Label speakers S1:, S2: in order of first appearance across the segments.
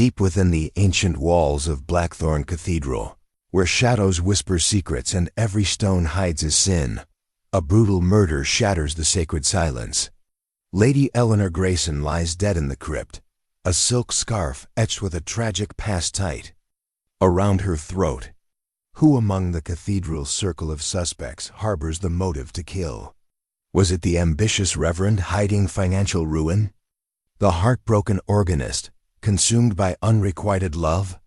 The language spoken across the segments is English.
S1: Deep within the ancient walls of Blackthorn Cathedral, where shadows whisper secrets and every stone hides his sin, a brutal murder shatters the sacred silence. Lady Eleanor Grayson lies dead in the crypt, a silk scarf etched with a tragic past tight around her throat. Who among the cathedral's circle of suspects harbors the motive to kill? Was it the ambitious reverend hiding financial ruin? The heartbroken organist, consumed by unrequited love?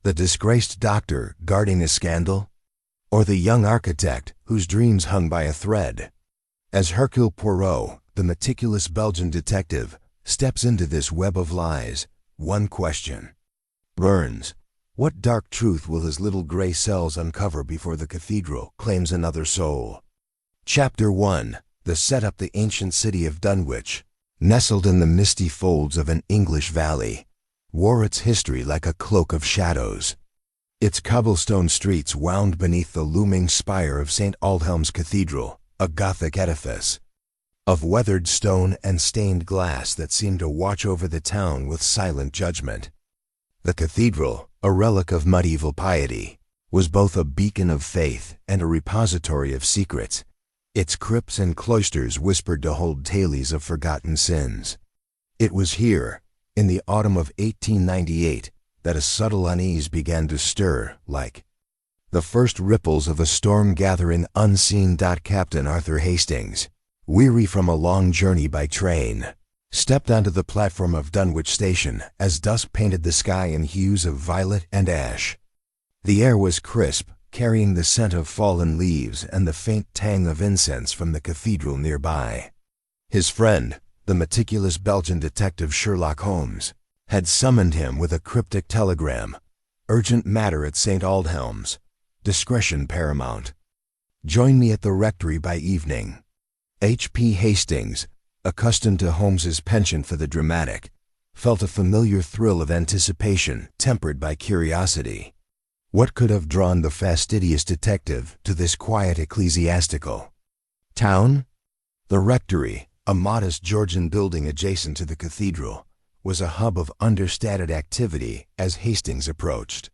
S1: The disgraced doctor guarding a scandal? Or the young architect whose dreams hung by a thread? As Hercule Poirot, the meticulous Belgian detective, steps into this web of lies, one question burns. What dark truth will his little gray cells uncover before the cathedral claims another soul? Chapter 1. The setup. The ancient city of Dunwich, nestled in the misty folds of an English valley, wore its history like a cloak of shadows. Its cobblestone streets wound beneath the looming spire of St. Aldhelm's Cathedral, a Gothic edifice of weathered stone and stained glass that seemed to watch over the town with silent judgment. The cathedral, a relic of medieval piety, was both a beacon of faith and a repository of secrets. Its crypts and cloisters whispered to hold tales of forgotten sins. It was here, in the autumn of 1898, that a subtle unease began to stir, like the first ripples of a storm gathering unseen. Captain Arthur Hastings, weary from a long journey by train, stepped onto the platform of Dunwich Station as dusk painted the sky in hues of violet and ash. The air was crisp, carrying the scent of fallen leaves and the faint tang of incense from the cathedral nearby. His friend, the meticulous Belgian detective Sherlock Holmes, had summoned him with a cryptic telegram. Urgent matter at St. Aldhelm's. Discretion paramount. Join me at the rectory by evening. H.P. Hastings, accustomed to Holmes's penchant for the dramatic, felt a familiar thrill of anticipation tempered by curiosity. What could have drawn the fastidious detective to this quiet ecclesiastical town? The rectory, a modest Georgian building adjacent to the cathedral, was a hub of understated activity as Hastings approached.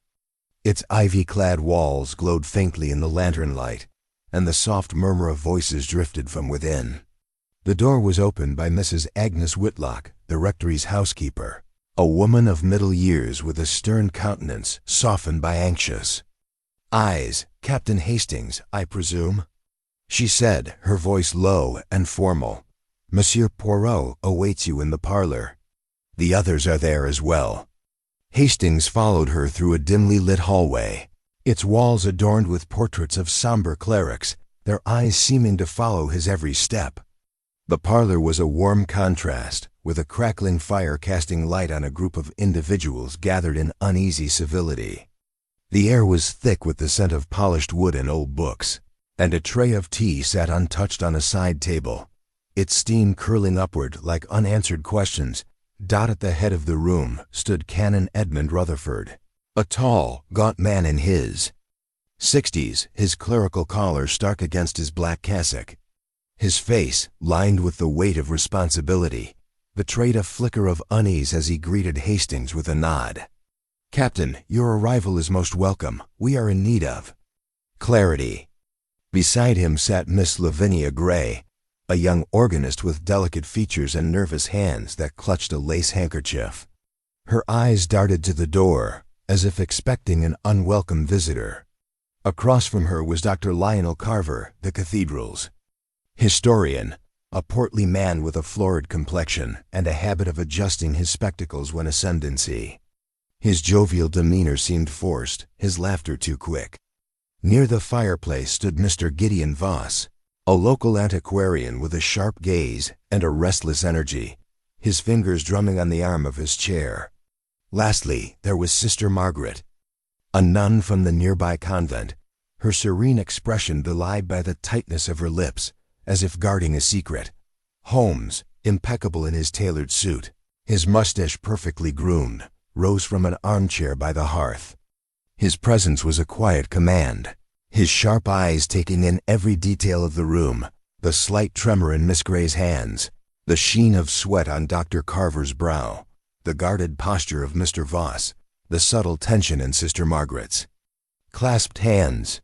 S1: Its ivy-clad walls glowed faintly in the lantern light, and the soft murmur of voices drifted from within. The door was opened by Mrs. Agnes Whitlock, the rectory's housekeeper, a woman of middle years with a stern countenance softened by anxious eyes. "Captain Hastings, I presume?" she said, her voice low and formal. "Monsieur Poirot awaits you in the parlor. The others are there as well." Hastings followed her through a dimly lit hallway, its walls adorned with portraits of somber clerics, their eyes seeming to follow his every step. The parlor was a warm contrast, with a crackling fire casting light on a group of individuals gathered in uneasy civility. The air was thick with the scent of polished wood and old books, and a tray of tea sat untouched on a side table, its steam curling upward like unanswered questions. At the head of the room stood Canon Edmund Rutherford, a tall, gaunt man in his 60s, his clerical collar stark against his black cassock. His face, lined with the weight of responsibility, betrayed a flicker of unease as he greeted Hastings with a nod. "Captain, your arrival is most welcome. We are in need of clarity." Beside him sat Miss Lavinia Gray, a young organist with delicate features and nervous hands that clutched a lace handkerchief. Her eyes darted to the door, as if expecting an unwelcome visitor. Across from her was Dr. Lionel Carver, the cathedral's historian, a portly man with a florid complexion and a habit of adjusting his spectacles when ascendancy. His jovial demeanor seemed forced, his laughter too quick. Near the fireplace stood Mr. Gideon Voss, a local antiquarian with a sharp gaze and a restless energy, his fingers drumming on the arm of his chair. Lastly, there was Sister Margaret, a nun from the nearby convent, her serene expression belied by the tightness of her lips, as if guarding a secret. Holmes, impeccable in his tailored suit, his mustache perfectly groomed, rose from an armchair by the hearth. His presence was a quiet command, his sharp eyes taking in every detail of the room, the slight tremor in Miss Gray's hands, the sheen of sweat on Dr. Carver's brow, the guarded posture of Mr. Voss, the subtle tension in Sister Margaret's clasped hands.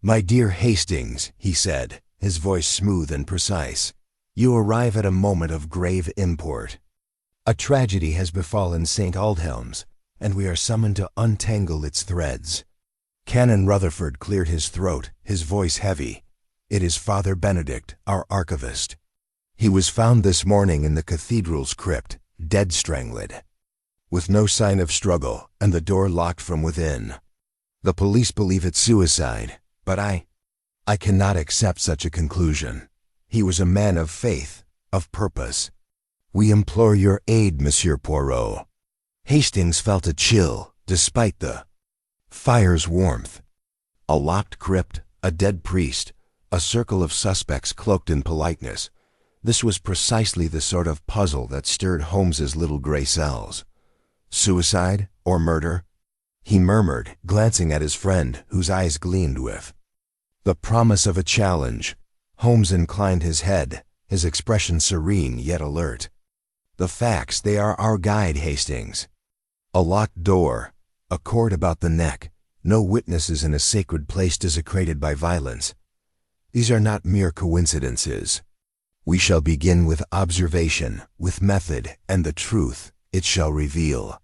S1: "My dear Hastings," he said, his voice smooth and precise, "you arrive at a moment of grave import. A tragedy has befallen St. Aldhelm's, and we are summoned to untangle its threads." Canon Rutherford cleared his throat, his voice heavy. "It is Father Benedict, our archivist. He was found this morning in the cathedral's crypt, dead strangled, with no sign of struggle, and the door locked from within. The police believe it's suicide, but I cannot accept such a conclusion. He was a man of faith, of purpose. We implore your aid, Monsieur Poirot." Hastings felt a chill, despite the fire's warmth. A locked crypt, a dead priest, a circle of suspects cloaked in politeness. This was precisely the sort of puzzle that stirred Holmes's little gray cells. Suicide or murder? He murmured, glancing at his friend, whose eyes gleamed with the promise of a challenge. Holmes inclined his head, his expression serene yet alert. "The facts, they are our guide, Hastings. A locked door, a cord about the neck, no witnesses in a sacred place desecrated by violence. These are not mere coincidences. We shall begin with observation, with method, and the truth, it shall reveal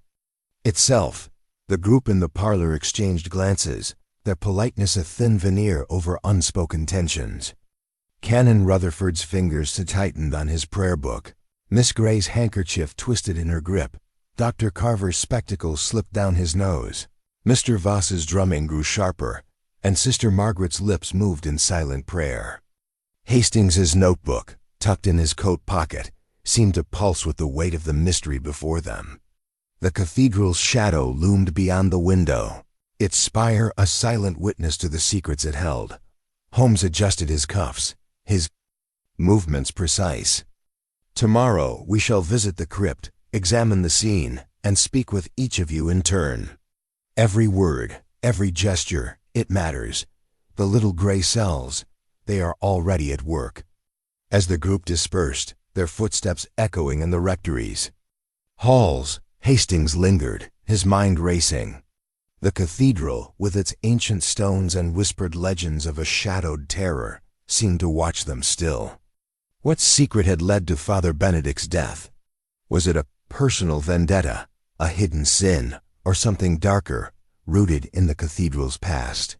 S1: itself." The group in the parlor exchanged glances, their politeness a thin veneer over unspoken tensions. Canon Rutherford's fingers tightened on his prayer book. Miss Gray's handkerchief twisted in her grip. Dr. Carver's spectacles slipped down his nose. Mr. Voss's drumming grew sharper, and Sister Margaret's lips moved in silent prayer. Hastings's notebook, tucked in his coat pocket, seemed to pulse with the weight of the mystery before them. The cathedral's shadow loomed beyond the window, its spire a silent witness to the secrets it held. Holmes adjusted his cuffs, his movements precise. "Tomorrow we shall visit the crypt, examine the scene, and speak with each of you in turn. Every word, every gesture, it matters. The little gray cells, they are already at work." As the group dispersed, their footsteps echoing in the rectory's halls, Hastings lingered, his mind racing. The cathedral, with its ancient stones and whispered legends of a shadowed terror, seemed to watch them still. What secret had led to Father Benedict's death? Was it a personal vendetta, a hidden sin, or something darker, rooted in the cathedral's past?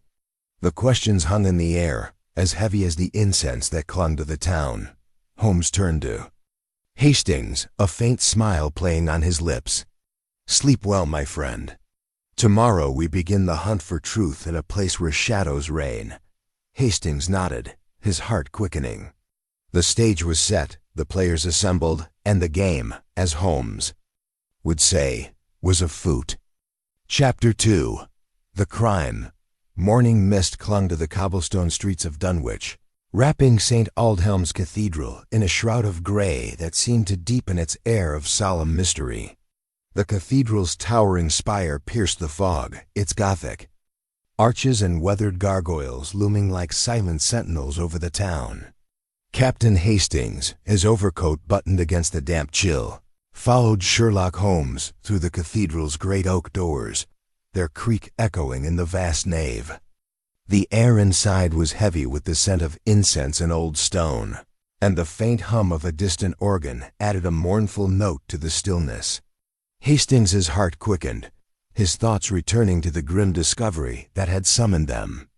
S1: The questions hung in the air, as heavy as the incense that clung to the town. Holmes turned to Hastings, a faint smile playing on his lips. "Sleep well, my friend. Tomorrow we begin the hunt for truth in a place where shadows reign." Hastings nodded, his heart quickening. The stage was set, the players assembled, and the game, as Holmes would say, was afoot. Chapter 2. The Crime. Morning mist clung to the cobblestone streets of Dunwich, wrapping St. Aldhelm's Cathedral in a shroud of gray that seemed to deepen its air of solemn mystery. The cathedral's towering spire pierced the fog, its Gothic arches and weathered gargoyles looming like silent sentinels over the town. Captain Hastings, his overcoat buttoned against the damp chill, followed Sherlock Holmes through the cathedral's great oak doors, their creak echoing in the vast nave. The air inside was heavy with the scent of incense and old stone, and the faint hum of a distant organ added a mournful note to the stillness. Hastings's heart quickened, his thoughts returning to the grim discovery that had summoned them.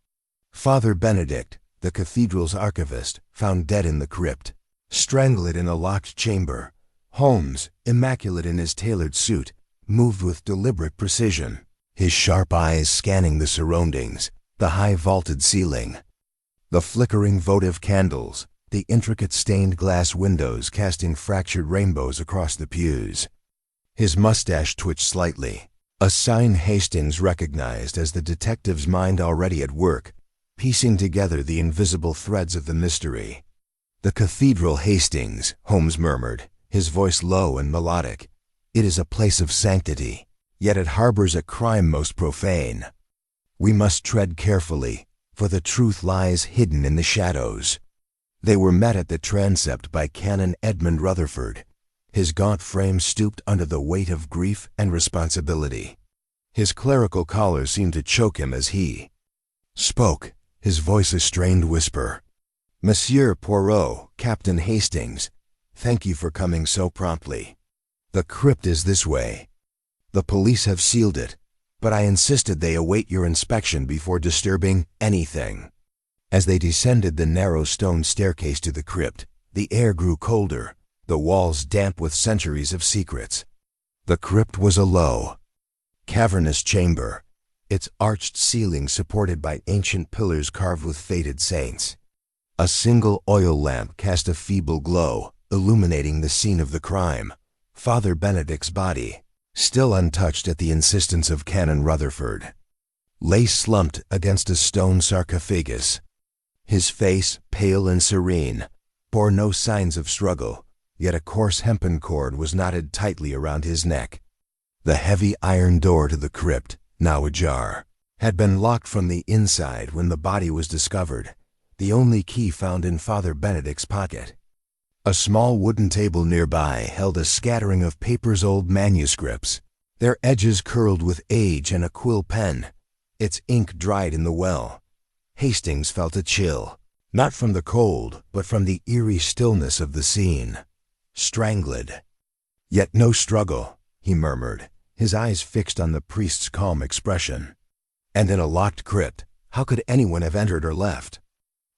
S1: Father Benedict, the cathedral's archivist, found dead in the crypt, strangled in a locked chamber. Holmes, immaculate in his tailored suit, moved with deliberate precision, his sharp eyes scanning the surroundings, the high vaulted ceiling, the flickering votive candles, the intricate stained glass windows casting fractured rainbows across the pews. His mustache twitched slightly, a sign Hastings recognized as the detective's mind already at work, piecing together the invisible threads of the mystery. "The cathedral, Hastings," Holmes murmured, his voice low and melodic. "It is a place of sanctity, yet it harbors a crime most profane. We must tread carefully, for the truth lies hidden in the shadows." They were met at the transept by Canon Edmund Rutherford, His gaunt frame stooped under the weight of grief and responsibility. His clerical collar seemed to choke him as he spoke, his voice a strained whisper. "Monsieur Poirot, Captain Hastings, thank you for coming so promptly. The crypt is this way. The police have sealed it, but I insisted they await your inspection before disturbing anything." As they descended the narrow stone staircase to the crypt, the air grew colder, the walls damp with centuries of secrets. The crypt was a low, cavernous chamber, its arched ceiling supported by ancient pillars carved with faded saints. A single oil lamp cast a feeble glow, illuminating the scene of the crime, Father Benedict's body, still untouched at the insistence of Canon Rutherford, lay slumped against a stone sarcophagus. His face, pale and serene, bore no signs of struggle, yet a coarse hempen cord was knotted tightly around his neck. The heavy iron door to the crypt, now ajar, had been locked from the inside when the body was discovered, the only key found in Father Benedict's pocket. A small wooden table nearby held a scattering of paper's old manuscripts, their edges curled with age and a quill pen, its ink dried in the well. Hastings felt a chill, not from the cold, but from the eerie stillness of the scene. Strangled. Yet no struggle, he murmured, his eyes fixed on the priest's calm expression. And in a locked crypt, how could anyone have entered or left?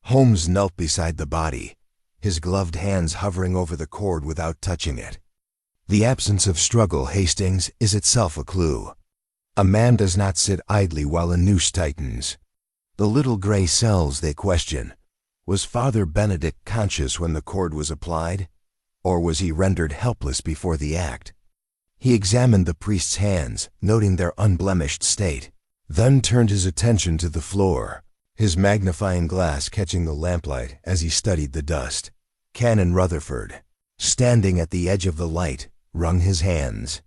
S1: Holmes knelt beside the body, his gloved hands hovering over the cord without touching it. The absence of struggle, Hastings, is itself a clue. A man does not sit idly while a noose tightens. The little gray cells, they question. Was Father Benedict conscious when the cord was applied? Or was he rendered helpless before the act? He examined the priest's hands, noting their unblemished state, then turned his attention to the floor, his magnifying glass catching the lamplight as he studied the dust. Canon Rutherford, standing at the edge of the light, wrung his hands.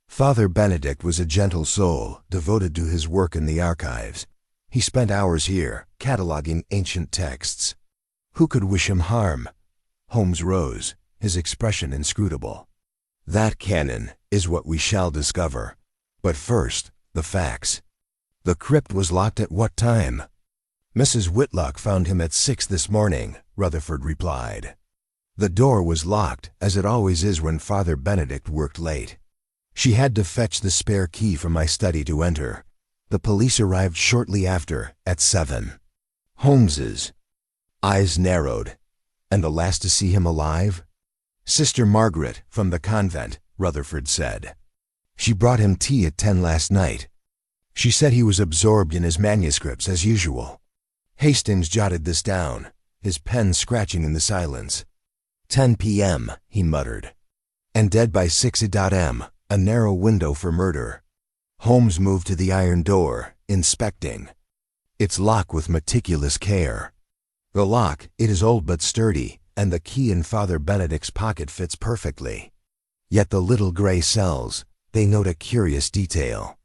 S1: Father Benedict was a gentle soul, devoted to his work in the archives. He spent hours here, cataloging ancient texts. Who could wish him harm? Holmes rose, his expression inscrutable. That, Canon, is what we shall discover. But first, the facts. The crypt was locked at what time? Mrs. Whitlock found him at 6 this morning, Rutherford replied. The door was locked, as it always is when Father Benedict worked late. She had to fetch the spare key from my study to enter. The police arrived shortly after, at 7. Holmes's eyes narrowed. And the last to see him alive? Sister Margaret, from the convent, Rutherford said. She brought him tea at 10 last night. She said he was absorbed in his manuscripts as usual. Hastings jotted this down, his pen scratching in the silence. 10 p.m., he muttered. And dead by 6 a.m., a narrow window for murder. Holmes moved to the iron door, inspecting its lock with meticulous care. The lock, it is old but sturdy, and the key in Father Benedict's pocket fits perfectly. Yet the little gray cells, they note a curious detail.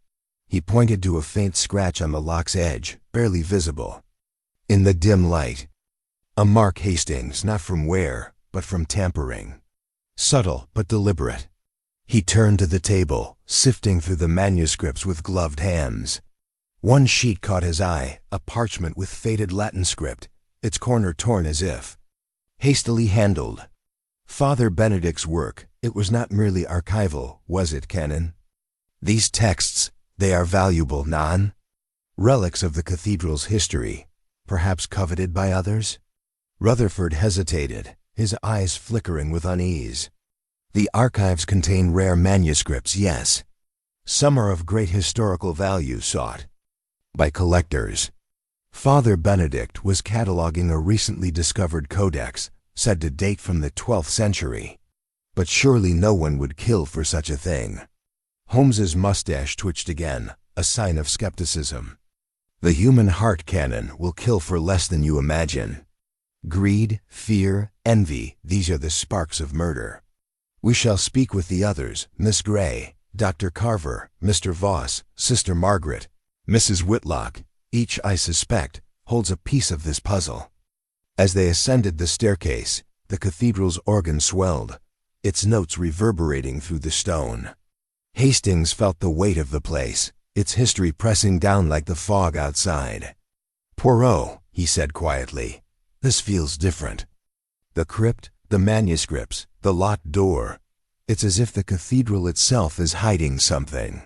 S1: He pointed to a faint scratch on the lock's edge, barely visible. In the dim light, a mark, Hastings, not from wear, but from tampering. Subtle but deliberate. He turned to the table, sifting through the manuscripts with gloved hands. One sheet caught his eye, a parchment with faded Latin script, its corner torn as if hastily handled. Father Benedict's work, it was not merely archival, was it, Canon? These texts, they are valuable, non? Relics of the cathedral's history, perhaps coveted by others? Rutherford hesitated, his eyes flickering with unease. The archives contain rare manuscripts, yes. Some are of great historical value, sought by collectors. Father Benedict was cataloging a recently discovered codex, said to date from the 12th century. But surely no one would kill for such a thing. Holmes's mustache twitched again, a sign of skepticism. The human heart, Canon, will kill for less than you imagine. Greed, fear, envy, these are the sparks of murder. We shall speak with the others, Miss Gray, Dr. Carver, Mr. Voss, Sister Margaret, Mrs. Whitlock. Each, I suspect, holds a piece of this puzzle. As they ascended the staircase, the cathedral's organ swelled, its notes reverberating through the stone. Hastings felt the weight of the place, its history pressing down like the fog outside. "Poirot," he said quietly, "this feels different. The crypt, the manuscripts, the locked door. It's as if the cathedral itself is hiding something."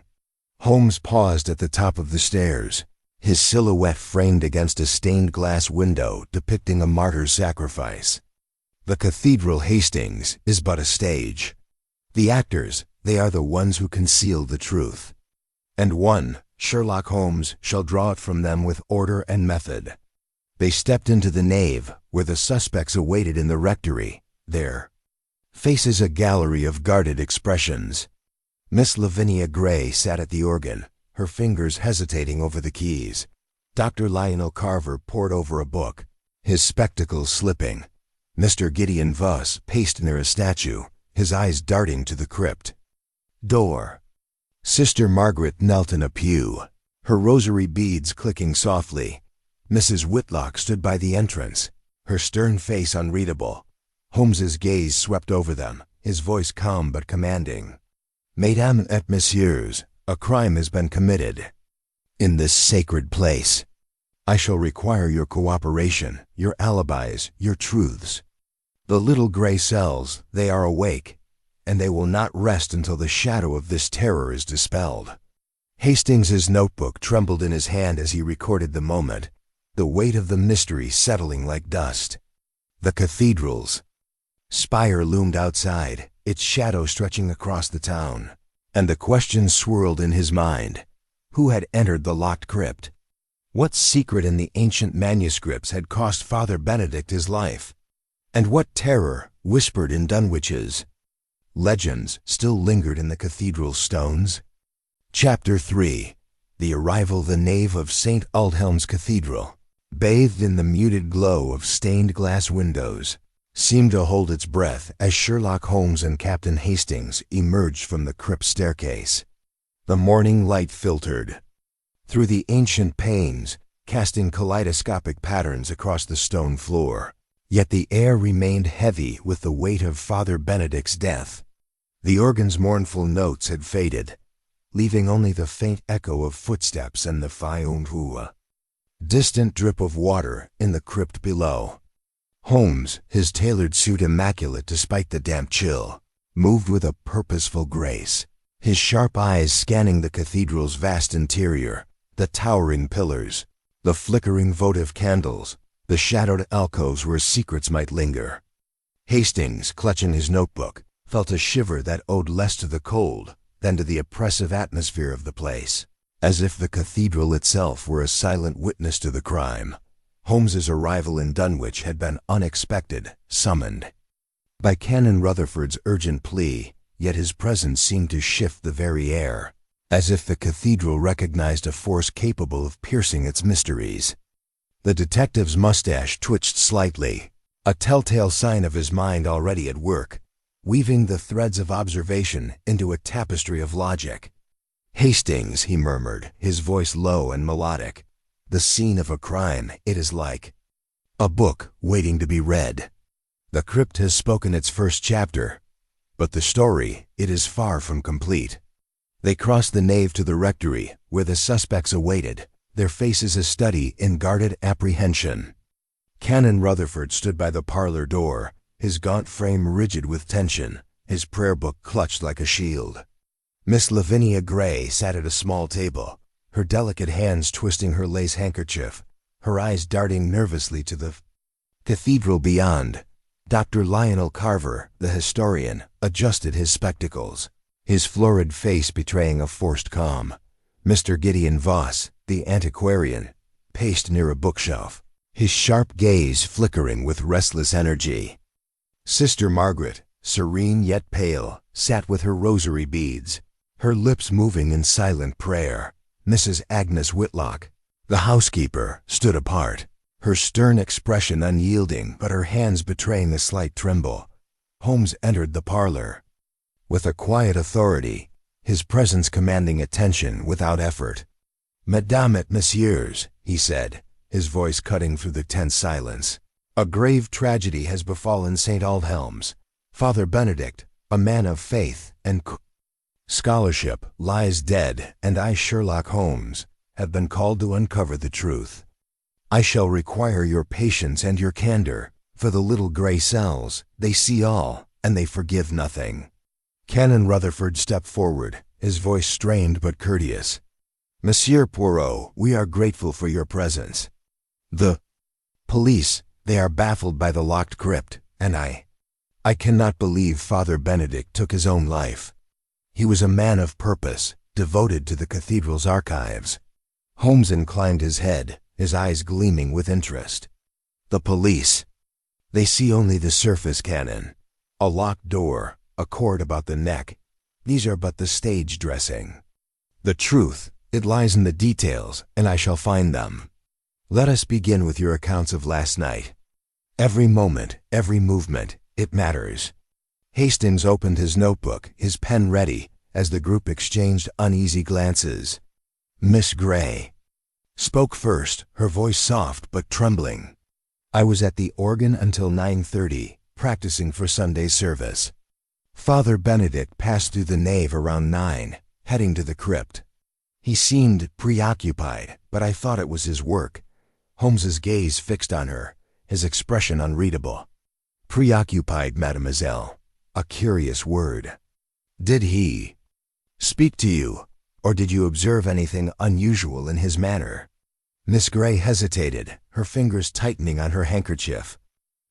S1: Holmes paused at the top of the stairs, his silhouette framed against a stained glass window depicting a martyr's sacrifice. The cathedral, Hastings, is but a stage. The actors, they are the ones who conceal the truth. And one, Sherlock Holmes, shall draw it from them with order and method. They stepped into the nave, where the suspects awaited in the rectory. Their faces a gallery of guarded expressions. Miss Lavinia Gray sat at the organ, her fingers hesitating over the keys. Dr. Lionel Carver pored over a book, his spectacles slipping. Mr. Gideon Voss paced near a statue, his eyes darting to the crypt. Door. Sister Margaret knelt in a pew, her rosary beads clicking softly. Mrs. Whitlock stood by the entrance, her stern face unreadable. Holmes's gaze swept over them, his voice calm but commanding. "Mesdames et messieurs, a crime has been committed in this sacred place. I shall require your cooperation, your alibis, your truths. The little gray cells, they are awake, and they will not rest until the shadow of this terror is dispelled." Hastings's notebook trembled in his hand as he recorded the moment, the weight of the mystery settling like dust. The cathedral's spire loomed outside, its shadow stretching across the town, and the question swirled in his mind. Who had entered the locked crypt? What secret in the ancient manuscripts had cost Father Benedict his life? And what terror, whispered in Dunwich's legends, still lingered in the cathedral stones? Chapter 3. The Arrival. The nave of St. Aldhelm's Cathedral, bathed in the muted glow of stained glass windows, seemed to hold its breath as Sherlock Holmes and Captain Hastings emerged from the crypt staircase. The morning light filtered through the ancient panes, casting kaleidoscopic patterns across the stone floor. Yet the air remained heavy with the weight of Father Benedict's death. The organ's mournful notes had faded, leaving only the faint echo of footsteps and the faiung distant drip of water in the crypt below. Holmes, his tailored suit immaculate despite the damp chill, moved with a purposeful grace, his sharp eyes scanning the cathedral's vast interior, the towering pillars, the flickering votive candles, the shadowed alcoves where secrets might linger. Hastings, clutching his notebook, felt a shiver that owed less to the cold than to the oppressive atmosphere of the place, as if the cathedral itself were a silent witness to the crime. Holmes's arrival in Dunwich had been unexpected, summoned by Canon Rutherford's urgent plea, yet his presence seemed to shift the very air, as if the cathedral recognized a force capable of piercing its mysteries. The detective's mustache twitched slightly, a telltale sign of his mind already at work, weaving the threads of observation into a tapestry of logic. "Hastings," he murmured, his voice low and melodic. "The scene of a crime, it is like a book waiting to be read. The crypt has spoken its first chapter, but the story, it is far from complete." They crossed the nave to the rectory, where the suspects awaited, their faces a study in guarded apprehension. Canon Rutherford stood by the parlor door, his gaunt frame rigid with tension, his prayer book clutched like a shield. Miss Lavinia Gray sat at a small table, her delicate hands twisting her lace handkerchief, her eyes darting nervously to the cathedral beyond. Dr. Lionel Carver, the historian, adjusted his spectacles, his florid face betraying a forced calm. Mr. Gideon Voss, the antiquarian, paced near a bookshelf, his sharp gaze flickering with restless energy. Sister Margaret, serene yet pale, sat with her rosary beads, her lips moving in silent prayer. Mrs. Agnes Whitlock, the housekeeper, stood apart, her stern expression unyielding but her hands betraying a slight tremble. Holmes entered the parlor with a quiet authority, his presence commanding attention without effort. "Mesdames et messieurs," he said, his voice cutting through the tense silence, "a grave tragedy has befallen St. Aldhelm's. Father Benedict, a man of faith and scholarship, lies dead, and I, Sherlock Holmes, have been called to uncover the truth. I shall require your patience and your candor, for the little gray cells, they see all, and they forgive nothing. Canon Rutherford stepped forward, his voice strained but courteous. Monsieur Poirot, we are grateful for your presence. The police, they are baffled by the locked crypt, and I cannot believe Father Benedict took his own life. He was a man of purpose, devoted to the cathedral's archives. Holmes inclined his head, his eyes gleaming with interest. The police. They see only the surface, Canon. A locked door, a cord about the neck. These are but the stage dressing. The truth, it lies in the details, and I shall find them. Let us begin with your accounts of last night. Every moment, every movement, it matters. Hastings opened his notebook, his pen ready, as the group exchanged uneasy glances. Miss Gray spoke first, her voice soft but trembling. I was at the organ until 9:30, practicing for Sunday's service. Father Benedict passed through the nave around 9, heading to the crypt. He seemed preoccupied, but I thought it was his work. Holmes's gaze fixed on her, his expression unreadable. Preoccupied, mademoiselle. A curious word. Did he speak to you, or did you observe anything unusual in his manner? Miss Gray hesitated, her fingers tightening on her handkerchief.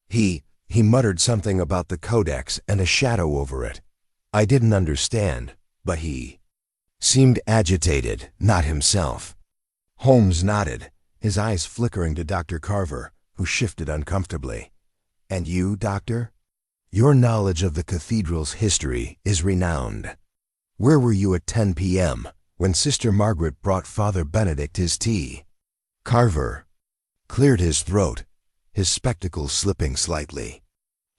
S1: He muttered something about the codex and a shadow over it. I didn't understand, but he seemed agitated, not himself. Holmes nodded, his eyes flickering to Dr. Carver, who shifted uncomfortably. And you, Doctor? Your knowledge of the cathedral's history is renowned. Where were you at 10 p.m. when Sister Margaret brought Father Benedict his tea? Carver cleared his throat, his spectacles slipping slightly.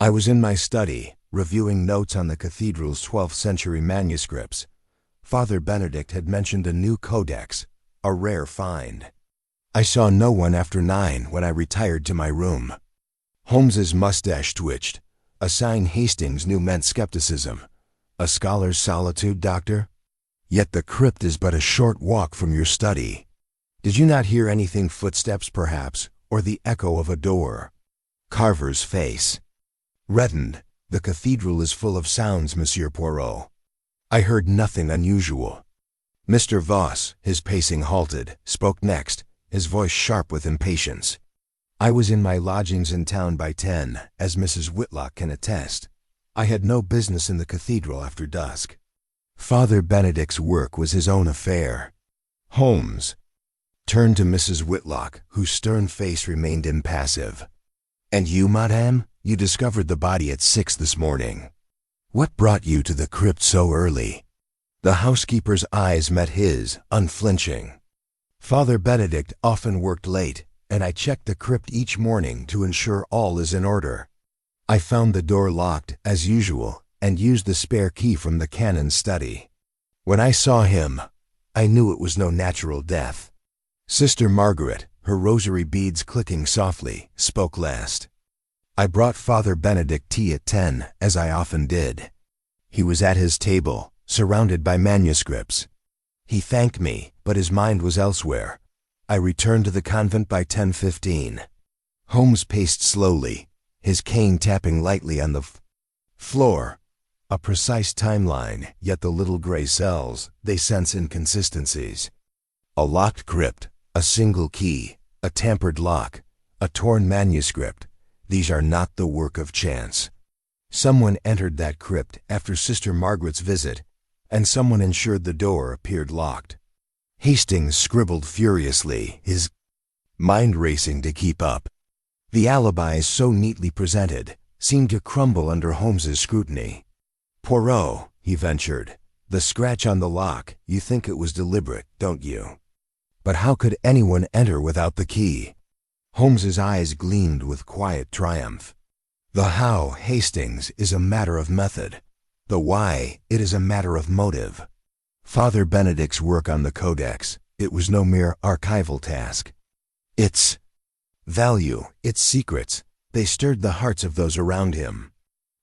S1: I was in my study, reviewing notes on the cathedral's 12th century manuscripts. Father Benedict had mentioned a new codex, a rare find. I saw no one after 9 when I retired to my room. Holmes's mustache twitched, a sign Hastings knew meant skepticism. A scholar's solitude, Doctor? Yet the crypt is but a short walk from your study. Did you not hear anything, footsteps perhaps, or the echo of a door? Carver's face reddened. The cathedral is full of sounds, Monsieur Poirot. I heard nothing unusual. Mr. Voss, his pacing halted, spoke next, his voice sharp with impatience. I was in my lodgings in town by 10, as Mrs. Whitlock can attest. I had no business in the cathedral after dusk. Father Benedict's work was his own affair. Holmes turned to Mrs. Whitlock, whose stern face remained impassive. And you, madame? You discovered the body at 6 this morning. What brought you to the crypt so early? The housekeeper's eyes met his, unflinching. Father Benedict often worked late, and I checked the crypt each morning to ensure all is in order. I found the door locked, as usual, and used the spare key from the canon's study. When I saw him, I knew it was no natural death. Sister Margaret, her rosary beads clicking softly, spoke last. I brought Father Benedict tea at 10, as I often did. He was at his table, surrounded by manuscripts. He thanked me, but his mind was elsewhere. I returned to the convent by 10:15. Holmes paced slowly, his cane tapping lightly on the floor. A precise timeline, yet the little gray cells, they sense inconsistencies. A locked crypt, a single key, a tampered lock, a torn manuscript. These are not the work of chance. Someone entered that crypt after Sister Margaret's visit, and someone ensured the door appeared locked. Hastings scribbled furiously, his mind racing to keep up. The alibis so neatly presented seemed to crumble under Holmes's scrutiny. Poirot, he ventured, the scratch on the lock, you think it was deliberate, don't you? But how could anyone enter without the key? Holmes's eyes gleamed with quiet triumph. The how, Hastings, is a matter of method. The why, it is a matter of motive. Father Benedict's work on the codex, it was no mere archival task. Its value, its secrets, they stirred the hearts of those around him.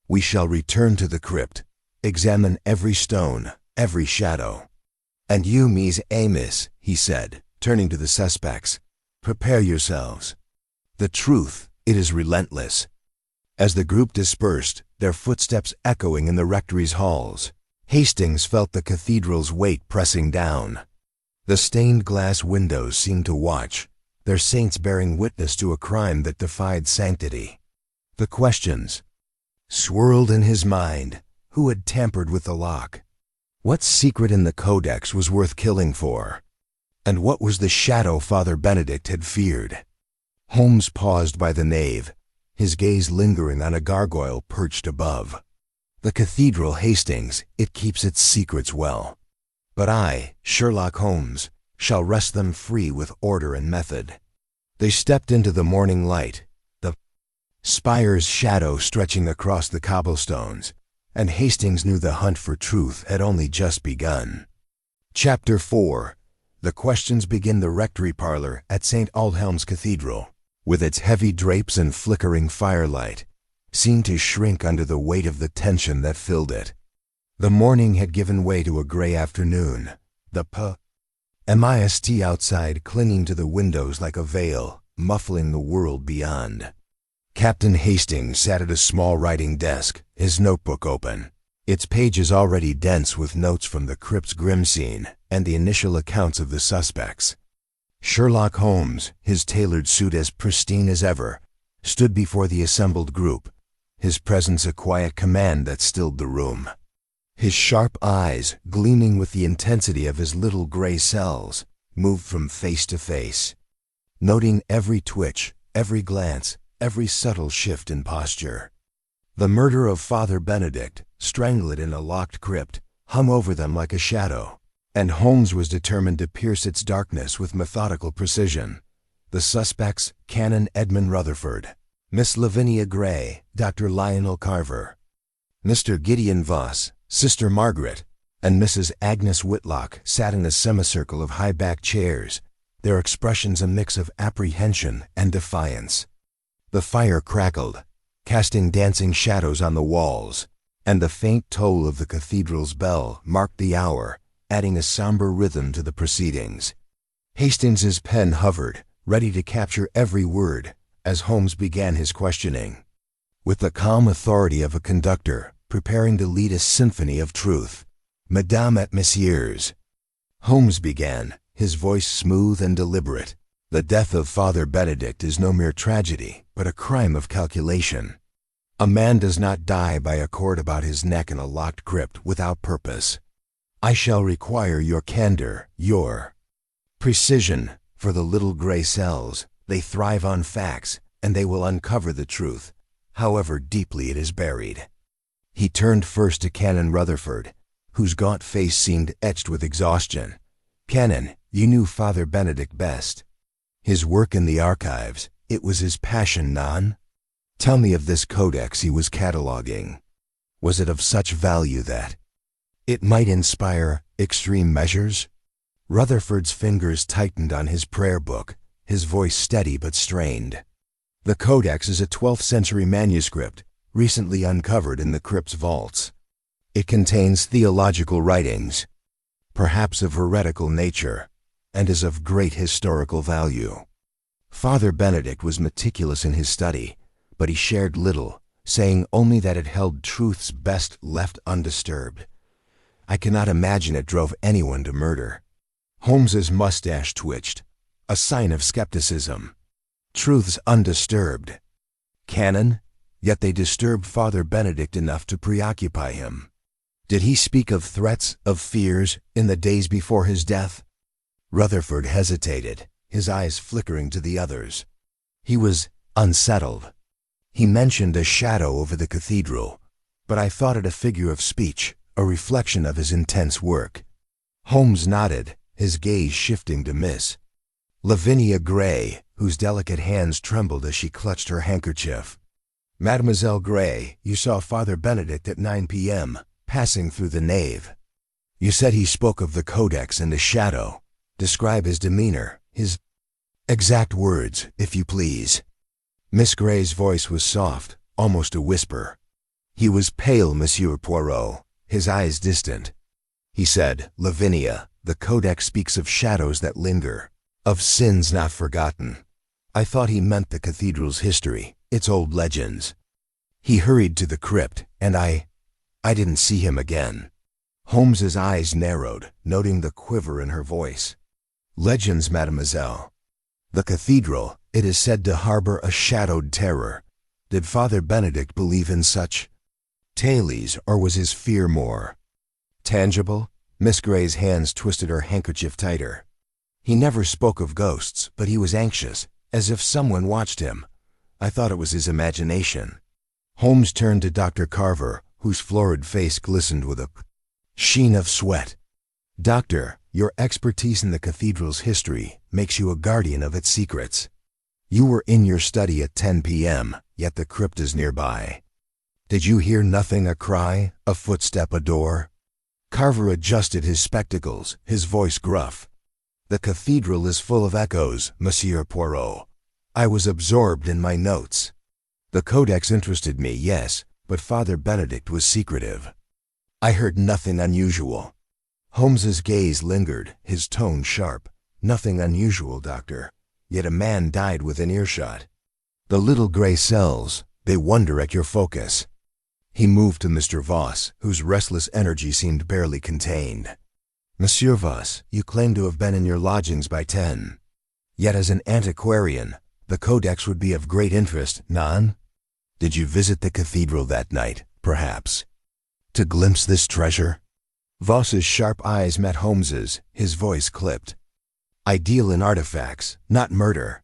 S1: We shall return to the crypt, Examine every stone, every shadow. And you, Miss Amos, he said, turning to the suspects, prepare yourselves. The truth, it is relentless. As the group dispersed, their footsteps echoing in the rectory's halls, Hastings felt the cathedral's weight pressing down. The stained glass windows seemed to watch, their saints bearing witness to a crime that defied sanctity. The questions swirled in his mind. Who had tampered with the lock? What secret in the codex was worth killing for? And what was the shadow Father Benedict had feared? Holmes paused by the nave, his gaze lingering on a gargoyle perched above. The cathedral, Hastings, it keeps its secrets well. But I, Sherlock Holmes, shall wrest them free with order and method. They stepped into the morning light, the spire's shadow stretching across the cobblestones, and Hastings knew the hunt for truth had only just begun. Chapter 4. The questions begin. The rectory parlor at St. Aldhelm's Cathedral, with its heavy drapes and flickering firelight, seemed to shrink under the weight of the tension that filled it. The morning had given way to a gray afternoon, the mist outside clinging to the windows like a veil, muffling the world beyond. Captain Hastings sat at a small writing desk, his notebook open, its pages already dense with notes from the crypt's grim scene and the initial accounts of the suspects. Sherlock Holmes, his tailored suit as pristine as ever, stood before the assembled group, his presence a quiet command that stilled the room. His sharp eyes, gleaming with the intensity of his little gray cells, moved from face to face, noting every twitch, every glance, every subtle shift in posture. The murder of Father Benedict, strangled in a locked crypt, hung over them like a shadow, and Holmes was determined to pierce its darkness with methodical precision. The suspects, Canon Edmund Rutherford, Miss Lavinia Gray, Dr. Lionel Carver, Mr. Gideon Voss, Sister Margaret, and Mrs. Agnes Whitlock sat in a semicircle of high-backed chairs, their expressions a mix of apprehension and defiance. The fire crackled, casting dancing shadows on the walls, and the faint toll of the cathedral's bell marked the hour, adding a somber rhythm to the proceedings. Hastings's pen hovered, ready to capture every word, as Holmes began his questioning. With the calm authority of a conductor preparing to lead a symphony of truth, Mesdames et Messieurs, Holmes began, his voice smooth and deliberate. The death of Father Benedict is no mere tragedy, but a crime of calculation. A man does not die by a cord about his neck in a locked crypt without purpose. I shall require your candor, your precision, for the little gray cells. They thrive on facts, and they will uncover the truth, however deeply it is buried. He turned first to Canon Rutherford, whose gaunt face seemed etched with exhaustion. Canon, you knew Father Benedict best. His work in the archives, it was his passion, non? Tell me of this codex he was cataloging. Was it of such value that it might inspire extreme measures? Rutherford's fingers tightened on his prayer book, his voice steady but strained. The codex is a 12th century manuscript, recently uncovered in the crypt's vaults. It contains theological writings, perhaps of heretical nature, and is of great historical value. Father Benedict was meticulous in his study, but he shared little, saying only that it held truths best left undisturbed. I cannot imagine it drove anyone to murder. Holmes's mustache twitched, a sign of skepticism. Truths undisturbed. Canon, yet they disturbed Father Benedict enough to preoccupy him. Did he speak of threats, of fears, in the days before his death? Rutherford hesitated, his eyes flickering to the others. He was unsettled. He mentioned a shadow over the cathedral, but I thought it a figure of speech, a reflection of his intense work. Holmes nodded, his gaze shifting to Miss Lavinia Gray, whose delicate hands trembled as she clutched her handkerchief. Mademoiselle Gray, you saw Father Benedict at 9 p.m., passing through the nave. You said he spoke of the codex and the shadow. Describe his demeanor, his exact words, if you please. Miss Gray's voice was soft, almost a whisper. He was pale, Monsieur Poirot, his eyes distant. He said, "Lavinia, the Codex speaks of shadows that linger, of sins not forgotten." I thought he meant the cathedral's history, its old legends. He hurried to the crypt, and I didn't see him again. Holmes's eyes narrowed, noting the quiver in her voice. "Legends, mademoiselle. The cathedral, it is said to harbor a shadowed terror. Did Father Benedict believe in such tales, or was his fear more tangible?" Miss Gray's hands twisted her handkerchief tighter. "He never spoke of ghosts, but he was anxious, as if someone watched him. I thought it was his imagination." Holmes turned to Dr. Carver, whose florid face glistened with a sheen of sweat. "Doctor, your expertise in the cathedral's history makes you a guardian of its secrets. You were in your study at 10 p.m., yet the crypt is nearby. Did you hear nothing, a cry, a footstep, a door?" Carver adjusted his spectacles, his voice gruff. "The cathedral is full of echoes, Monsieur Poirot. I was absorbed in my notes. The Codex interested me, yes, but Father Benedict was secretive. I heard nothing unusual." Holmes's gaze lingered, his tone sharp. "Nothing unusual, doctor. Yet a man died within earshot. The little gray cells, they wonder at your focus." He moved to Mr. Voss, whose restless energy seemed barely contained. "Monsieur Voss, you claim to have been in your lodgings by 10. Yet as an antiquarian, the Codex would be of great interest, non? Did you visit the cathedral that night, perhaps, to glimpse this treasure?" Voss's sharp eyes met Holmes's, his voice clipped. "I deal in artifacts, not murder.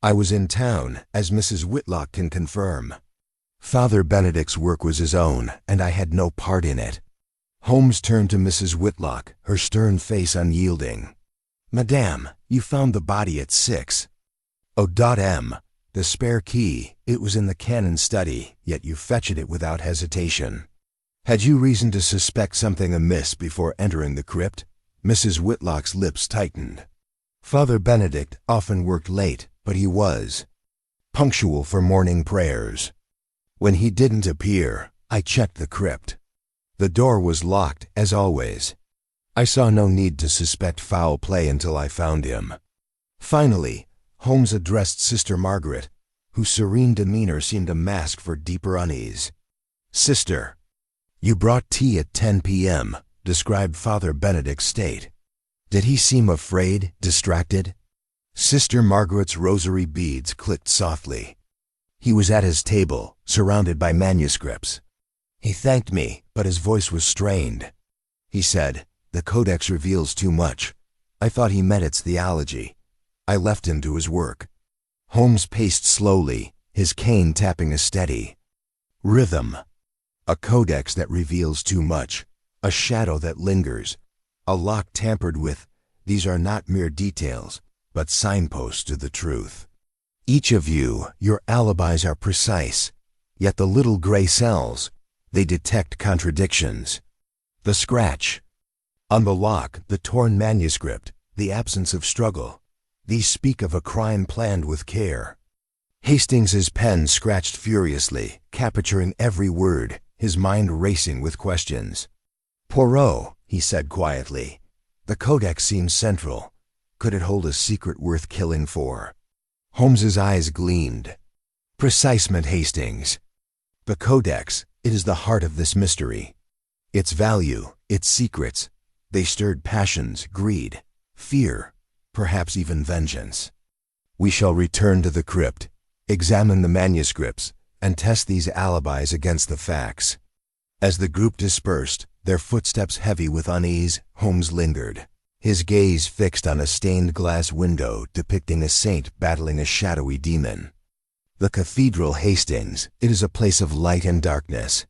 S1: I was in town, as Mrs. Whitlock can confirm. Father Benedict's work was his own, and I had no part in it." Holmes turned to Mrs. Whitlock, her stern face unyielding. "Madame, you found the body at 6. O.M. The spare key, it was in the canon's study, yet you fetched it without hesitation. Had you reason to suspect something amiss before entering the crypt?" Mrs. Whitlock's lips tightened. "Father Benedict often worked late, but he was punctual for morning prayers. When he didn't appear, I checked the crypt. The door was locked, as always. I saw no need to suspect foul play until I found him." Finally, Holmes addressed Sister Margaret, whose serene demeanor seemed a mask for deeper unease. "Sister, you brought tea at 10 p.m., described Father Benedict's state. Did he seem afraid, distracted?" Sister Margaret's rosary beads clicked softly. "He was at his table, surrounded by manuscripts. He thanked me, but his voice was strained. He said, 'The Codex reveals too much.' I thought he meant its theology. I left him to his work." Holmes paced slowly, his cane tapping a steady rhythm. "A codex that reveals too much, a shadow that lingers, a lock tampered with. These are not mere details, but signposts to the truth. Each of you, your alibis are precise, yet the little gray cells, they detect contradictions. The scratch on the lock, the torn manuscript, the absence of struggle, these speak of a crime planned with care." Hastings's pen scratched furiously, capturing every word, his mind racing with questions. "Poirot," he said quietly, "the Codex seems central. Could it hold a secret worth killing for?" Holmes's eyes gleamed. "Precisement, Hastings. The Codex, it is the heart of this mystery. Its value, its secrets, they stirred passions, greed, fear, perhaps even vengeance. We shall return to the crypt, examine the manuscripts, and test these alibis against the facts." As the group dispersed, their footsteps heavy with unease, Holmes lingered, his gaze fixed on a stained glass window depicting a saint battling a shadowy demon. The cathedral, Hastings, it is a place of light and darkness.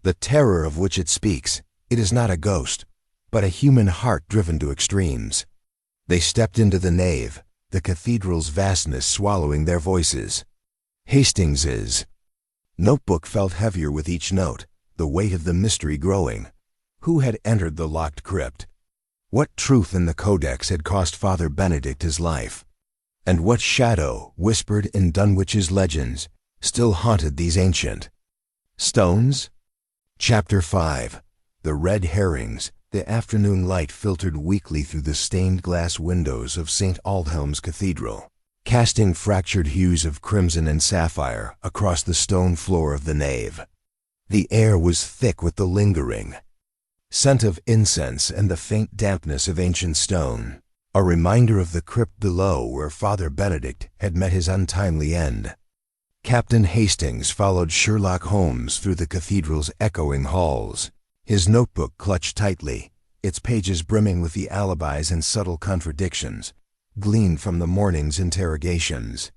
S1: The terror of which it speaks, it is not a ghost, but a human heart driven to extremes. They stepped into the nave, the cathedral's vastness swallowing their voices. Hastings's notebook felt heavier with each note, the weight of the mystery growing. Who had entered the locked crypt? What truth in the Codex had cost Father Benedict his life? And what shadow, whispered in Dunwich's legends, still haunted these ancient stones? Chapter 5. The red herrings, the afternoon light filtered weakly through the stained glass windows of St. Aldhelm's Cathedral, casting fractured hues of crimson and sapphire across the stone floor of the nave. The air was thick with the lingering scent of incense and the faint dampness of ancient stone, a reminder of the crypt below where Father Benedict had met his untimely end. Captain Hastings followed Sherlock Holmes through the cathedral's echoing halls, his notebook clutched tightly, its pages brimming with the alibis and subtle contradictions gleaned from the morning's interrogations.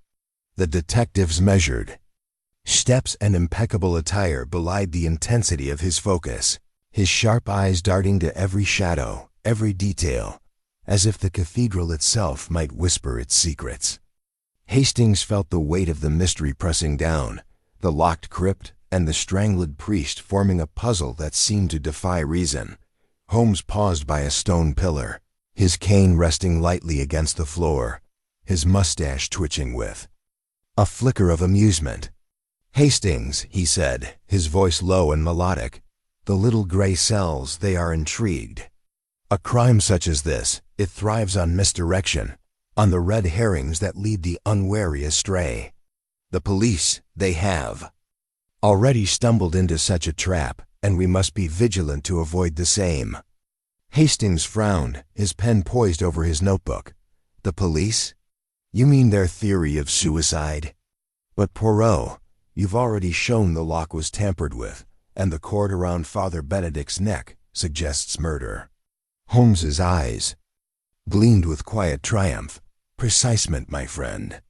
S1: The detective's measured steps and impeccable attire belied the intensity of his focus, his sharp eyes darting to every shadow, every detail, as if the cathedral itself might whisper its secrets. Hastings felt the weight of the mystery pressing down, the locked crypt and the strangled priest forming a puzzle that seemed to defy reason. Holmes paused by a stone pillar, his cane resting lightly against the floor, his mustache twitching with a flicker of amusement. "Hastings," he said, his voice low and melodic, "the little gray cells, they are intrigued. A crime such as this, it thrives on misdirection, on the red herrings that lead the unwary astray. The police, they have already stumbled into such a trap, and we must be vigilant to avoid the same." Hastings frowned, his pen poised over his notebook. "The police? You mean their theory of suicide? But Poirot, you've already shown the lock was tampered with, and the cord around Father Benedict's neck suggests murder." Holmes's eyes gleamed with quiet triumph. "Precisement, my friend.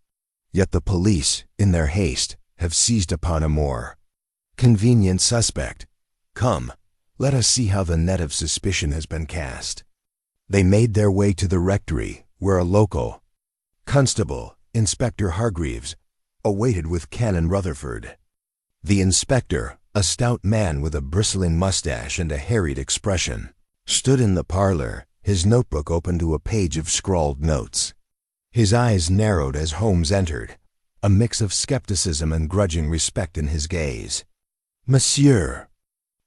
S1: Yet the police, in their haste, have seized upon a more convenient suspect. Come, let us see how the net of suspicion has been cast." They made their way to the rectory, where a local constable, Inspector Hargreaves, awaited with Canon Rutherford. The inspector, a stout man with a bristling mustache and a harried expression, stood in the parlor, his notebook open to a page of scrawled notes. His eyes narrowed as Holmes entered, a mix of skepticism and grudging respect in his gaze. "Monsieur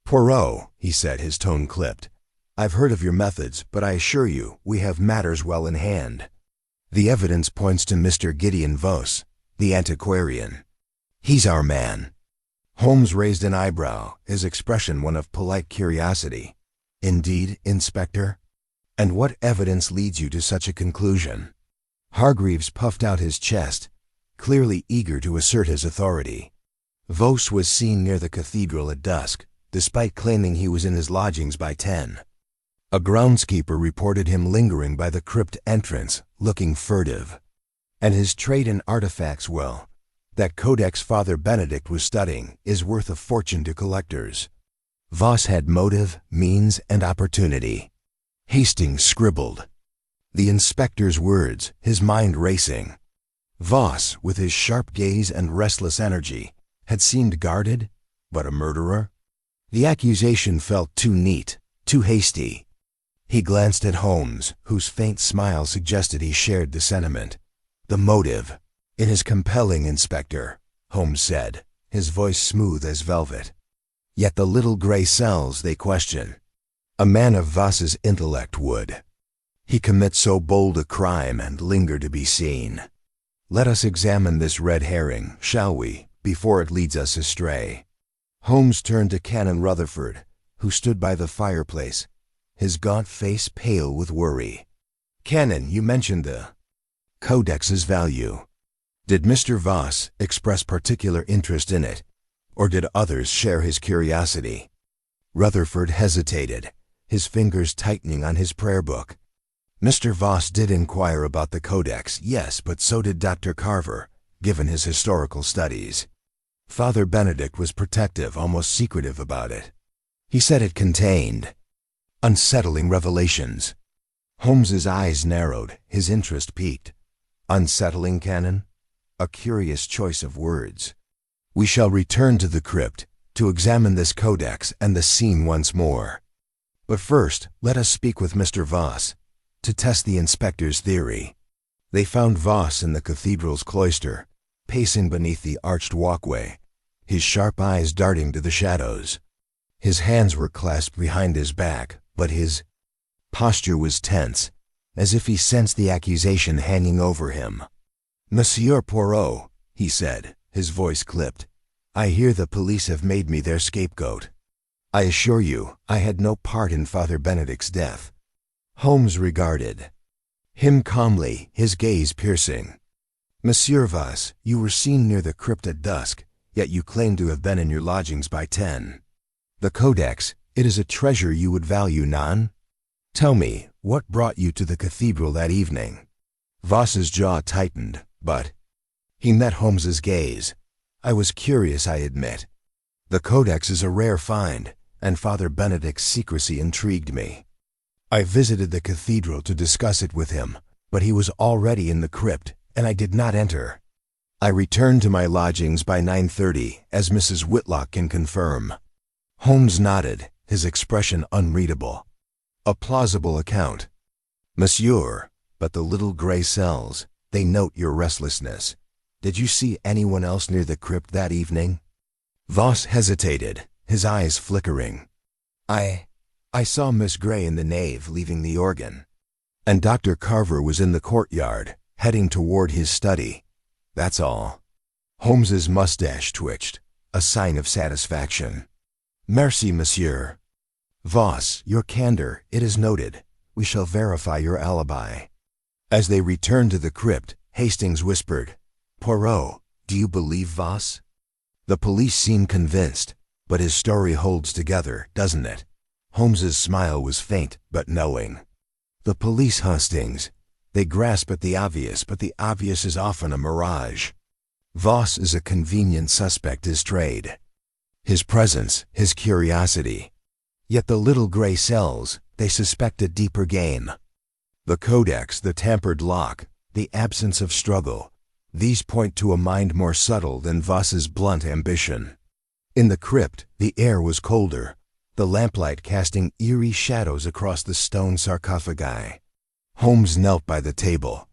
S1: Poirot," he said, his tone clipped, "I've heard of your methods, but I assure you we have matters well in hand. The evidence points to Mr. Gideon Vos, the antiquarian. He's our man." Holmes raised an eyebrow, his expression one of polite curiosity. "Indeed, Inspector? And what evidence leads you to such a conclusion?" Hargreaves puffed out his chest, clearly eager to assert his authority. "Vos was seen near the cathedral at dusk, despite claiming he was in his lodgings by 10. A groundskeeper reported him lingering by the crypt entrance, looking furtive. And his trade in artifacts, well, that codex Father Benedict was studying is worth a fortune to collectors. Vos had motive, means, and opportunity." Hastings scribbled the inspector's words, his mind racing. Vos, with his sharp gaze and restless energy, had seemed guarded, but a murderer? The accusation felt too neat, too hasty. He glanced at Holmes, whose faint smile suggested he shared the sentiment. "The motive. It is compelling, Inspector," Holmes said, his voice smooth as velvet. "Yet the little gray cells they question. A man of Vos's intellect would he commit so bold a crime and linger to be seen? Let us examine this red herring, shall we, before it leads us astray." Holmes turned to Canon Rutherford, who stood by the fireplace, his gaunt face pale with worry. "Canon, you mentioned the codex's value. Did Mr. Vos express particular interest in it, or did others share his curiosity?" Rutherford hesitated, his fingers tightening on his prayer book. "Mr. Vos did inquire about the codex, yes, but so did Dr. Carver, given his historical studies. Father Benedict was protective, almost secretive about it. He said it contained unsettling revelations." Holmes's eyes narrowed, his interest piqued. "Unsettling, Canon? A curious choice of words. We shall return to the crypt to examine this codex and the scene once more. But first, let us speak with Mr. Vos, to test the inspector's theory." They found Vos in the cathedral's cloister, pacing beneath the arched walkway, his sharp eyes darting to the shadows. His hands were clasped behind his back, but his posture was tense, as if he sensed the accusation hanging over him. "Monsieur Poirot," he said, his voice clipped, "I hear the police have made me their scapegoat. I assure you, I had no part in Father Benedict's death." Holmes regarded him calmly, his gaze piercing. "Monsieur Voss, you were seen near the crypt at dusk, yet you claim to have been in your lodgings by 10. The Codex, it is a treasure you would value, non? Tell me, what brought you to the cathedral that evening?" Voss's jaw tightened, but he met Holmes's gaze. "I was curious, I admit. The Codex is a rare find, and Father Benedict's secrecy intrigued me. I visited the cathedral to discuss it with him, but he was already in the crypt, and I did not enter. I returned to my lodgings by 9:30, as Mrs. Whitlock can confirm." Holmes nodded, his expression unreadable. "A plausible account, monsieur, but the little gray cells, they note your restlessness. Did you see anyone else near the crypt that evening?" Voss hesitated, his eyes flickering. I saw Miss Gray in the nave leaving the organ, and Dr. Carver was in the courtyard, heading toward his study. That's all." Holmes's mustache twitched, a sign of satisfaction. "Merci, monsieur. Voss, your candor, it is noted. We shall verify your alibi." As they returned to the crypt, Hastings whispered, "Poirot, do you believe Voss? The police seem convinced, but his story holds together, doesn't it?" Holmes's smile was faint but knowing. "The police, Hastings, they grasp at the obvious, but the obvious is often a mirage. Voss is a convenient suspect, his trade, his presence, his curiosity. Yet the little gray cells, they suspect a deeper game. The Codex, the tampered lock, the absence of struggle, these point to a mind more subtle than Voss's blunt ambition. In the crypt, the air was colder, the lamplight casting eerie shadows across the stone sarcophagi. Holmes knelt by the table,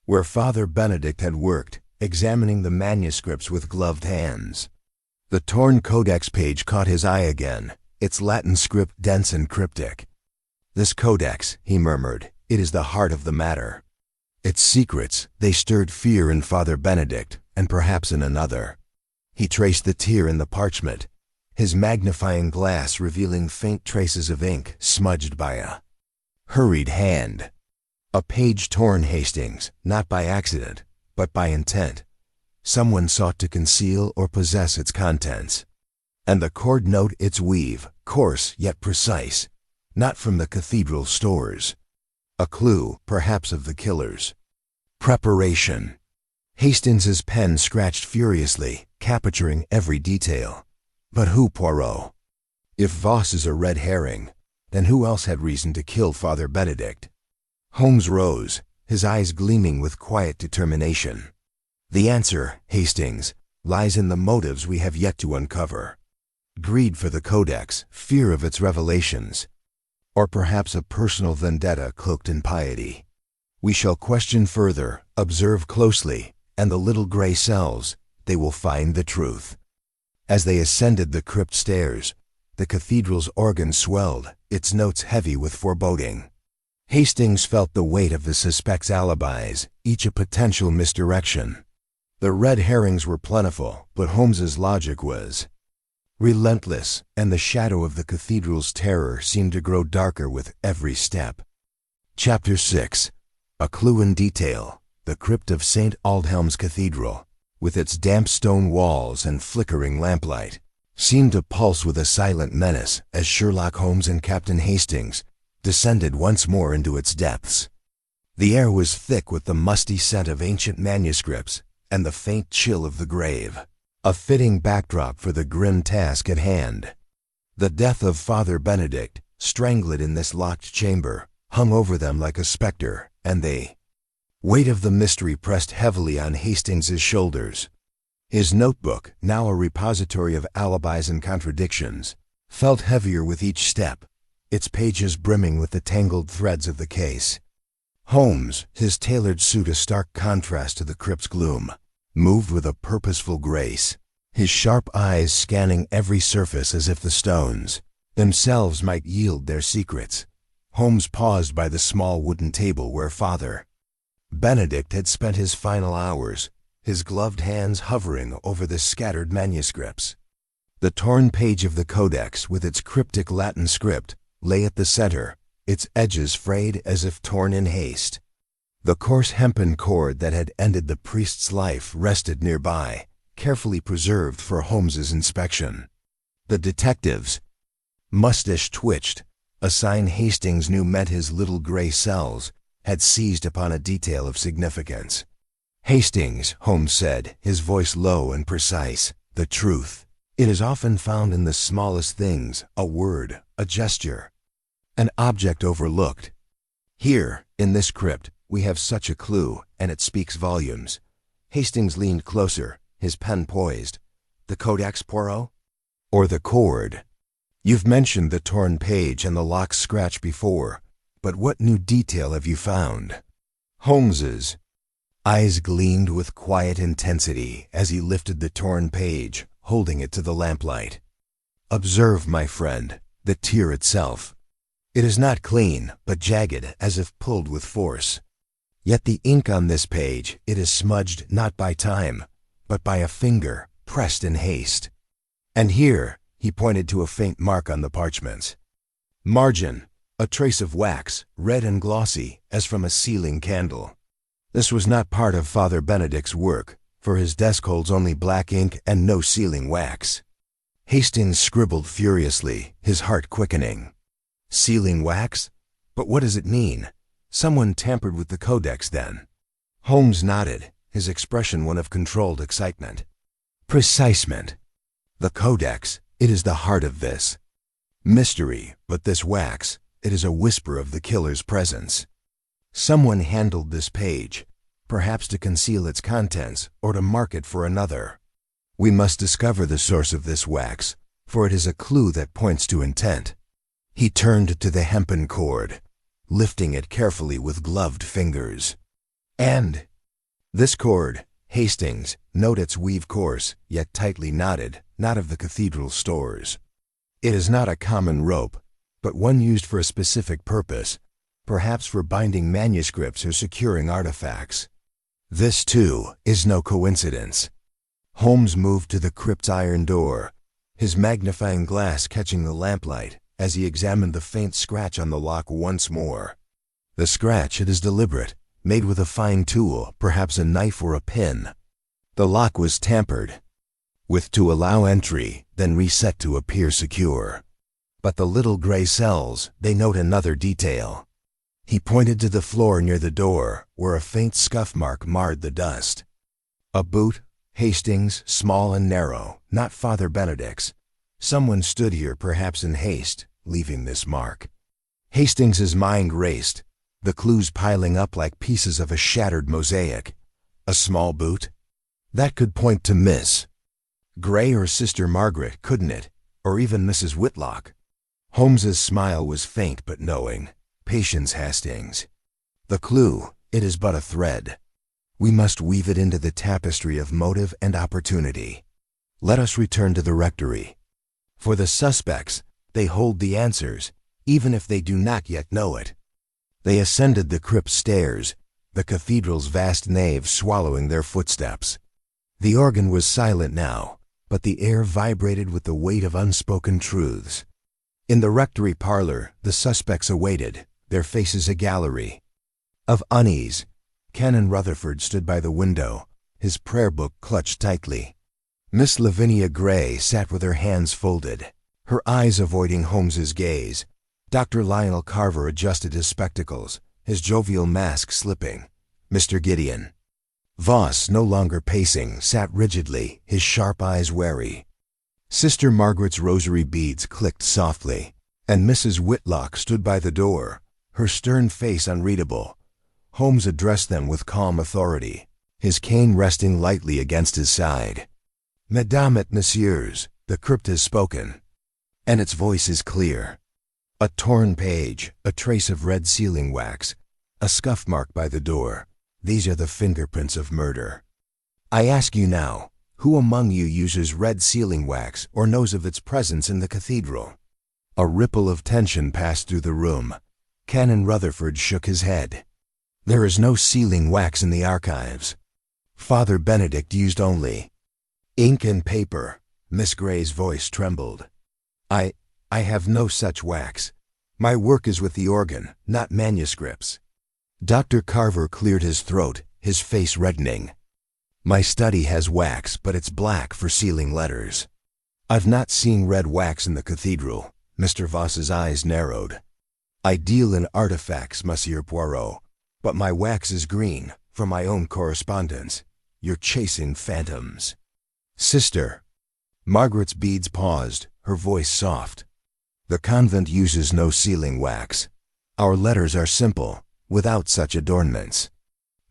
S1: where Father Benedict had worked, examining the manuscripts with gloved hands. The torn Codex page caught his eye again, its Latin script dense and cryptic. "This Codex," he murmured, "it is the heart of the matter. Its secrets, they stirred fear in Father Benedict, and perhaps in another." He traced the tear in the parchment, his magnifying glass revealing faint traces of ink smudged by a hurried hand. "A page torn, Hastings, not by accident, but by intent. Someone sought to conceal or possess its contents. And the cord note its weave, coarse yet precise, not from the cathedral stores. A clue, perhaps, of the killers. Preparation." Hastings's pen scratched furiously, capturing every detail. "But who, Poirot? If Voss is a red herring, then who else had reason to kill Father Benedict?" Holmes rose, his eyes gleaming with quiet determination. "The answer, Hastings, lies in the motives we have yet to uncover. Greed for the Codex, fear of its revelations, or perhaps a personal vendetta cloaked in piety. We shall question further, observe closely, and the little gray cells, they will find the truth." As they ascended the crypt stairs, the cathedral's organ swelled, its notes heavy with foreboding. Hastings felt the weight of the suspects' alibis, each a potential misdirection. The red herrings were plentiful, but Holmes's logic was relentless, and the shadow of the cathedral's terror seemed to grow darker with every step. Chapter 6. A Clue in Detail. The crypt of St. Aldhelm's Cathedral, with its damp stone walls and flickering lamplight, seemed to pulse with a silent menace as Sherlock Holmes and Captain Hastings descended once more into its depths. The air was thick with the musty scent of ancient manuscripts and the faint chill of the grave, a fitting backdrop for the grim task at hand. The death of Father Benedict, strangled in this locked chamber, hung over them like a specter, and the weight of the mystery pressed heavily on Hastings's shoulders. His notebook, now a repository of alibis and contradictions, felt heavier with each step, its pages brimming with the tangled threads of the case. Holmes, his tailored suit a stark contrast to the crypt's gloom, moved with a purposeful grace, his sharp eyes scanning every surface as if the stones themselves might yield their secrets. Holmes paused by the small wooden table where Father Benedict had spent his final hours, his gloved hands hovering over the scattered manuscripts. The torn page of the Codex with its cryptic Latin script lay at the center, its edges frayed as if torn in haste. The coarse hempen cord that had ended the priest's life rested nearby, carefully preserved for Holmes's inspection. The detective's mustache twitched, a sign Hastings knew meant his little gray cells had seized upon a detail of significance. "Hastings," Holmes said, his voice low and precise, "the truth. It is often found in the smallest things, a word, a gesture, an object overlooked. Here, in this crypt, we have such a clue, and it speaks volumes." Hastings leaned closer, his pen poised. "The Codex, Poirot? Or the cord? You've mentioned the torn page and the lock's scratch before, but what new detail have you found?" Holmes's eyes gleamed with quiet intensity as he lifted the torn page, holding it to the lamplight. "Observe, my friend, the tear itself. It is not clean, but jagged, as if pulled with force. Yet the ink on this page, it is smudged not by time, but by a finger pressed in haste. And here," he pointed to a faint mark on the parchments. "Margin, a trace of wax, red and glossy, as from a sealing candle. This was not part of Father Benedict's work, for his desk holds only black ink and no sealing wax." Hastings scribbled furiously, his heart quickening. "Sealing wax? But what does it mean? Someone tampered with the Codex, then?" Holmes nodded, his expression one of controlled excitement. "Precisement. The Codex, it is the heart of this mystery, but this wax, it is a whisper of the killer's presence. Someone handled this page, perhaps to conceal its contents or to mark it for another. We must discover the source of this wax, for it is a clue that points to intent." He turned to the hempen cord, lifting it carefully with gloved fingers. "And this cord, Hastings, note its weave coarse, yet tightly knotted, not of the cathedral stores. It is not a common rope, but one used for a specific purpose, perhaps for binding manuscripts or securing artifacts. This, too, is no coincidence." Holmes moved to the crypt's iron door, his magnifying glass catching the lamplight as he examined the faint scratch on the lock once more. The scratch, it is deliberate, made with a fine tool, perhaps a knife or a pin. The lock was tampered with to allow entry, then reset to appear secure. But the little gray cells, they note another detail. He pointed to the floor near the door, where a faint scuff mark marred the dust. A boot, Hastings, small and narrow, not Father Benedict's. Someone stood here, perhaps in haste, leaving this mark. Hastings's mind raced, the clues piling up like pieces of a shattered mosaic. A small boot? That could point to Miss Gray or Sister Margaret, couldn't it? Or even Mrs. Whitlock. Holmes's smile was faint but knowing. "Patience, Hastings. The clue, it is but a thread. We must weave it into the tapestry of motive and opportunity. Let us return to the rectory. For the suspects, they hold the answers, even if they do not yet know it." They ascended the crypt stairs, the cathedral's vast nave swallowing their footsteps. The organ was silent now, but the air vibrated with the weight of unspoken truths. In the rectory parlor, the suspects awaited, their faces a gallery of unease. Canon Rutherford stood by the window, his prayer book clutched tightly. Miss Lavinia Gray sat with her hands folded, her eyes avoiding Holmes's gaze. Dr. Lionel Carver adjusted his spectacles, his jovial mask slipping. Mr. Gideon Voss, no longer pacing, sat rigidly, his sharp eyes wary. Sister Margaret's rosary beads clicked softly, and Mrs. Whitlock stood by the door, her stern face unreadable. Holmes addressed them with calm authority, his cane resting lightly against his side. "Mesdames et messieurs, the crypt has spoken, and its voice is clear. A torn page, a trace of red sealing wax, a scuff mark by the door. These are the fingerprints of murder. I ask you now, Who among you uses red sealing wax or knows of its presence in the cathedral? A ripple of tension passed through the room. Canon Rutherford shook his head. There is no sealing wax in the archives. Father Benedict used only ink and paper. Miss Gray's voice trembled. I have no such wax. My work is with the organ, not manuscripts. Dr. Carver cleared his throat, his face reddening. My study has wax, but it's black for sealing letters. I've not seen red wax in the cathedral. Mr. Voss's eyes narrowed. I deal in artifacts, Monsieur Poirot, but my wax is green, from my own correspondence. You're chasing phantoms. Sister. Margaret's beads paused, her voice soft. The convent uses no sealing wax. Our letters are simple, without such adornments.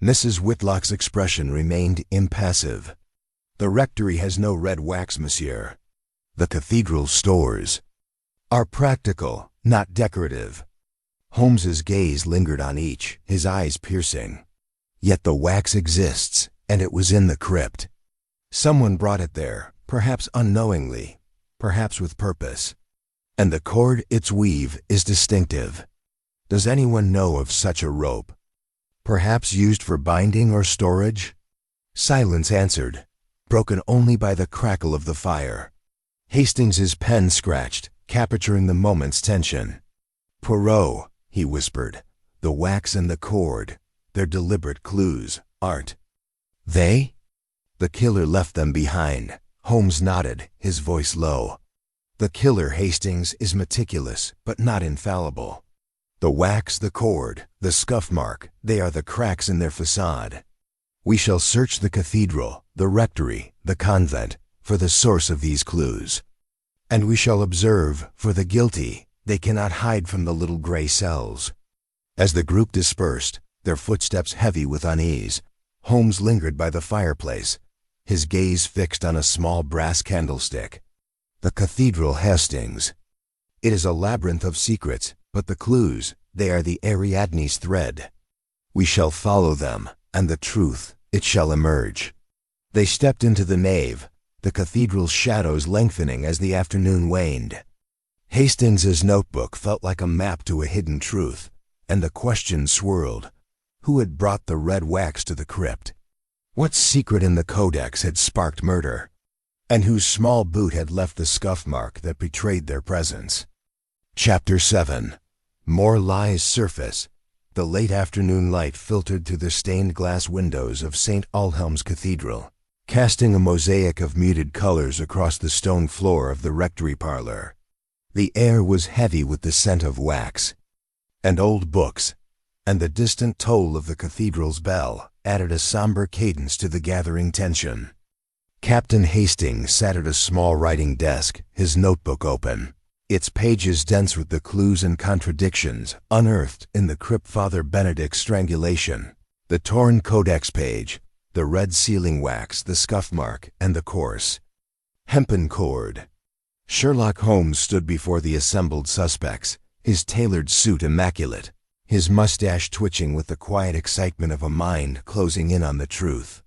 S1: Mrs. Whitlock's expression remained impassive. The rectory has no red wax, monsieur. The cathedral stores are practical, not decorative. Holmes's gaze lingered on each, his eyes piercing. Yet the wax exists, and it was in the crypt. Someone brought it there, perhaps unknowingly, perhaps with purpose. And the cord its weave is distinctive. Does anyone know of such a rope? Perhaps used for binding or storage? Silence answered, broken only by the crackle of the fire. Hastings's pen scratched, capturing the moment's tension. Poirot, he whispered, the wax and the cord, they're deliberate clues, aren't they? The killer left them behind. Holmes nodded, his voice low. The killer, Hastings, is meticulous, but not infallible. The wax, the cord, the scuff mark, they are the cracks in their facade. We shall search the cathedral, the rectory, the convent, for the source of these clues. And we shall observe, for the guilty, they cannot hide from the little gray cells. As the group dispersed, their footsteps heavy with unease, Holmes lingered by the fireplace, his gaze fixed on a small brass candlestick. The cathedral, Hastings. It is a labyrinth of secrets, but the clues, they are the Ariadne's thread. We shall follow them, and the truth, it shall emerge. They stepped into the nave, the cathedral's shadows lengthening as the afternoon waned. Hastings's notebook felt like a map to a hidden truth, and the question swirled. Who had brought the red wax to the crypt? What secret in the codex had sparked murder? And whose small boot had left the scuff mark that betrayed their presence? Chapter 7. More lies surface. The late afternoon light filtered through the stained glass windows of St. Aldhelm's Cathedral, casting a mosaic of muted colors across the stone floor of the rectory parlor. The air was heavy with the scent of wax and old books, and the distant toll of the cathedral's bell added a somber cadence to the gathering tension. Captain Hastings sat at a small writing desk, his notebook open, its pages dense with the clues and contradictions unearthed in the crypt Father Benedict's strangulation. The torn codex page, the red sealing wax, the scuff mark, and the coarse hempen cord. Sherlock Holmes stood before the assembled suspects, his tailored suit immaculate, his mustache twitching with the quiet excitement of a mind closing in on the truth.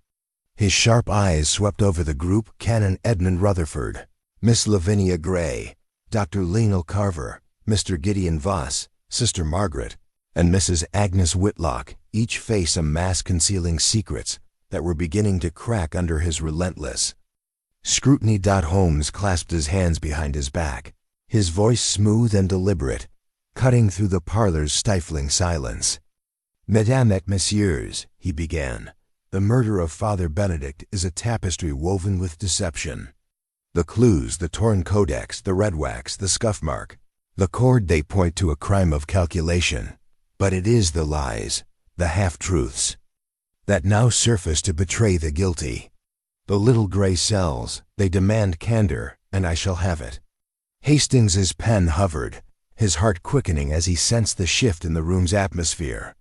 S1: His sharp eyes swept over the group: Canon Edmund Rutherford, Miss Lavinia Gray, Dr. Lionel Carver, Mr. Gideon Voss, Sister Margaret, and Mrs. Agnes Whitlock, each face a mask concealing secrets that were beginning to crack under his relentless scrutiny. Holmes clasped his hands behind his back, his voice smooth and deliberate, cutting through the parlor's stifling silence. Mesdames et messieurs, he began, the murder of Father Benedict is a tapestry woven with deception. The clues, the torn codex, the red wax, the scuff mark, the cord, they point to a crime of calculation. But it is the lies, the half-truths, that now surface to betray the guilty. The little gray cells, they demand candor, and I shall have it. Hastings's pen hovered, his heart quickening as he sensed the shift in the room's atmosphere.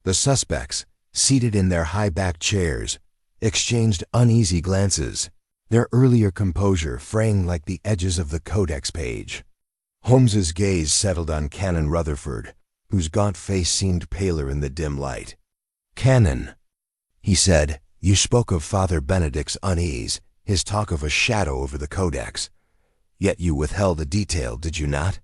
S1: The suspects, seated in their high-backed chairs, exchanged uneasy glances, their earlier composure fraying like the edges of the codex page. Holmes's gaze settled on Canon Rutherford, whose gaunt face seemed paler in the dim light. Canon, he said, you spoke of Father Benedict's unease, his talk of a shadow over the codex. Yet you withheld a detail, did you not?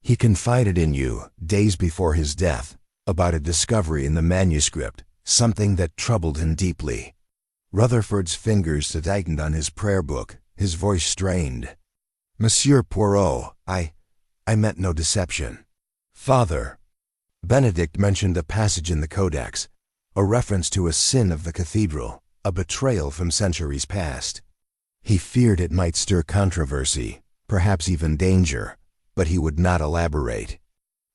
S1: He confided in you, days before his death, about a discovery in the manuscript, something that troubled him deeply. Rutherford's fingers tightened on his prayer book, his voice strained. Monsieur Poirot, I meant no deception. Father Benedict mentioned a passage in the codex, a reference to a sin of the cathedral, a betrayal from centuries past. He feared it might stir controversy, perhaps even danger, but he would not elaborate.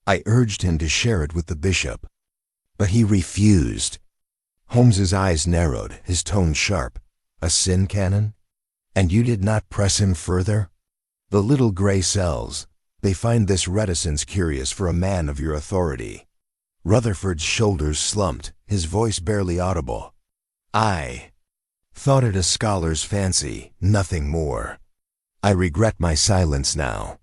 S1: I urged him to share it with the bishop, but he refused. Holmes's eyes narrowed, his tone sharp. A sin canon? And you did not press him further? The little gray cells, they find this reticence curious for a man of your authority. Rutherford's shoulders slumped, his voice barely audible. I thought it a scholar's fancy, nothing more. I regret my silence now.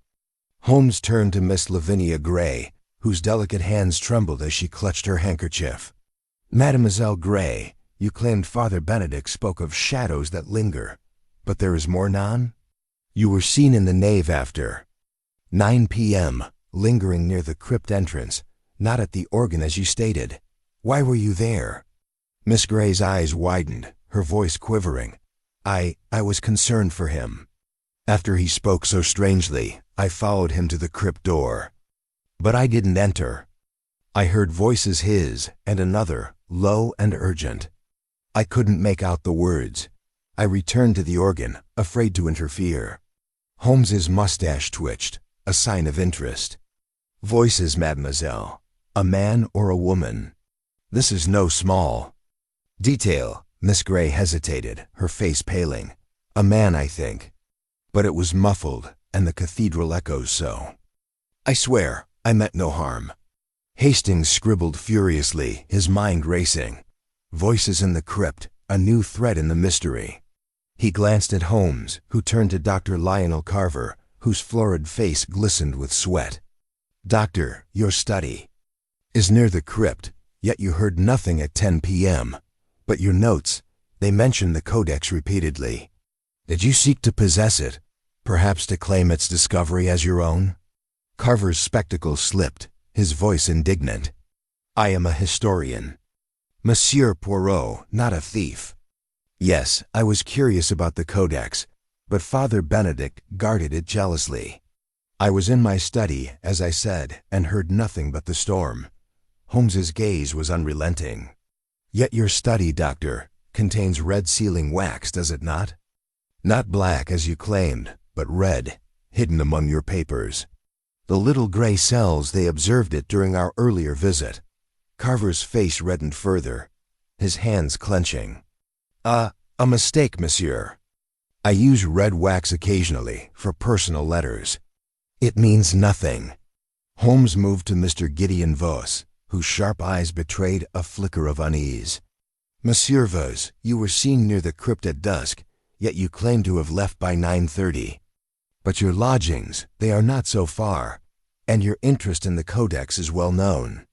S1: Holmes turned to Miss Lavinia Gray, whose delicate hands trembled as she clutched her handkerchief. Mademoiselle Gray, you claimed Father Benedict spoke of shadows that linger, but there is more none? You were seen in the nave after 9 p.m., lingering near the crypt entrance, not at the organ as you stated. Why were you there? Miss Gray's eyes widened, her voice quivering. I was concerned for him. After he spoke so strangely, I followed him to the crypt door. But I didn't enter. I heard voices his and another, low and urgent. I couldn't make out the words. I returned to the organ, afraid to interfere. Holmes's mustache twitched, a sign of interest. Voices, mademoiselle. A man or a woman? This is no small detail. Miss Gray hesitated, her face paling. A man, I think. But it was muffled, and the cathedral echoes so. I swear, I meant no harm. Hastings scribbled furiously, his mind racing. Voices in the crypt, a new thread in the mystery. He glanced at Holmes, who turned to Dr. Lionel Carver, whose florid face glistened with sweat. Doctor, your study is near the crypt, yet you heard nothing at 10 p.m. But your notes, they mention the codex repeatedly. Did you seek to possess it, perhaps to claim its discovery as your own? Carver's spectacles slipped, his voice indignant. I am a historian. Monsieur Poirot, not a thief. Yes, I was curious about the codex, but Father Benedict guarded it jealously. I was in my study, as I said, and heard nothing but the storm. Holmes's gaze was unrelenting. Yet your study, doctor, contains red sealing wax, does it not? Not black, as you claimed, but red, hidden among your papers. The little gray cells, they observed it during our earlier visit. Carver's face reddened further, his hands clenching. A mistake, monsieur. I use red wax occasionally, for personal letters. It means nothing. Holmes moved to Mr. Gideon Vos, whose sharp eyes betrayed a flicker of unease. Monsieur Vos, you were seen near the crypt at dusk, yet you claim to have left by 9:30. But your lodgings, they are not so far, and your interest in the codex is well known.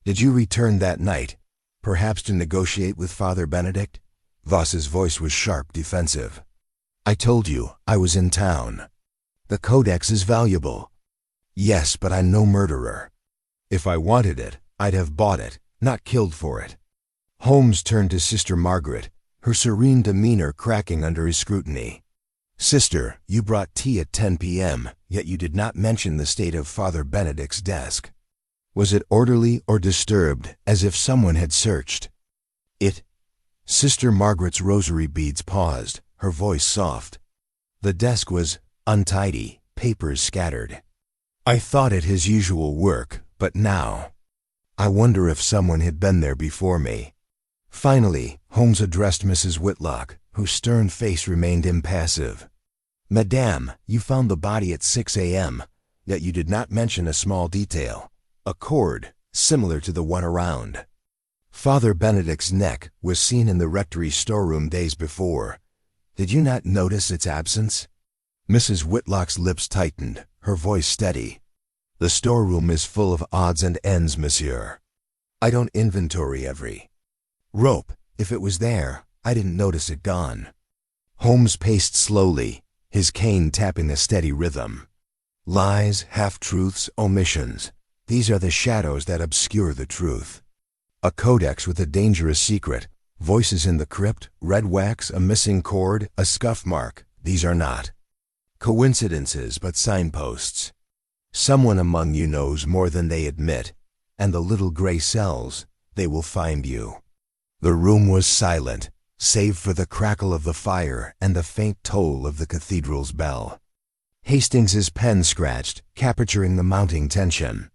S1: Did you return that night, perhaps to negotiate with Father Benedict? Vos's voice was sharp, defensive. I told you, I was in town. The codex is valuable. Yes, but I'm no murderer. If I wanted it, I'd have bought it, not killed for it. Holmes turned to Sister Margaret, her serene demeanor cracking under his scrutiny. Sister, you brought tea at 10 p.m., yet you did not mention the state of Father Benedict's desk. Was it orderly or disturbed, as if someone had searched? Sister Margaret's rosary beads paused, her voice soft. The desk was untidy, papers scattered. I thought it his usual work, but now I wonder if someone had been there before me. Finally, Holmes addressed Mrs. Whitlock, whose stern face remained impassive. Madame, you found the body at 6 a.m., yet you did not mention a small detail, a cord similar to the one around. Father Benedict's neck was seen in the rectory storeroom days before. Did you not notice its absence? Mrs. Whitlock's lips tightened, her voice steady. The storeroom is full of odds and ends, monsieur. I don't inventory every rope. If it was there, I didn't notice it gone. Holmes paced slowly, his cane tapping a steady rhythm. Lies, half-truths, omissions. These are the shadows that obscure the truth. A codex with a dangerous secret. Voices in the crypt, red wax, a missing cord, a scuff mark. These are not coincidences but signposts. Someone among you knows more than they admit, and the little gray cells, they will find you. The room was silent, save for the crackle of the fire and the faint toll of the cathedral's bell. Hastings's pen scratched, capturing the mounting tension.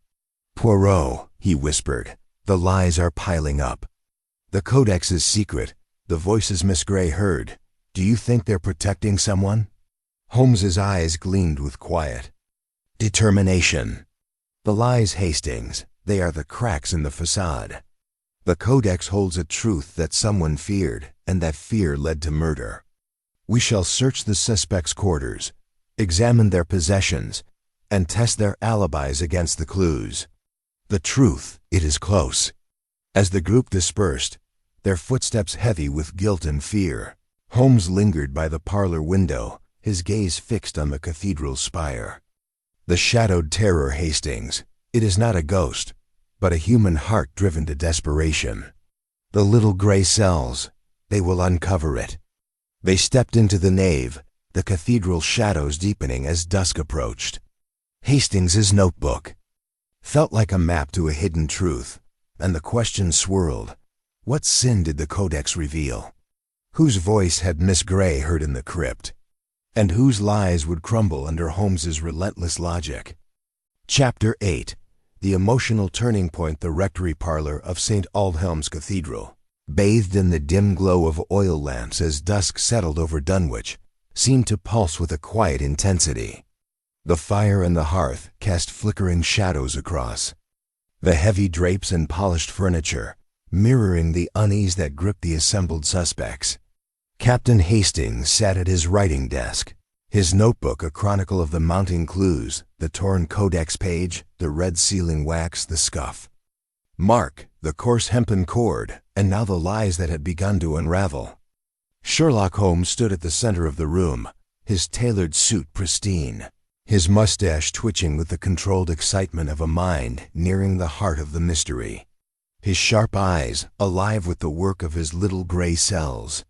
S1: "Poirot," he whispered, "the lies are piling up. The codex is secret, the voices Miss Gray heard. Do you think they're protecting someone?" Holmes's eyes gleamed with quiet determination. "The lies, Hastings, they are the cracks in the facade. The codex holds a truth that someone feared, and that fear led to murder. We shall search the suspects' quarters, examine their possessions, and test their alibis against the clues. The truth, it is close." As the group dispersed, their footsteps heavy with guilt and fear, Holmes lingered by the parlor window, his gaze fixed on the cathedral's spire. "The shadowed terror, Hastings. It is not a ghost, but a human heart driven to desperation. The little gray cells, they will uncover it." They stepped into the nave, the cathedral's shadows deepening as dusk approached. Hastings's notebook felt like a map to a hidden truth, and the question swirled. What sin did the codex reveal? Whose voice had Miss Gray heard in the crypt? And whose lies would crumble under Holmes's relentless logic? Chapter 8. The emotional turning point. The rectory parlor of St. Aldhelm's Cathedral, bathed in the dim glow of oil lamps as dusk settled over Dunwich, seemed to pulse with a quiet intensity. The fire and the hearth cast flickering shadows across the heavy drapes and polished furniture, mirroring the unease that gripped the assembled suspects. Captain Hastings sat at his writing desk, his notebook a chronicle of the mounting clues, the torn codex page, the red sealing wax, the scuff mark, the coarse hempen cord, and now the lies that had begun to unravel. Sherlock Holmes stood at the center of the room, his tailored suit pristine, his mustache twitching with the controlled excitement of a mind nearing the heart of the mystery. His sharp eyes, alive with the work of his little gray cells,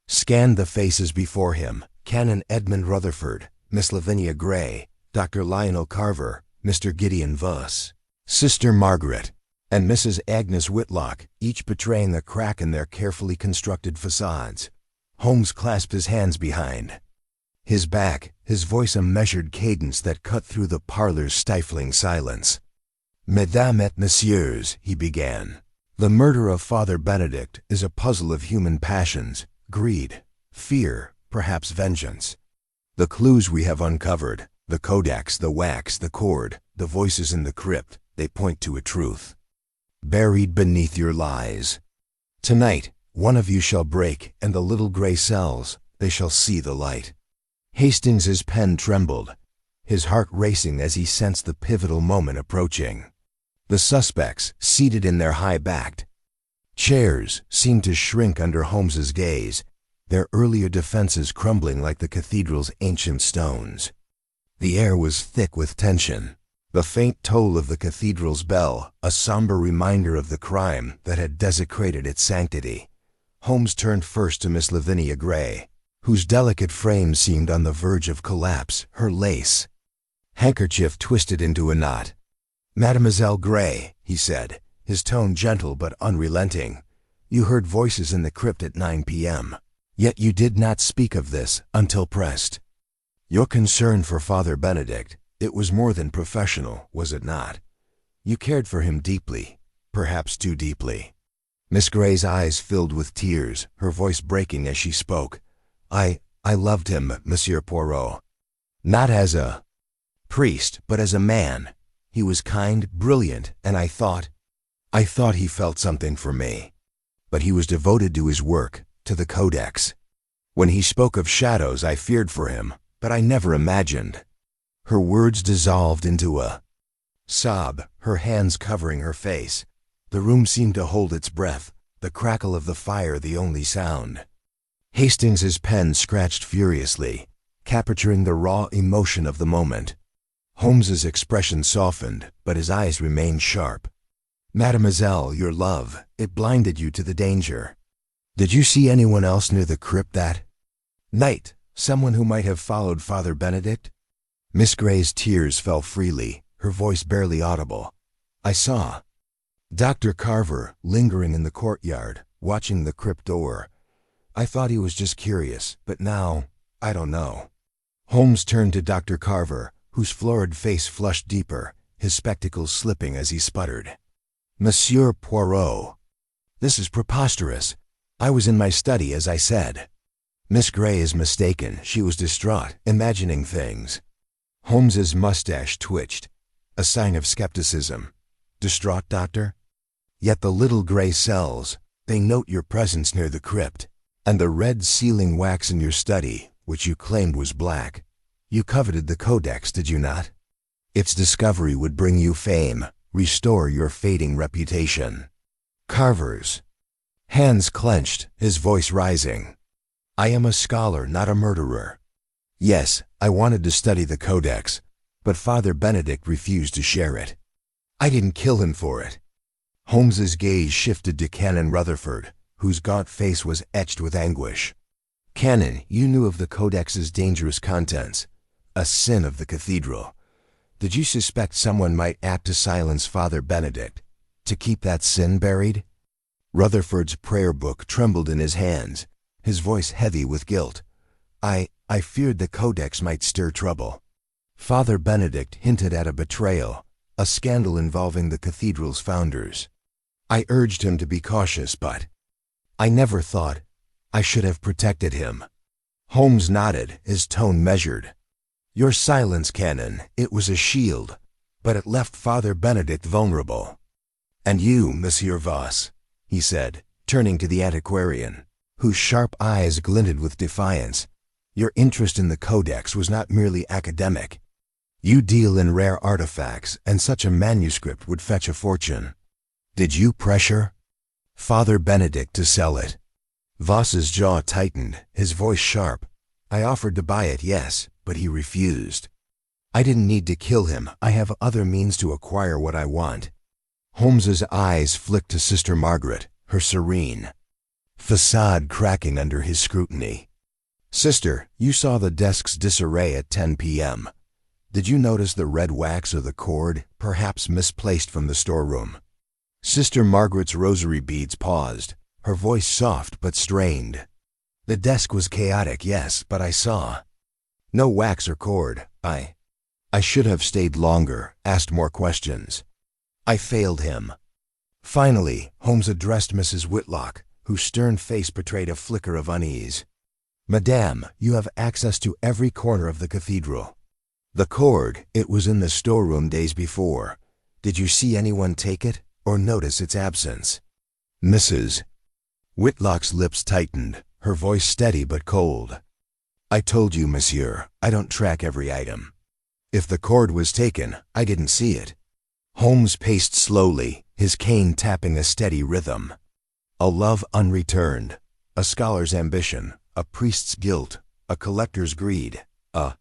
S1: scanned the faces before him: Canon Edmund Rutherford, Miss Lavinia Gray, Dr. Lionel Carver, Mr. Gideon Voss, Sister Margaret, and Mrs. Agnes Whitlock, each betraying a crack in their carefully constructed facades. Holmes clasped his hands behind his back, his voice a measured cadence that cut through the parlor's stifling silence. "Mesdames et messieurs," he began, "the murder of Father Benedict is a puzzle of human passions, greed, fear, perhaps vengeance. The clues we have uncovered, the codex, the wax, the cord, the voices in the crypt, they point to a truth buried beneath your lies. Tonight, one of you shall break, and the little gray cells, they shall see the light." Hastings's pen trembled, his heart racing as he sensed the pivotal moment approaching. The suspects, seated in their high-backed chairs, seemed to shrink under Holmes's gaze, their earlier defenses crumbling like the cathedral's ancient stones. The air was thick with tension. The faint toll of the cathedral's bell, a somber reminder of the crime that had desecrated its sanctity. Holmes turned first to Miss Lavinia Gray, whose delicate frame seemed on the verge of collapse, her lace handkerchief twisted into a knot. "Mademoiselle Gray," he said, his tone gentle but unrelenting, "you heard voices in the crypt at 9 p.m., yet you did not speak of this until pressed. Your concern for Father Benedict, it was more than professional, was it not? You cared for him deeply, perhaps too deeply." Miss Gray's eyes filled with tears, her voice breaking as she spoke. I loved him, Monsieur Poirot. Not as a priest, but as a man. He was kind, brilliant, and I thought he felt something for me. But he was devoted to his work, to the codex. When he spoke of shadows, I feared for him, but I never imagined. Her words dissolved into a sob, her hands covering her face. The room seemed to hold its breath, the crackle of the fire the only sound. Hastings's pen scratched furiously, capturing the raw emotion of the moment. Holmes's expression softened, but his eyes remained sharp. "Mademoiselle, your love, it blinded you to the danger. Did you see anyone else near the crypt that night? Someone who might have followed Father Benedict?" Miss Gray's tears fell freely, her voice barely audible. "I saw Dr. Carver lingering in the courtyard, watching the crypt door. I thought he was just curious, but now, I don't know." Holmes turned to Dr. Carver, whose florid face flushed deeper, his spectacles slipping as he sputtered. "Monsieur Poirot, this is preposterous. I was in my study, as I said." "Miss Gray is mistaken. She was distraught, imagining things." Holmes's mustache twitched, a sign of skepticism. "Distraught, doctor? Yet the little gray cells, they note your presence near the crypt, and the red sealing wax in your study, which you claimed was black. You coveted the codex, did you not? Its discovery would bring you fame, restore your fading reputation." Carver's hands clenched, his voice rising. "I am a scholar, not a murderer. Yes, I wanted to study the codex, but Father Benedict refused to share it. I didn't kill him for it." Holmes's gaze shifted to Canon Rutherford, whose gaunt face was etched with anguish. "Canon, you knew of the codex's dangerous contents, a sin of the cathedral. Did you suspect someone might act to silence Father Benedict, to keep that sin buried?" Rutherford's prayer book trembled in his hands, his voice heavy with guilt. I feared the codex might stir trouble. Father Benedict hinted at a betrayal, a scandal involving the cathedral's founders. I urged him to be cautious, but I never thought I should have protected him." Holmes nodded, his tone measured. "Your silence, Canon, it was a shield, but it left Father Benedict vulnerable. And you, Monsieur Voss," he said, turning to the antiquarian, whose sharp eyes glinted with defiance, "your interest in the codex was not merely academic. You deal in rare artifacts, and such a manuscript would fetch a fortune. Did you pressure Father Benedict to sell it?" Voss's jaw tightened, his voice sharp. "I offered to buy it, yes, but he refused. I didn't need to kill him. I have other means to acquire what I want." Holmes's eyes flicked to Sister Margaret, her serene facade cracking under his scrutiny. "Sister, you saw the desk's disarray at 10 p.m. Did you notice the red wax or the cord, perhaps misplaced from the storeroom?" Sister Margaret's rosary beads paused, her voice soft but strained. "The desk was chaotic, yes, but I saw no wax or cord. I should have stayed longer, asked more questions. I failed him." Finally, Holmes addressed Mrs. Whitlock, whose stern face betrayed a flicker of unease. "Madame, you have access to every corner of the cathedral. The cord, it was in the storeroom days before. Did you see anyone take it, or notice its absence?" Mrs. Whitlock's lips tightened, her voice steady but cold. "I told you, monsieur, I don't track every item. If the cord was taken, I didn't see it." Holmes paced slowly, his cane tapping a steady rhythm. A love unreturned, a scholar's ambition, a priest's guilt, a collector's greed, a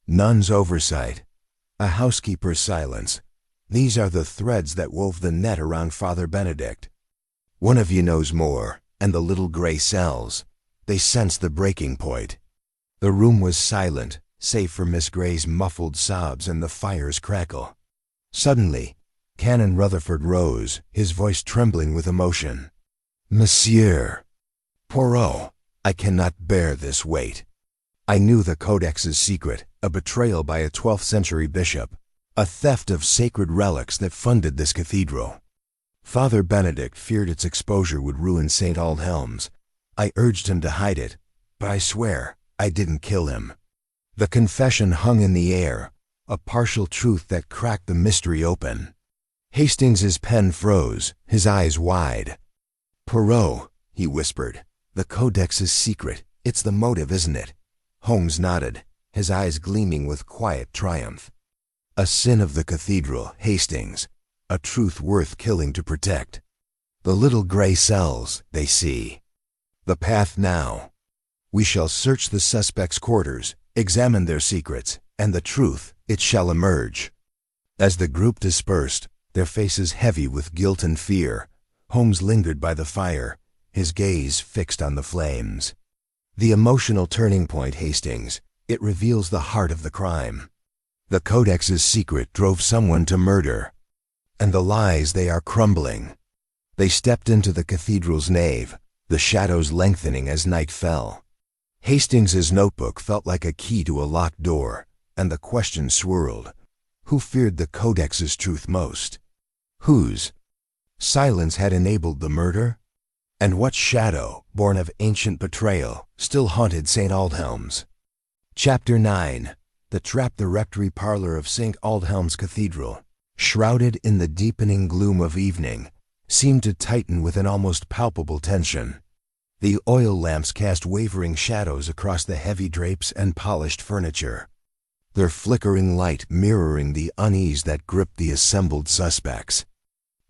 S1: nun's oversight, a housekeeper's silence. These are the threads that wove the net around Father Benedict. One of you knows more, and the little gray cells, they sensed the breaking point. The room was silent, save for Miss Gray's muffled sobs and the fire's crackle. Suddenly, Canon Rutherford rose, his voice trembling with emotion. "Monsieur Poirot, I cannot bear this weight. I knew the codex's secret, a betrayal by a 12th century bishop, a theft of sacred relics that funded this cathedral. Father Benedict feared its exposure would ruin St. Aldhelm's. I urged him to hide it, but I swear I didn't kill him." The confession hung in the air, a partial truth that cracked the mystery open. Hastings's pen froze, his eyes wide. "Poirot," he whispered, "the codex is secret. It's the motive, isn't it?" Holmes nodded, his eyes gleaming with quiet triumph. "A sin of the cathedral, Hastings, a truth worth killing to protect. The little gray cells, they see. The path now." We shall search the suspects' quarters, examine their secrets, and the truth, it shall emerge." As the group dispersed, their faces heavy with guilt and fear, Holmes lingered by the fire, his gaze fixed on the flames. The emotional turning point, Hastings. It reveals the heart of the crime. The Codex's secret drove someone to murder. And the lies, they are crumbling. They stepped into the cathedral's nave, the shadows lengthening as night fell. Hastings's notebook felt like a key to a locked door, and the question swirled. Who feared the Codex's truth most? Whose silence had enabled the murder? And what shadow, born of ancient betrayal, still haunted St. Aldhelm's? Chapter 9. The Trap. The rectory parlor of St. Aldhelm's Cathedral, shrouded in the deepening gloom of evening, seemed to tighten with an almost palpable tension. The oil lamps cast wavering shadows across the heavy drapes and polished furniture, their flickering light mirroring the unease that gripped the assembled suspects.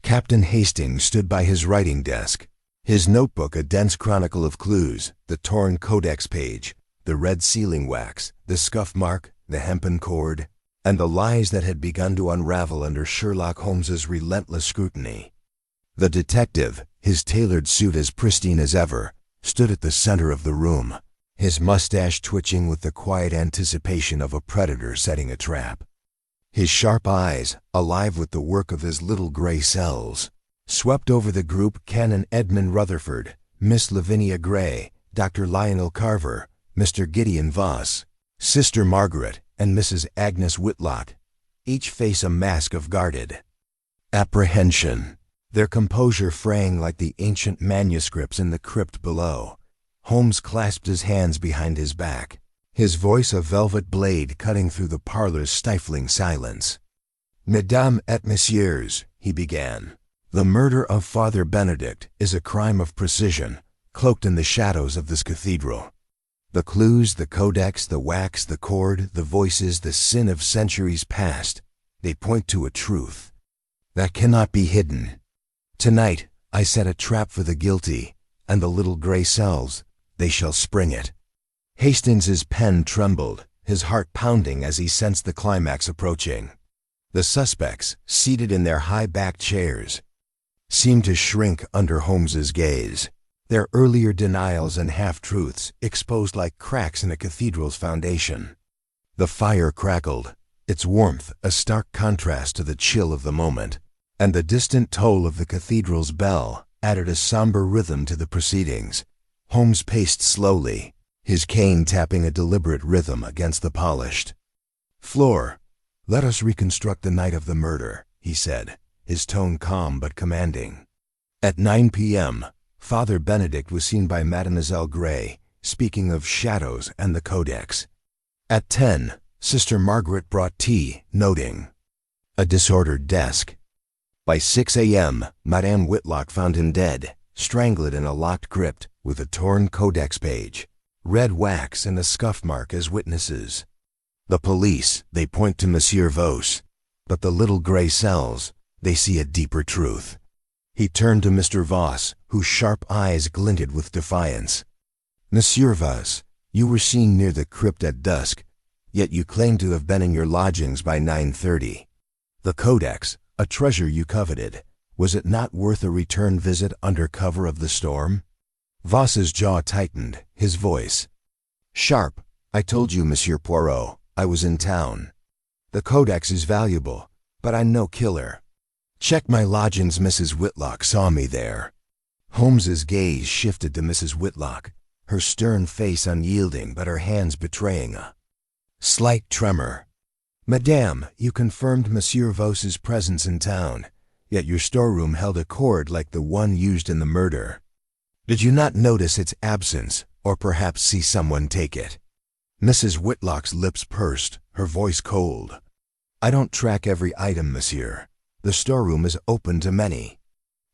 S1: Captain Hastings stood by his writing desk, his notebook a dense chronicle of clues, the torn codex page, the red sealing wax, the scuff mark, the hempen cord, and the lies that had begun to unravel under Sherlock Holmes's relentless scrutiny. The detective, his tailored suit as pristine as ever, stood at the center of the room, his mustache twitching with the quiet anticipation of a predator setting a trap. His sharp eyes, alive with the work of his little gray cells, swept over the group: Canon Edmund Rutherford, Miss Lavinia Gray, Dr. Lionel Carver, Mr. Gideon Voss, Sister Margaret, and Mrs. Agnes Whitlock, each face a mask of guarded apprehension, their composure fraying like the ancient manuscripts in the crypt below. Holmes clasped his hands behind his back, his voice a velvet blade cutting through the parlor's stifling silence. "Mesdames et messieurs," he began, "the murder of Father Benedict is a crime of precision, cloaked in the shadows of this cathedral. The clues, the codex, the wax, the cord, the voices, the sin of centuries past, they point to a truth that cannot be hidden. Tonight, I set a trap for the guilty, and the little gray cells, they shall spring it." Hastings's pen trembled, his heart pounding as he sensed the climax approaching. The suspects, seated in their high-backed chairs, seemed to shrink under Holmes's gaze, their earlier denials and half-truths exposed like cracks in a cathedral's foundation. The fire crackled, its warmth a stark contrast to the chill of the moment, and the distant toll of the cathedral's bell added a somber rhythm to the proceedings. Holmes paced slowly, his cane tapping a deliberate rhythm against the polished floor. "Let us reconstruct the night of the murder," he said, his tone calm but commanding. At 9 p.m., Father Benedict was seen by Mademoiselle Gray, speaking of shadows and the codex. At 10, Sister Margaret brought tea, noting a disordered desk. By 6 a.m., Madame Whitlock found him dead, strangled in a locked crypt, with a torn codex page, red wax, and a scuff mark as witnesses. The police, they point to Monsieur Voss, but the little gray cells, they see a deeper truth. He turned to Mr. Voss, whose sharp eyes glinted with defiance. "Monsieur Voss, you were seen near the crypt at dusk, yet you claim to have been in your lodgings by 9:30. The codex, a treasure you coveted, was it not worth a return visit under cover of the storm?" Voss's jaw tightened, his voice sharp. "I told you, Monsieur Poirot, I was in town. The codex is valuable, but I'm no killer. Check my lodgings. Mrs. Whitlock saw me there." Holmes's gaze shifted to Mrs. Whitlock, her stern face unyielding but her hands betraying a slight tremor. "Madame, you confirmed Monsieur Voss's presence in town, yet your storeroom held a cord like the one used in the murder. Did you not notice its absence, or perhaps see someone take it?" Mrs. Whitlock's lips pursed, her voice cold. "I don't track every item, monsieur. The storeroom is open to many.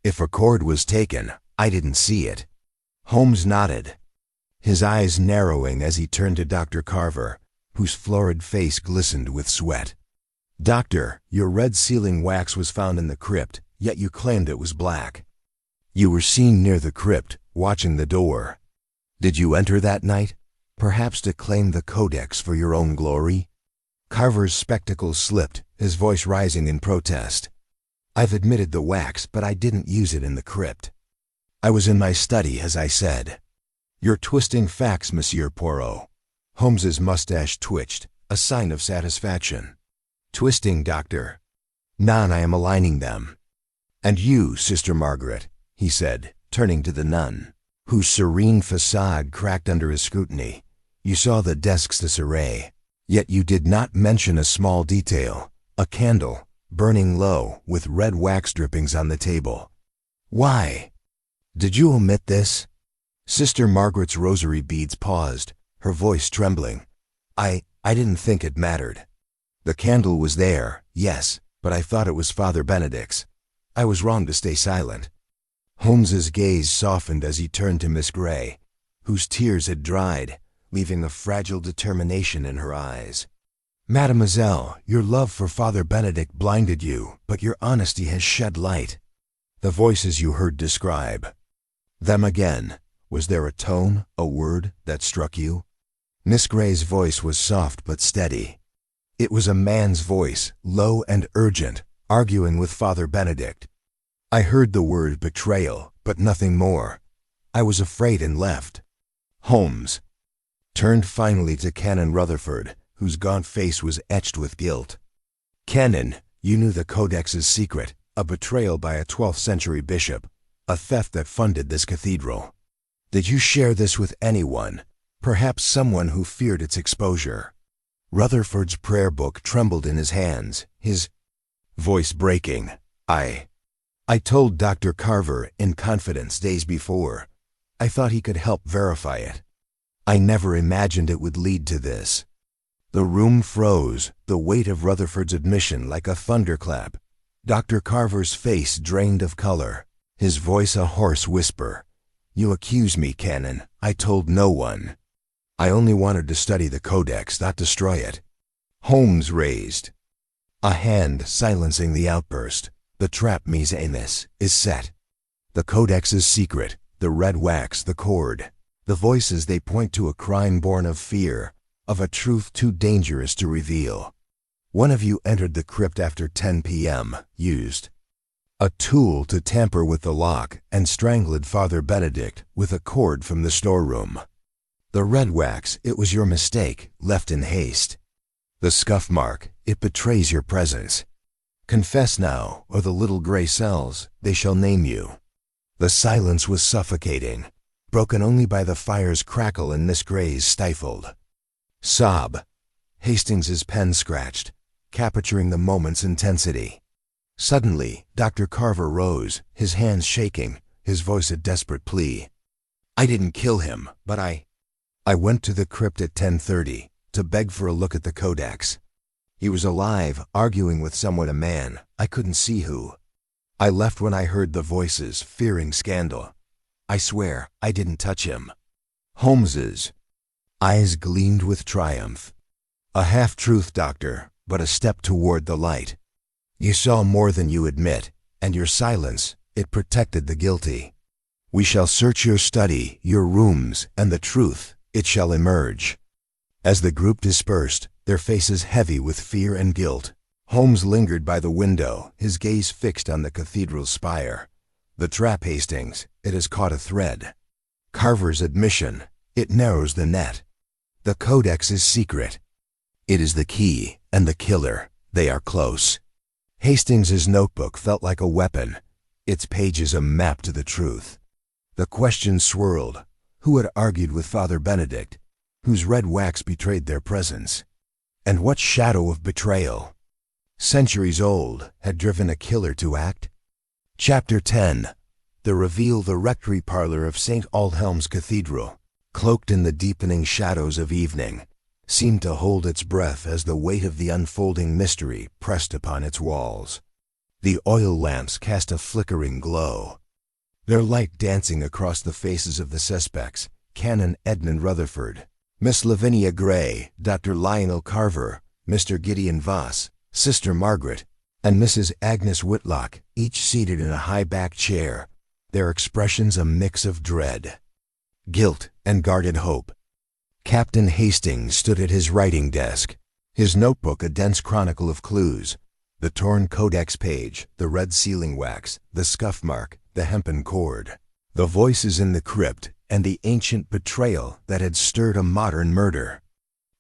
S1: If a cord was taken, I didn't see it." Holmes nodded, his eyes narrowing as he turned to Dr. Carver, whose florid face glistened with sweat. "Doctor, your red sealing wax was found in the crypt, yet you claimed it was black. You were seen near the crypt, watching the door. Did you enter that night, perhaps to claim the codex for your own glory? Carver's spectacles slipped, his voice rising in protest. I've admitted the wax, but I didn't use it in the crypt. I was in my study, as I said. You're twisting facts, Monsieur Poirot. Holmes's mustache twitched, a sign of satisfaction. Twisting, Doctor. Nun, I am aligning them. And you, Sister Margaret, he said, turning to the nun, whose serene facade cracked under his scrutiny. You saw the desk's disarray, yet you did not mention a small detail, a candle, burning low, with red wax drippings on the table. Why? Did you omit this? Sister Margaret's rosary beads paused, her voice trembling. I didn't think it mattered. The candle was there, yes, but I thought it was Father Benedict's. I was wrong to stay silent. Holmes's gaze softened as he turned to Miss Grey, whose tears had dried, leaving a fragile determination in her eyes. Mademoiselle, your love for Father Benedict blinded you, but your honesty has shed light. The voices you heard describe. Them again. Was there a tone, a word, that struck you? Miss Grey's voice was soft but steady. It was a man's voice, low and urgent, arguing with Father Benedict. I heard the word betrayal, but nothing more. I was afraid and left. Holmes turned finally to Canon Rutherford, whose gaunt face was etched with guilt. Canon, you knew the Codex's secret, a betrayal by a 12th century bishop, a theft that funded this cathedral. Did you share this with anyone, perhaps someone who feared its exposure? Rutherford's prayer book trembled in his hands, his voice breaking. I told Dr. Carver in confidence days before. I thought he could help verify it. I never imagined it would lead to this. The room froze, the weight of Rutherford's admission like a thunderclap. Dr. Carver's face drained of color, his voice a hoarse whisper. You accuse me, Canon. I told no one. I only wanted to study the Codex, not destroy it. Holmes raised a hand, silencing the outburst. The trap, Ms. Amos, is set. The Codex's secret, the red wax, the cord. The voices, they point to a crime born of fear, of a truth too dangerous to reveal. One of you entered the crypt after 10 p.m., used a tool to tamper with the lock, and strangled Father Benedict with a cord from the storeroom. The red wax, it was your mistake, left in haste. The scuff mark, it betrays your presence. Confess now, or the little gray cells, they shall name you. The silence was suffocating, broken only by the fire's crackle and Miss Grey's stifled sob. Hastings's pen scratched, capturing the moment's intensity. Suddenly, Dr. Carver rose, his hands shaking, his voice a desperate plea. I didn't kill him, but I went to the crypt at 10:30 to beg for a look at the Codex. He was alive, arguing with someone, a man, I couldn't see who. I left when I heard the voices, fearing scandal. I swear, I didn't touch him. Holmes's eyes gleamed with triumph. A half-truth, Doctor, but a step toward the light. You saw more than you admit, and your silence, it protected the guilty. We shall search your study, your rooms, and the truth, it shall emerge. As the group dispersed, their faces heavy with fear and guilt, Holmes lingered by the window, his gaze fixed on the cathedral's spire. The trap, Hastings, it has caught a thread. Carver's admission, it narrows the net. The Codex is secret. It is the key, and the killer, they are close. Hastings's notebook felt like a weapon, its pages a map to the truth. The questions swirled. Who had argued with Father Benedict? Whose red wax betrayed their presence? And what shadow of betrayal, centuries old, had driven a killer to act? Chapter 10. The reveal. The rectory parlor of St. Aldhelm's Cathedral, cloaked in the deepening shadows of evening, seemed to hold its breath as the weight of the unfolding mystery pressed upon its walls. The oil lamps cast a flickering glow, their light dancing across the faces of the suspects, Canon Edmund Rutherford, Miss Lavinia Gray, Dr. Lionel Carver, Mr. Gideon Voss, Sister Margaret, and Mrs. Agnes Whitlock, each seated in a high-backed chair, their expressions a mix of dread guilt, and guarded hope. Captain Hastings stood at his writing desk, his notebook a dense chronicle of clues: the torn codex page, the red sealing wax, the scuff mark, the hempen cord, the voices in the crypt, and the ancient betrayal that had stirred a modern murder.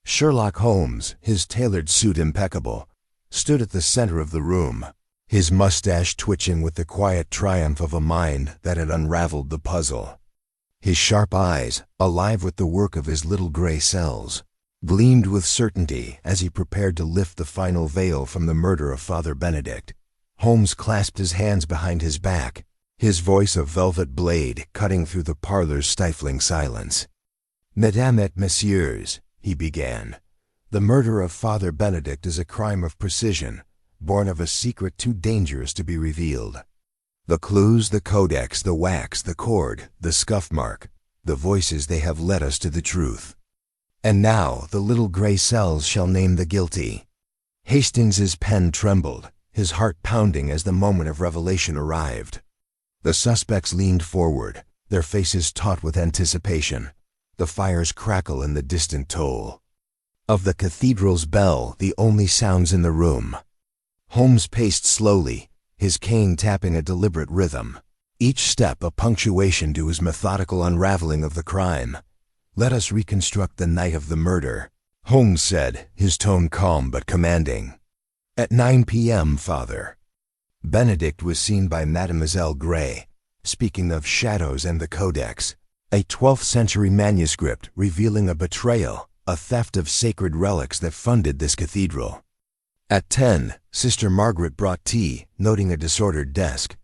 S1: Sherlock Holmes, his tailored suit impeccable, stood at the center of the room, his mustache twitching with the quiet triumph of a mind that had unraveled the puzzle. His sharp eyes, alive with the work of his little gray cells, gleamed with certainty as he prepared to lift the final veil from the murder of Father Benedict. Holmes clasped his hands behind his back, his voice a velvet blade cutting through the parlor's stifling silence. "Mesdames et messieurs," he began, "the murder of Father Benedict is a crime of precision, born of a secret too dangerous to be revealed. The clues, the codex, the wax, the cord, the scuff mark, the voices, they have led us to the truth. And now the little gray cells shall name the guilty." Hastings's pen trembled, his heart pounding as the moment of revelation arrived. The suspects leaned forward, their faces taut with anticipation, the fire's crackle in the distant toll of the cathedral's bell, the only sounds in the room. Holmes paced slowly, his cane tapping a deliberate rhythm, each step a punctuation to his methodical unraveling of the crime. "Let us reconstruct the night of the murder," Holmes said, his tone calm but commanding. "At 9 p.m., Father Benedict was seen by Mademoiselle Gray, speaking of shadows and the codex, a 12th century manuscript revealing a betrayal, a theft of sacred relics that funded this cathedral. At 10, Sister Margaret brought tea, noting a disordered desk.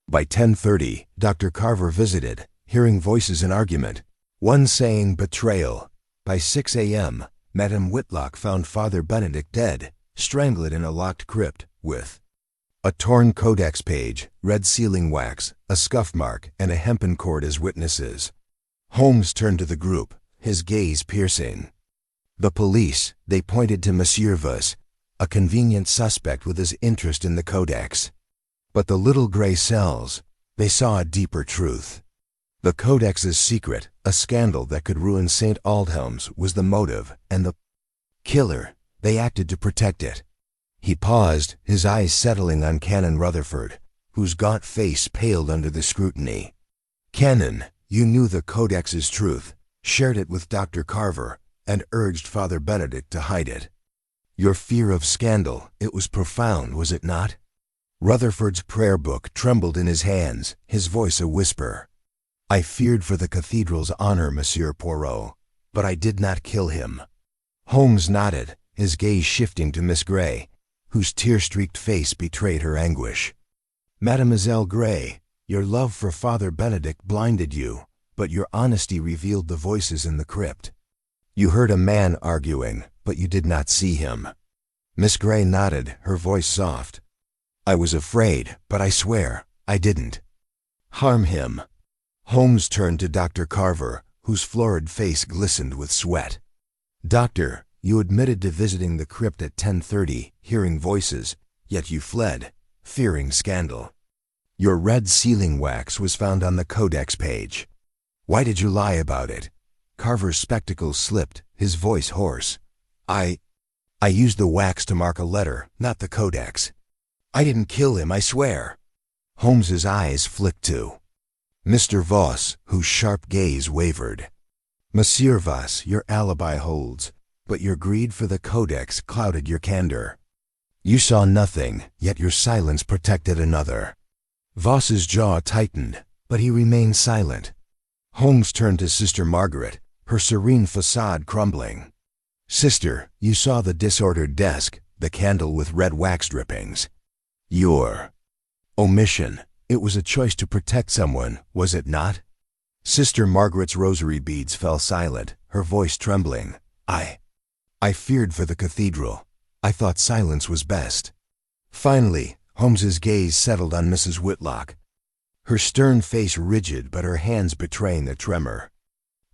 S1: By 10:30, Dr. Carver visited, hearing voices in argument, one saying betrayal. By 6 a.m., Madame Whitlock found Father Benedict dead, strangled in a locked crypt, with a torn codex page, red sealing wax, a scuff mark, and a hempen cord as witnesses. Holmes turned to the group, his gaze piercing. The police, they pointed to Monsieur Vuss, a convenient suspect with his interest in the codex. But the little gray cells, they saw a deeper truth. The codex's secret, a scandal that could ruin St. Aldhelm's, was the motive, and the killer, they acted to protect it. He paused, his eyes settling on Canon Rutherford, whose gaunt face paled under the scrutiny. "Canon, you knew the codex's truth, shared it with Dr. Carver, and urged Father Benedict to hide it. Your fear of scandal, it was profound, was it not?" Rutherford's prayer book trembled in his hands, his voice a whisper. "I feared for the cathedral's honor, Monsieur Poirot, but I did not kill him." Holmes nodded, his gaze shifting to Miss Gray, whose tear-streaked face betrayed her anguish. "Mademoiselle Gray, your love for Father Benedict blinded you, but your honesty revealed the voices in the crypt. You heard a man arguing, but you did not see him." Miss Gray nodded, her voice soft. "I was afraid, but I swear, I didn't harm him." Holmes turned to Dr. Carver, whose florid face glistened with sweat. "Doctor, you admitted to visiting the crypt at 10:30, hearing voices, yet you fled, fearing scandal. Your red sealing wax was found on the codex page. Why did you lie about it?" Carver's spectacles slipped, his voice hoarse. I used the wax to mark a letter, not the codex. I didn't kill him, I swear." Holmes's eyes flicked to Mr. Voss, whose sharp gaze wavered. "Monsieur Voss, your alibi holds, but your greed for the codex clouded your candor. You saw nothing, yet your silence protected another." Voss's jaw tightened, but he remained silent. Holmes turned to Sister Margaret, her serene facade crumbling. "Sister, you saw the disordered desk, the candle with red wax drippings. Your omission, it was a choice to protect someone, was it not?" Sister Margaret's rosary beads fell silent, her voice trembling. I feared for the cathedral. I thought silence was best." Finally, Holmes's gaze settled on Mrs. Whitlock, her stern face rigid but her hands betraying a tremor.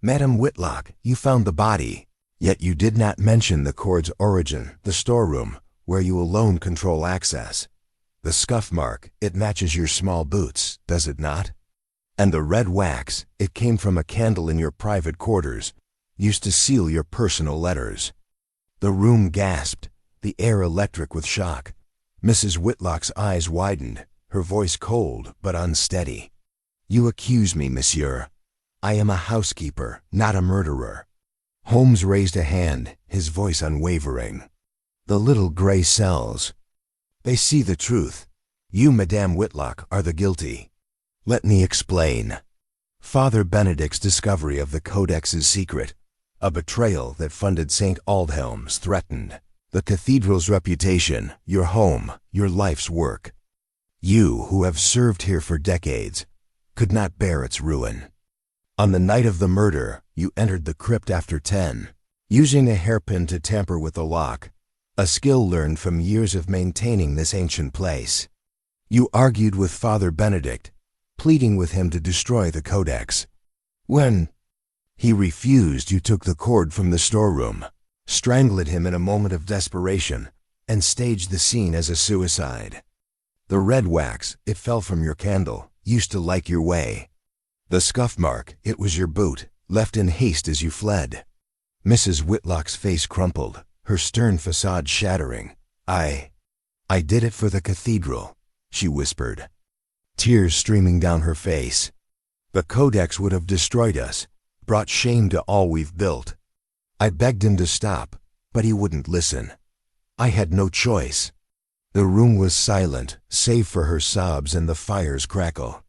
S1: "Madam Whitlock, you found the body, yet you did not mention the cord's origin, the storeroom, where you alone control access. The scuff mark, it matches your small boots, does it not?" And the red wax, it came from a candle in your private quarters, used to seal your personal letters. The room gasped, the air electric with shock. Mrs. Whitlock's eyes widened, her voice cold but unsteady. You accuse me, monsieur. I am a housekeeper, not a murderer. Holmes raised a hand, his voice unwavering. The little gray cells. They see the truth. You, Madame Whitlock, are the guilty. Let me explain. Father Benedict's discovery of the Codex's secret, a betrayal that funded St. Aldhelm's, threatened the cathedral's reputation, your home, your life's work. You, who have served here for decades, could not bear its ruin. On the night of the murder, you entered the crypt after 10, using a hairpin to tamper with the lock, a skill learned from years of maintaining this ancient place. You argued with Father Benedict, pleading with him to destroy the Codex. When he refused, you took the cord from the storeroom, strangled him in a moment of desperation, and staged the scene as a suicide. The red wax, it fell from your candle, used to light your way. The scuff mark, it was your boot, left in haste as you fled. Mrs. Whitlock's face crumpled, her stern facade shattering. I did it for the cathedral, she whispered, tears streaming down her face. The Codex would have destroyed us, brought shame to all we've built. I begged him to stop, but he wouldn't listen. I had no choice. The room was silent, save for her sobs and the fire's crackle.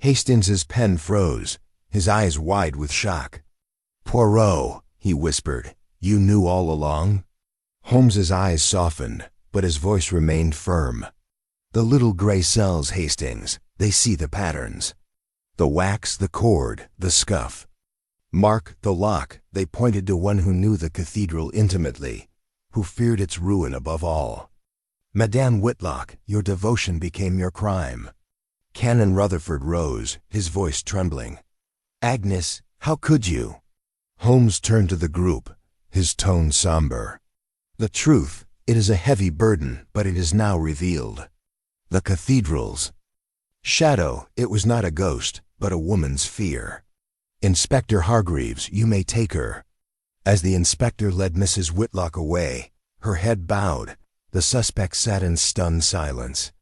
S1: Hastings's pen froze, his eyes wide with shock. Poirot, he whispered, you knew all along? Holmes's eyes softened, but his voice remained firm. The little gray cells, Hastings, they see the patterns. The wax, the cord, the scuff. Mark, the lock, they pointed to one who knew the cathedral intimately, who feared its ruin above all. Madame Whitlock, your devotion became your crime. Canon Rutherford rose, his voice trembling. Agnes, how could you? Holmes turned to the group, his tone somber. The truth, it is a heavy burden, but it is now revealed. The cathedral's shadow, it was not a ghost, but a woman's fear. Inspector Hargreaves, you may take her. As the inspector led Mrs. Whitlock away, her head bowed, the suspect sat in stunned silence.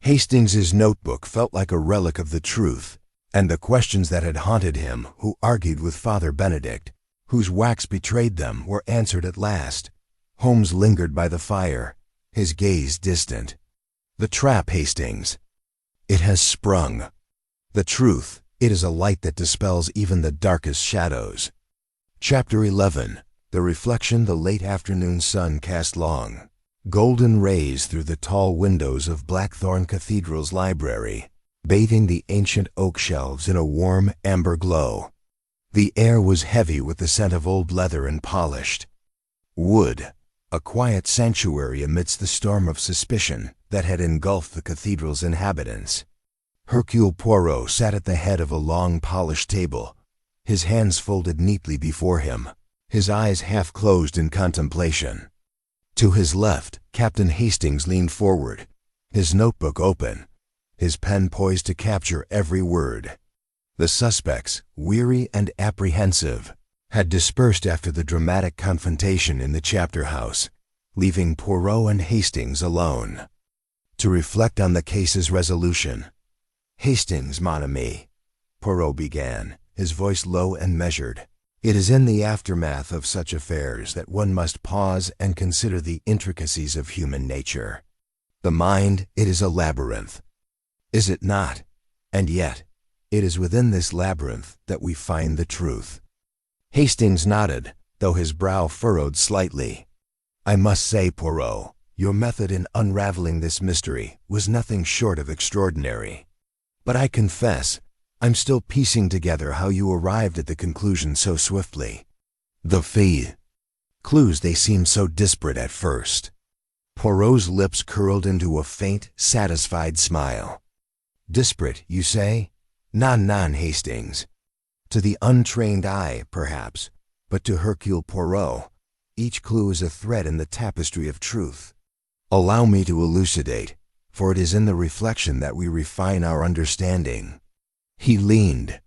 S1: Hastings's notebook felt like a relic of the truth, and the questions that had haunted him, who argued with Father Benedict, whose wax betrayed them, were answered at last. Holmes lingered by the fire, his gaze distant. The trap, Hastings. It has sprung. The truth, it is a light that dispels even the darkest shadows. Chapter 11. The reflection the late afternoon sun cast long, golden rays through the tall windows of Blackthorn Cathedral's library, bathing the ancient oak shelves in a warm amber glow. The air was heavy with the scent of old leather and polished wood, a quiet sanctuary amidst the storm of suspicion that had engulfed the cathedral's inhabitants. Hercule Poirot sat at the head of a long polished table, his hands folded neatly before him, his eyes half closed in contemplation. To his left, Captain Hastings leaned forward, his notebook open, his pen poised to capture every word. The suspects, weary and apprehensive, had dispersed after the dramatic confrontation in the chapter house, leaving Poirot and Hastings alone to reflect on the case's resolution. Hastings, mon ami, Poirot began, his voice low and measured. It is in the aftermath of such affairs that one must pause and consider the intricacies of human nature. The mind, it is a labyrinth. Is it not? And yet, it is within this labyrinth that we find the truth. Hastings nodded, though his brow furrowed slightly. I must say, Poirot, your method in unraveling this mystery was nothing short of extraordinary. But I confess, I'm still piecing together how you arrived at the conclusion so swiftly. The clues, they seemed so disparate at first. Poirot's lips curled into a faint, satisfied smile. Disparate, you say? Non, Hastings. To the untrained eye, perhaps, but to Hercule Poirot, each clue is a thread in the tapestry of truth. Allow me to elucidate, for it is in the reflection that we refine our understanding. He leaned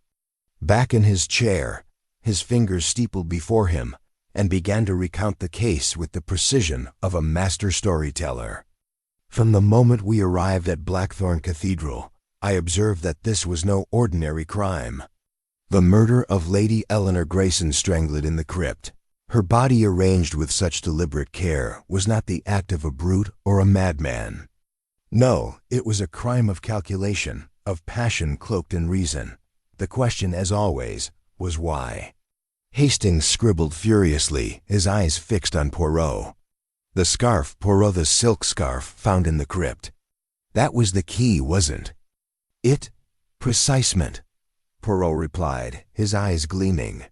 S1: back in his chair, his fingers steepled before him, and began to recount the case with the precision of a master storyteller. From the moment we arrived at Blackthorn Cathedral, I observed that this was no ordinary crime. The murder of Lady Eleanor Grayson strangled in the crypt, her body arranged with such deliberate care, was not the act of a brute or a madman. No, it was a crime of calculation, of passion cloaked in reason. The question, as always, was why. Hastings scribbled furiously, his eyes fixed on Poirot. The scarf, Poirot, the silk scarf found in the crypt. That was the key, wasn't it? Precisement, Poirot replied, his eyes gleaming.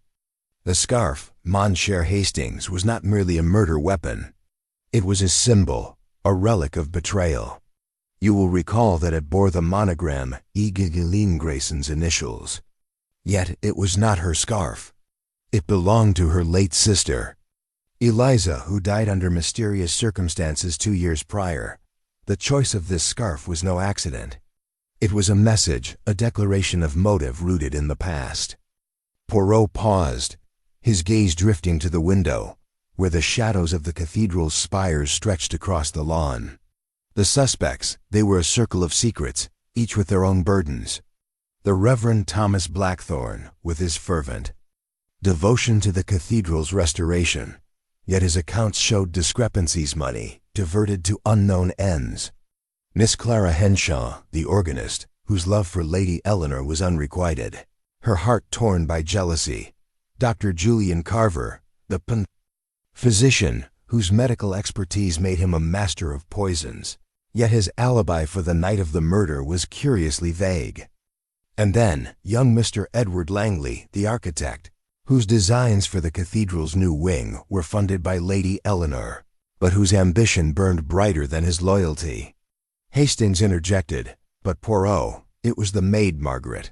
S1: The scarf, Monsieur Hastings, was not merely a murder weapon. It was a symbol, a relic of betrayal. You will recall that it bore the monogram Egeline Grayson's initials. Yet it was not her scarf. It belonged to her late sister, Eliza, who died under mysterious circumstances 2 years prior. The choice of this scarf was no accident. It was a message, a declaration of motive rooted in the past. Poirot paused, his gaze drifting to the window, where the shadows of the cathedral's spires stretched across the lawn. The suspects, they were a circle of secrets, each with their own burdens. The Reverend Thomas Blackthorne, with his fervent devotion to the cathedral's restoration, yet his accounts showed discrepancies, money diverted to unknown ends. Miss Clara Henshaw, the organist, whose love for Lady Eleanor was unrequited, her heart torn by jealousy. Dr. Julian Carver, the physician, whose medical expertise made him a master of poisons, yet his alibi for the night of the murder was curiously vague. And then, young Mr. Edward Langley, the architect, whose designs for the cathedral's new wing were funded by Lady Eleanor, but whose ambition burned brighter than his loyalty. Hastings interjected, but Poirot, it was the maid Margaret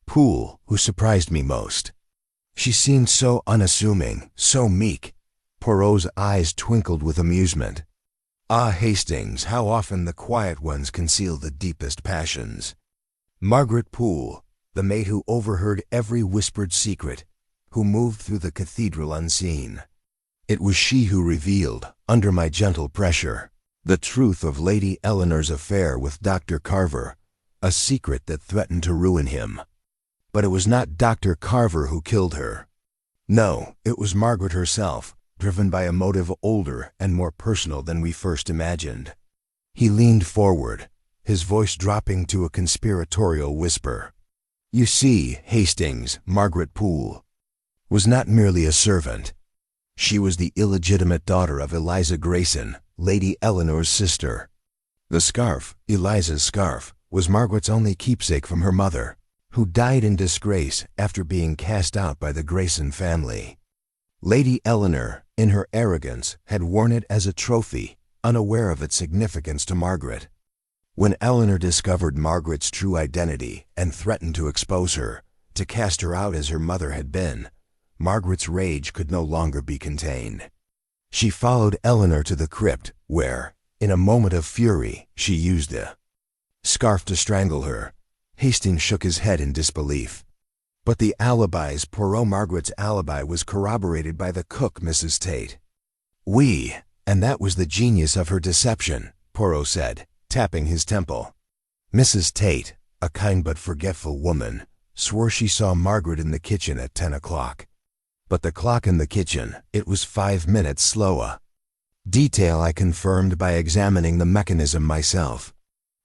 S1: Poole who surprised me most. She seemed so unassuming, so meek. Poirot's eyes twinkled with amusement. Ah, Hastings, how often the quiet ones conceal the deepest passions. Margaret Poole, the maid who overheard every whispered secret, who moved through the cathedral unseen. It was she who revealed, under my gentle pressure, the truth of Lady Eleanor's affair with Dr. Carver, a secret that threatened to ruin him. But it was not Dr. Carver who killed her. No, it was Margaret herself, driven by a motive older and more personal than we first imagined. He leaned forward, his voice dropping to a conspiratorial whisper. You see, Hastings, Margaret Poole was not merely a servant. She was the illegitimate daughter of Eliza Grayson, Lady Eleanor's sister. The scarf, Eliza's scarf, was Margaret's only keepsake from her mother, who died in disgrace after being cast out by the Grayson family. Lady Eleanor, in her arrogance, had worn it as a trophy, unaware of its significance to Margaret. When Eleanor discovered Margaret's true identity and threatened to expose her, to cast her out as her mother had been, Margaret's rage could no longer be contained. She followed Eleanor to the crypt, where, in a moment of fury, she used the scarf to strangle her. Hastings shook his head in disbelief. But the alibis, Margaret's alibi was corroborated by the cook, Mrs. Tate. And that was the genius of her deception, Poirot said, tapping his temple. Mrs. Tate, a kind but forgetful woman, swore she saw Margaret in the kitchen at 10 o'clock. But the clock in the kitchen, it was 5 minutes slower. Detail I confirmed by examining the mechanism myself.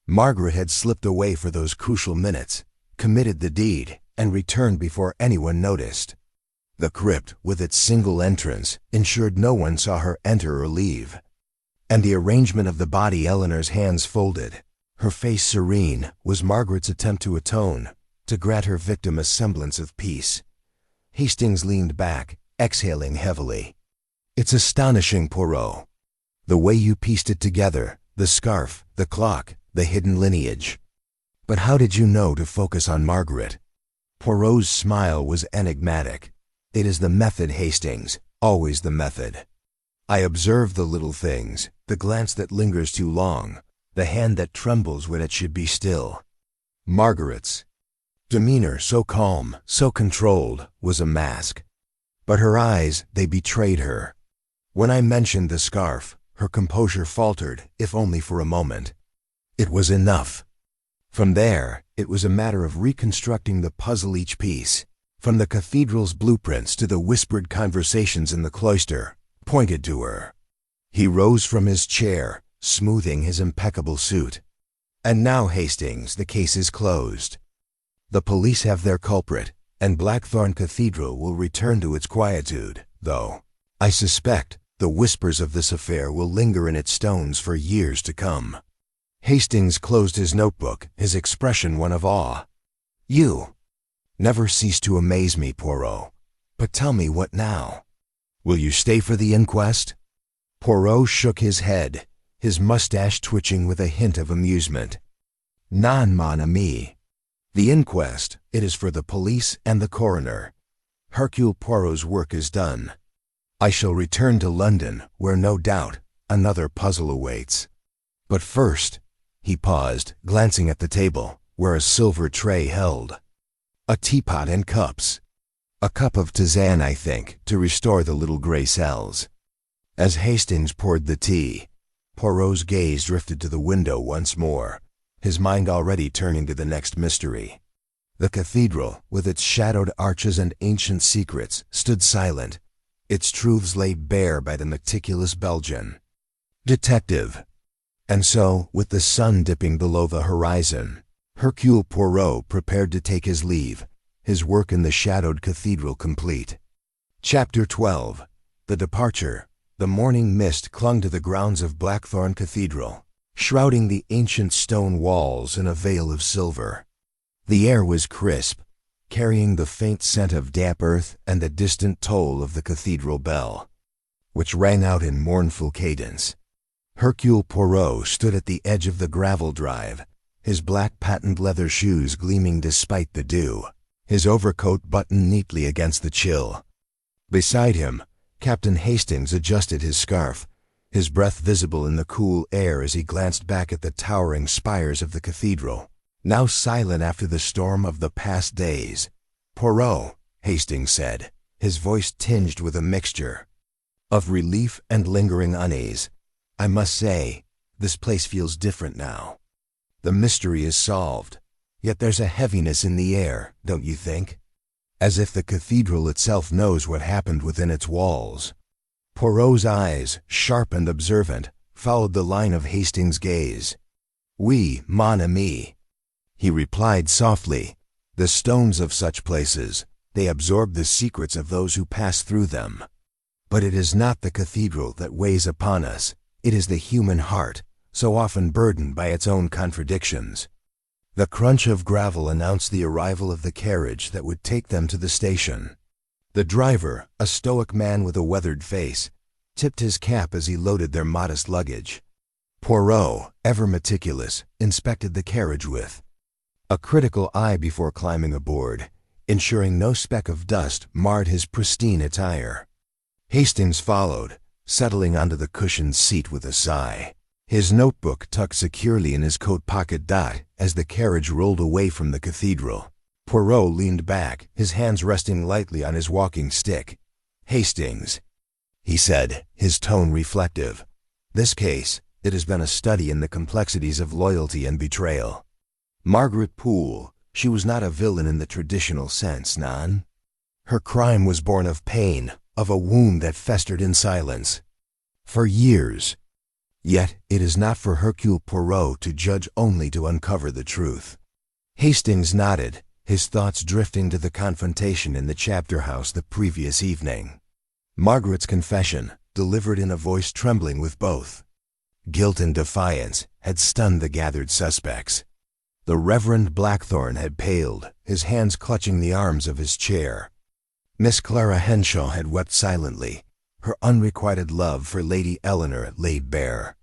S1: Margaret had slipped away for those crucial minutes, committed the deed, and returned before anyone noticed. The crypt, with its single entrance, ensured no one saw her enter or leave. And the arrangement of the body, Eleanor's hands folded, her face serene, was Margaret's attempt to atone, to grant her victim a semblance of peace. Hastings leaned back, exhaling heavily. It's astonishing, Poirot. The way you pieced it together, the scarf, the clock, the hidden lineage. But how did you know to focus on Margaret? Poirot's smile was enigmatic. It is the method, Hastings, always the method. I observe the little things, the glance that lingers too long, the hand that trembles when it should be still. Margaret's Demeanor so calm, so controlled, was a mask. But her eyes, they betrayed her. When I mentioned the scarf, her composure faltered, if only for a moment. It was enough. From there, it was a matter of reconstructing the puzzle each piece, from the cathedral's blueprints to the whispered conversations in the cloister, pointed to her. He rose from his chair, smoothing his impeccable suit. And now, Hastings, the case is closed. The police have their culprit, and Blackthorn Cathedral will return to its quietude, though I suspect the whispers of this affair will linger in its stones for years to come. Hastings closed his notebook, his expression one of awe. You never cease to amaze me, Poirot. But tell me, what now? Will you stay for the inquest? Poirot shook his head, his mustache twitching with a hint of amusement. Non, mon ami. The inquest, it is for the police and the coroner. Hercule Poirot's work is done. I shall return to London, where no doubt another puzzle awaits. But first, he paused, glancing at the table, where a silver tray held a teapot and cups. A cup of tisane, I think, to restore the little gray cells. As Hastings poured the tea, Poirot's gaze drifted to the window once more, his mind already turning to the next mystery. The cathedral, with its shadowed arches and ancient secrets, stood silent, its truths laid bare by the meticulous Belgian detective. And so, with the sun dipping below the horizon, Hercule Poirot prepared to take his leave, his work in the shadowed cathedral complete. Chapter 12. The Departure. The morning mist clung to the grounds of Blackthorn Cathedral, shrouding the ancient stone walls in a veil of silver. The air was crisp, carrying the faint scent of damp earth and the distant toll of the cathedral bell, which rang out in mournful cadence. Hercule Poirot stood at the edge of the gravel drive, his black patent leather shoes gleaming despite the dew, his overcoat buttoned neatly against the chill. Beside him, Captain Hastings adjusted his scarf, his breath visible in the cool air as he glanced back at the towering spires of the cathedral, now silent after the storm of the past days. "Poirot," Hastings said, his voice tinged with a mixture of relief and lingering unease, "I must say, this place feels different now. The mystery is solved, yet there's a heaviness in the air, don't you think? As if the cathedral itself knows what happened within its walls." Poirot's eyes, sharp and observant, followed the line of Hastings' gaze. "Oui, mon ami," he replied softly. "The stones of such places, they absorb the secrets of those who pass through them. But it is not the cathedral that weighs upon us, it is the human heart, so often burdened by its own contradictions." The crunch of gravel announced the arrival of the carriage that would take them to the station. The driver, a stoic man with a weathered face, tipped his cap as he loaded their modest luggage. Poirot, ever meticulous, inspected the carriage with a critical eye before climbing aboard, ensuring no speck of dust marred his pristine attire. Hastings followed, settling onto the cushioned seat with a sigh, his notebook tucked securely in his coat pocket. As the carriage rolled away from the cathedral, Poirot leaned back, his hands resting lightly on his walking stick. "Hastings," he said, his tone reflective, "this case, it has been a study in the complexities of loyalty and betrayal. Margaret Poole, she was not a villain in the traditional sense, non. Her crime was born of pain, of a wound that festered in silence for years. Yet it is not for Hercule Poirot to judge, only to uncover the truth." Hastings nodded, his thoughts drifting to the confrontation in the chapter house the previous evening. Margaret's confession, delivered in a voice trembling with both guilt and defiance, had stunned the gathered suspects. The Reverend Blackthorn had paled, his hands clutching the arms of his chair. Miss Clara Henshaw had wept silently, her unrequited love for Lady Eleanor laid bare.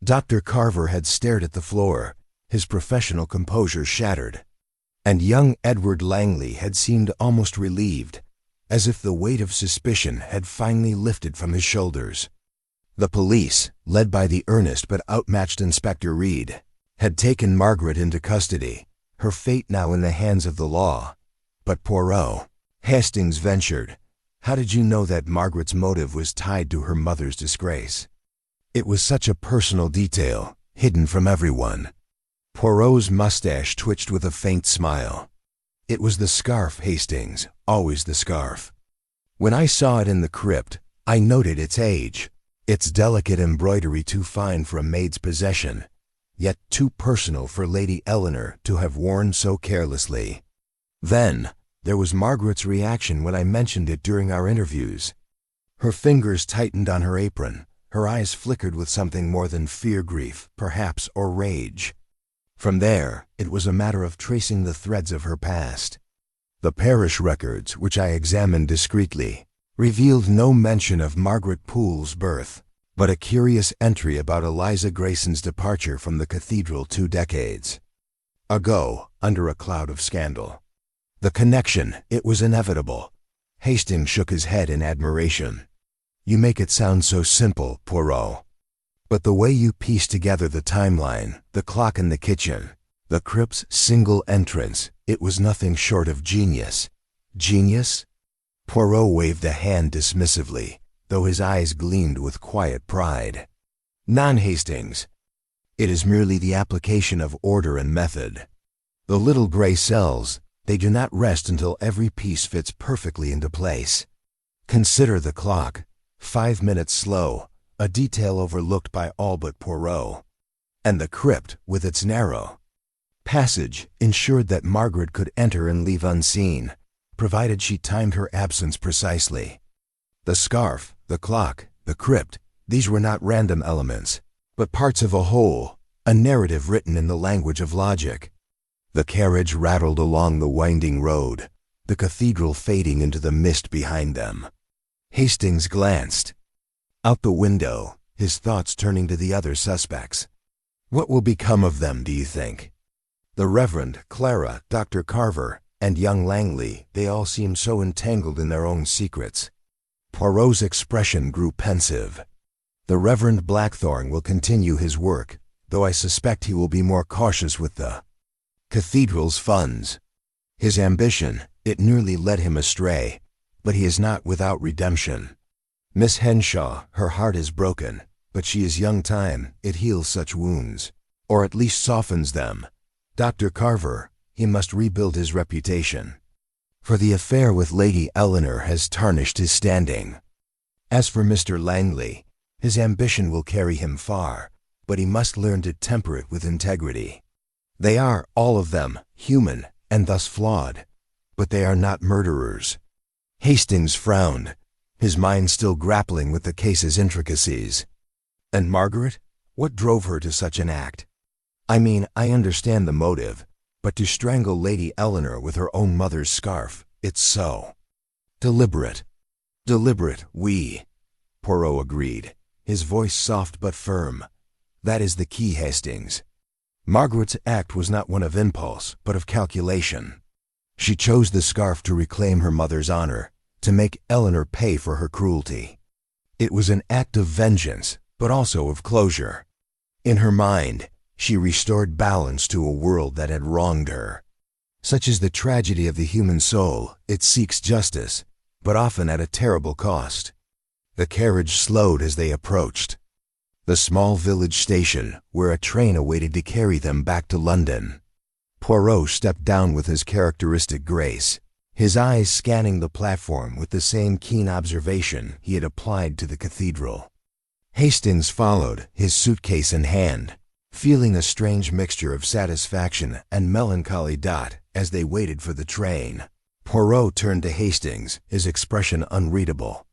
S1: Dr. Carver had stared at the floor, his professional composure shattered. And young Edward Langley had seemed almost relieved, as if the weight of suspicion had finally lifted from his shoulders. The police, led by the earnest but outmatched Inspector Reed, had taken Margaret into custody, her fate now in the hands of the law. But Poirot, Hastings ventured, how did you know that Margaret's motive was tied to her mother's disgrace? It was such a personal detail, hidden from everyone. Poirot's mustache twitched with a faint smile. It was the scarf, Hastings, always the scarf. When I saw it in the crypt, I noted its age, its delicate embroidery too fine for a maid's possession, yet too personal for Lady Eleanor to have worn so carelessly. Then, there was Margaret's reaction when I mentioned it during our interviews. Her fingers tightened on her apron, her eyes flickered with something more than fear, grief, perhaps, or rage. From there, it was a matter of tracing the threads of her past. The parish records, which I examined discreetly, revealed no mention of Margaret Poole's birth, but a curious entry about Eliza Grayson's departure from the cathedral 2 decades ago, under a cloud of scandal. The connection, it was inevitable. Hastings shook his head in admiration. You make it sound so simple, Poirot. But the way you piece together the timeline, the clock in the kitchen, the crypt's single entrance, it was nothing short of genius. Genius? Poirot waved a hand dismissively, though his eyes gleamed with quiet pride. None, Hastings. It is merely the application of order and method. The little gray cells, they do not rest until every piece fits perfectly into place. Consider the clock, 5 minutes slow, a detail overlooked by all but Poirot. And the crypt, with its narrow passage, ensured that Margaret could enter and leave unseen, provided she timed her absence precisely. The scarf, the clock, the crypt, these were not random elements, but parts of a whole, a narrative written in the language of logic. The carriage rattled along the winding road, the cathedral fading into the mist behind them. Hastings glanced out the window, his thoughts turning to the other suspects. What will become of them, do you think? The Reverend, Clara, Dr. Carver, and young Langley, they all seemed so entangled in their own secrets. Poirot's expression grew pensive. The Reverend Blackthorne will continue his work, though I suspect he will be more cautious with the cathedral's funds. His ambition, it nearly led him astray, but he is not without redemption. Miss Henshaw, her heart is broken, but she is young time, it heals such wounds, or at least softens them. Dr. Carver, he must rebuild his reputation, for the affair with Lady Eleanor has tarnished his standing. As for Mr. Langley, his ambition will carry him far, but he must learn to temper it with integrity. They are, all of them, human and thus flawed, but they are not murderers. Hastings frowned, his mind still grappling with the case's intricacies. And Margaret? What drove her to such an act? I mean, I understand the motive, but to strangle Lady Eleanor with her own mother's scarf, it's so deliberate. Deliberate, oui, Poirot agreed, his voice soft but firm. That is the key, Hastings. Margaret's act was not one of impulse, but of calculation. She chose the scarf to reclaim her mother's honor, to make Eleanor pay for her cruelty. It was an act of vengeance, but also of closure. In her mind, she restored balance to a world that had wronged her. Such is the tragedy of the human soul, it seeks justice, but often at a terrible cost. The carriage slowed as they approached the small village station, where a train awaited to carry them back to London. Poirot stepped down with his characteristic grace, his eyes scanning the platform with the same keen observation he had applied to the cathedral. Hastings followed, his suitcase in hand, feeling a strange mixture of satisfaction and melancholy. As they waited for the train, Poirot turned to Hastings, his expression unreadable.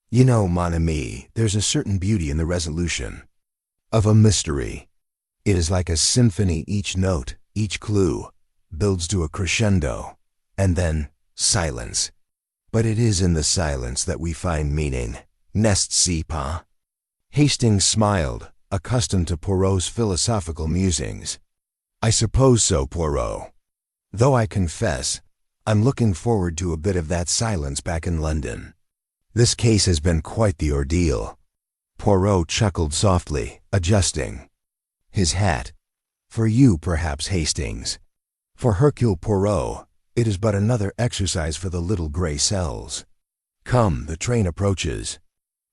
S1: You know, mon ami, there's a certain beauty in the resolution of a mystery. It is like a symphony, each note, each clue, builds to a crescendo, and then silence. But it is in the silence that we find meaning, n'est-ce pas? Hastings smiled, accustomed to Poirot's philosophical musings. I suppose so, Poirot. Though I confess, I'm looking forward to a bit of that silence back in London. This case has been quite the ordeal. Poirot chuckled softly, adjusting his hat. For you, perhaps, Hastings. For Hercule Poirot, it is but another exercise for the little gray cells. Come, the train approaches.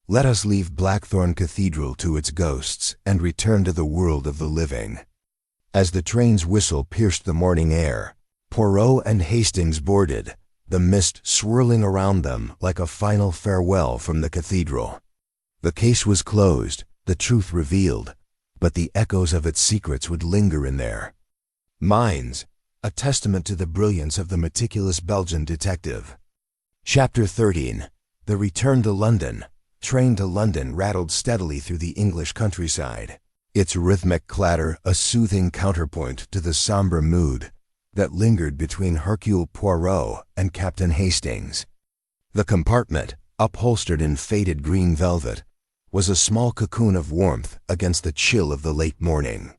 S1: Let us leave Blackthorn Cathedral to its ghosts and return to the world of the living. As the train's whistle pierced the morning air, Poirot and Hastings boarded, the mist swirling around them like a final farewell from the cathedral. The case was closed, the truth revealed, but the echoes of its secrets would linger in their minds, a testament to the brilliance of the meticulous Belgian detective. Chapter 13. The Return to London. Train to London rattled steadily through the English countryside, its rhythmic clatter a soothing counterpoint to the somber mood that lingered between Hercule Poirot and Captain Hastings. The compartment, upholstered in faded green velvet, was a small cocoon of warmth against the chill of the late morning.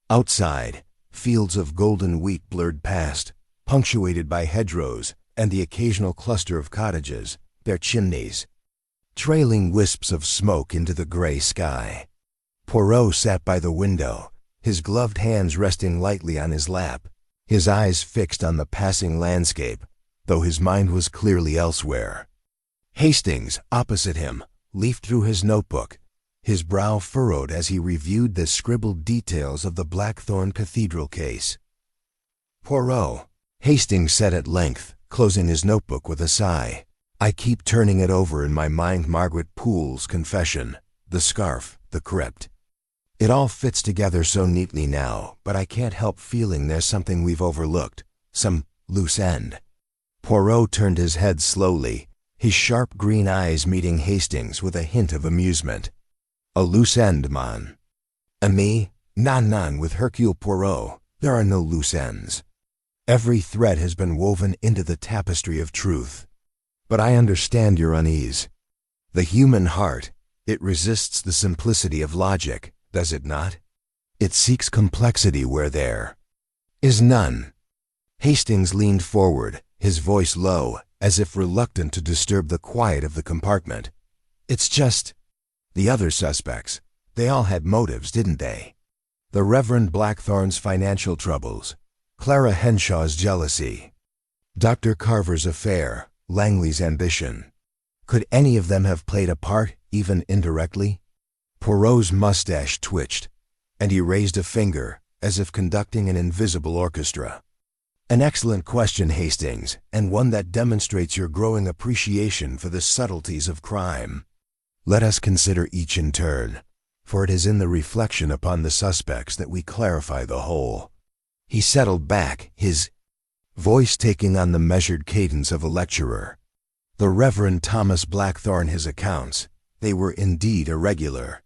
S1: Outside, fields of golden wheat blurred past, punctuated by hedgerows and the occasional cluster of cottages, their chimneys trailing wisps of smoke into the gray sky. Poirot sat by the window, his gloved hands resting lightly on his lap, his eyes fixed on the passing landscape, though his mind was clearly elsewhere. Hastings, opposite him, leafed through his notebook, his brow furrowed as he reviewed the scribbled details of the Blackthorn Cathedral case. "Poirot," Hastings said at length, closing his notebook with a sigh. "I keep turning it over in my mind, Margaret Poole's confession, the scarf, the crypt. It all fits together so neatly now, but I can't help feeling there's something we've overlooked, some loose end." Poirot turned his head slowly, his sharp green eyes meeting Hastings with a hint of amusement. "A loose end, man." "Me? Non, with Hercule Poirot, there are no loose ends. Every thread has been woven into the tapestry of truth. But I understand your unease. The human heart, it resists the simplicity of logic, does it not? It seeks complexity where there is none." Hastings leaned forward, his voice low, as if reluctant to disturb the quiet of the compartment. "It's just the other suspects. They all had motives, didn't they? The Reverend Blackthorn's financial troubles, Clara Henshaw's jealousy, Dr. Carver's affair, Langley's ambition. Could any of them have played a part, even indirectly?" Poirot's mustache twitched, and he raised a finger, as if conducting an invisible orchestra. "An excellent question, Hastings, and one that demonstrates your growing appreciation for the subtleties of crime. Let us consider each in turn, for it is in the reflection upon the suspects that we clarify the whole." He settled back, his voice taking on the measured cadence of a lecturer. "The Reverend Thomas Blackthorn, his accounts, they were indeed irregular.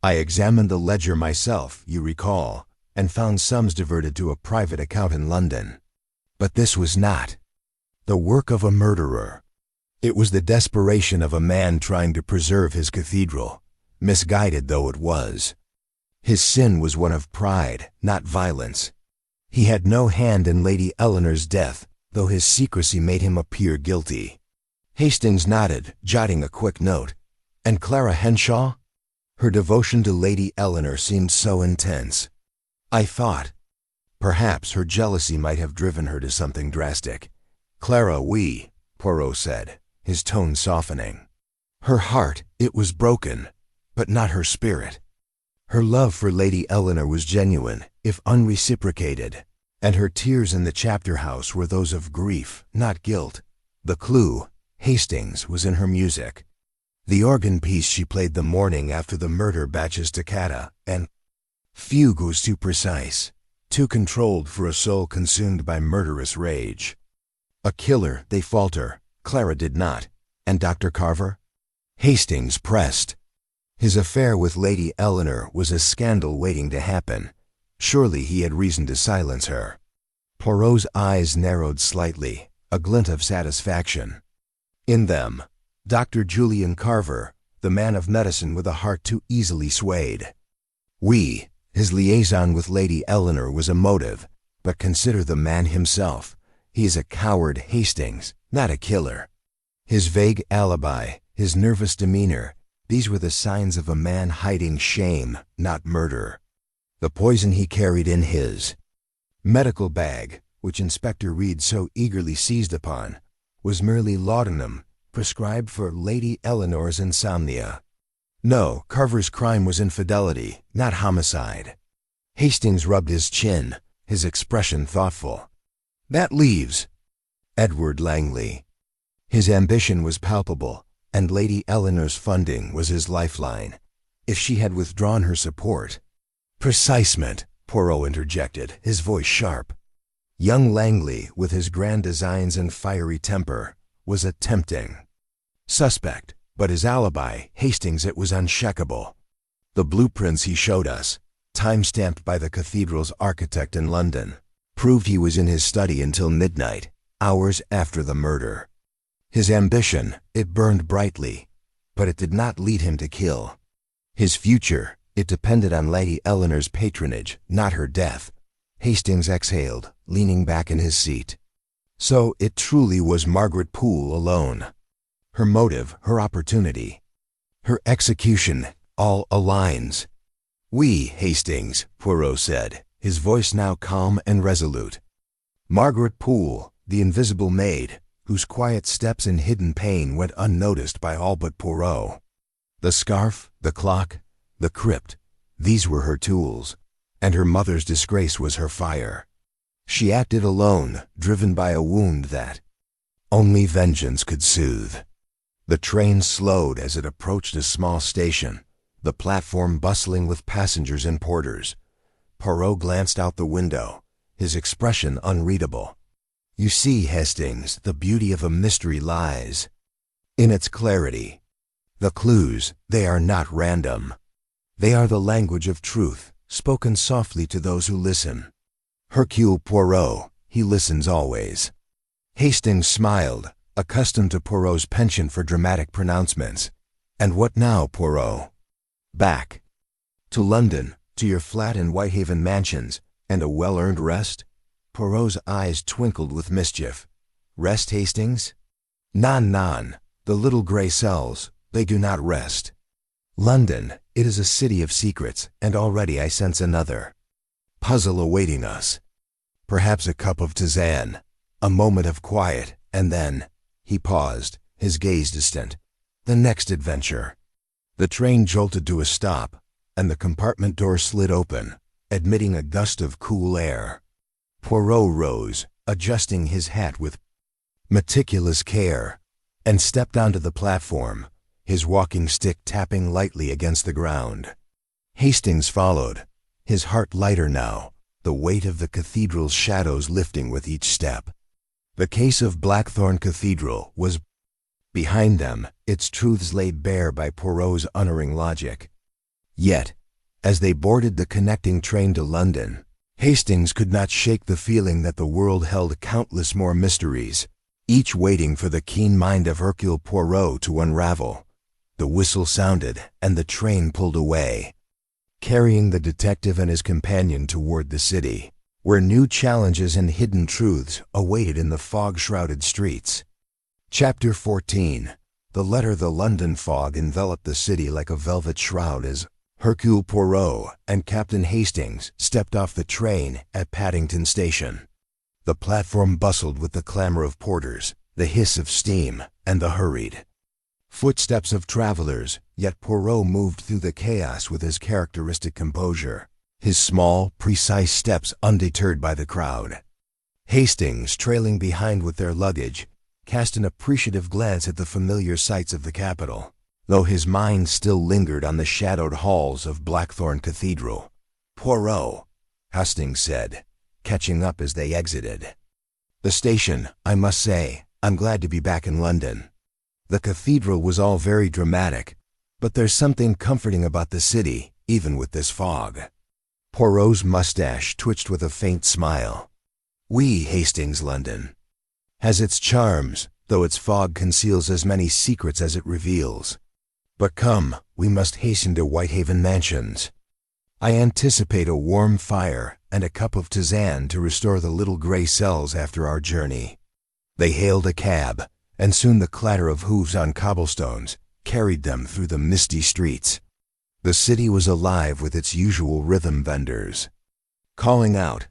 S1: I examined the ledger myself, you recall, and found sums diverted to a private account in London. But this was not the work of a murderer. It was the desperation of a man trying to preserve his cathedral, misguided though it was. His sin was one of pride, not violence. He had no hand in Lady Eleanor's death, though his secrecy made him appear guilty." Hastings nodded, jotting a quick note. "And Clara Henshaw?" Her devotion to Lady Eleanor seemed so intense. "I thought perhaps her jealousy might have driven her to something drastic." "Clara, oui," Poirot said, his tone softening. "Her heart, it was broken, but not her spirit. Her love for Lady Eleanor was genuine, if unreciprocated, and her tears in the chapter house were those of grief, not guilt. The clue, Hastings, was in her music. The organ piece she played the morning after the murder Bacchus toccata, and fugue was too precise, too controlled for a soul consumed by murderous rage. A killer, they falter. Clara did not. And Dr. Carver?" Hastings pressed. His affair with Lady Eleanor was a scandal waiting to happen. Surely he had reason to silence her. Poirot's eyes narrowed slightly, a glint of satisfaction. In them, Dr. Julian Carver, the man of medicine with a heart too easily swayed. "Oui, his liaison with Lady Eleanor was a motive, but consider the man himself. He is a coward, Hastings, not a killer. His vague alibi, his nervous demeanor, these were the signs of a man hiding shame, not murder. The poison he carried in his medical bag which Inspector Reed so eagerly seized upon, was merely laudanum prescribed for Lady Eleanor's insomnia. No, Carver's crime was infidelity, not homicide. Hastings rubbed his chin, his expression thoughtful. That leaves Edward Langley. His ambition was palpable, and Lady Eleanor's funding was his lifeline. If she had withdrawn her support— Precisement, Poirot interjected, his voice sharp. Young Langley, with his grand designs and fiery temper, was a tempting suspect, but his alibi, Hastings, it was unshakable. The blueprints he showed us, time-stamped by the cathedral's architect in London, proved he was in his study until midnight, hours after the murder. His ambition, it burned brightly, but it did not lead him to kill. His future, it depended on Lady Eleanor's patronage, not her death. Hastings exhaled, leaning back in his seat. So it truly was Margaret Poole alone. Her motive, her opportunity, her execution, all aligns. We, Hastings, Poirot said, his voice now calm and resolute. Margaret Poole, the invisible maid, whose quiet steps and hidden pain went unnoticed by all but Poirot. The scarf, the clock, the crypt, these were her tools, and her mother's disgrace was her fire. She acted alone, driven by a wound that only vengeance could soothe. The train slowed as it approached a small station, the platform bustling with passengers and porters. Poirot glanced out the window, his expression unreadable. You see, Hastings, the beauty of a mystery lies in its clarity. The clues, they are not random. They are the language of truth, spoken softly to those who listen. Hercule Poirot, he listens always. Hastings smiled, accustomed to Poirot's penchant for dramatic pronouncements. And what now, Poirot? Back to London, to your flat in Whitehaven Mansions, and a well-earned rest? Poirot's eyes twinkled with mischief. Rest, Hastings? Non. The little grey cells, they do not rest. London, it is a city of secrets, and already I sense another puzzle awaiting us. Perhaps a cup of tisane, a moment of quiet, and then— he paused, his gaze distant. The next adventure. The train jolted to a stop, and the compartment door slid open, admitting a gust of cool air. Poirot rose, adjusting his hat with meticulous care, and stepped onto the platform, his walking stick tapping lightly against the ground. Hastings followed, his heart lighter now, the weight of the cathedral's shadows lifting with each step. The case of Blackthorn Cathedral was behind them, its truths laid bare by Poirot's unerring logic. Yet, as they boarded the connecting train to London, Hastings could not shake the feeling that the world held countless more mysteries, each waiting for the keen mind of Hercule Poirot to unravel. The whistle sounded, and the train pulled away, carrying the detective and his companion toward the city, where new challenges and hidden truths awaited in the fog-shrouded streets. Chapter 14. The London fog enveloped the city like a velvet shroud as Hercule Poirot and Captain Hastings stepped off the train at Paddington Station. The platform bustled with the clamor of porters, the hiss of steam, and the hurried footsteps of travelers, yet Poirot moved through the chaos with his characteristic composure, his small, precise steps undeterred by the crowd. Hastings, trailing behind with their luggage, cast an appreciative glance at the familiar sights of the capital, though his mind still lingered on the shadowed halls of Blackthorn Cathedral. Poirot, Hastings said, catching up as they exited. The station, I must say, I'm glad to be back in London. The cathedral was all very dramatic, but there's something comforting about the city, even with this fog. Poirot's mustache twitched with a faint smile. Oui, Hastings, London has its charms, though its fog conceals as many secrets as it reveals. But come, we must hasten to Whitehaven Mansions. I anticipate a warm fire and a cup of tisane to restore the little grey cells after our journey. They hailed a cab, and soon the clatter of hooves on cobblestones carried them through the misty streets. The city was alive with its usual rhythm vendors calling out,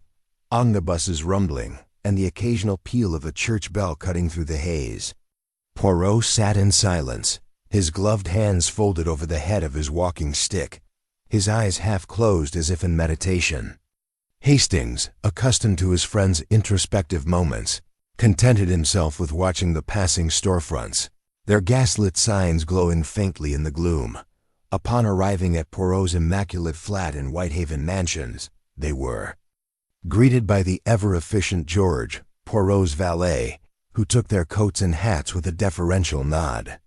S1: omnibuses rumbling, and the occasional peal of a church bell cutting through the haze. Poirot sat in silence, his gloved hands folded over the head of his walking stick, his eyes half closed as if in meditation. Hastings, accustomed to his friend's introspective moments, contented himself with watching the passing storefronts, their gaslit signs glowing faintly in the gloom. Upon arriving at Poirot's immaculate flat in Whitehaven Mansions, they were greeted by the ever-efficient George, Poirot's valet, who took their coats and hats with a deferential nod.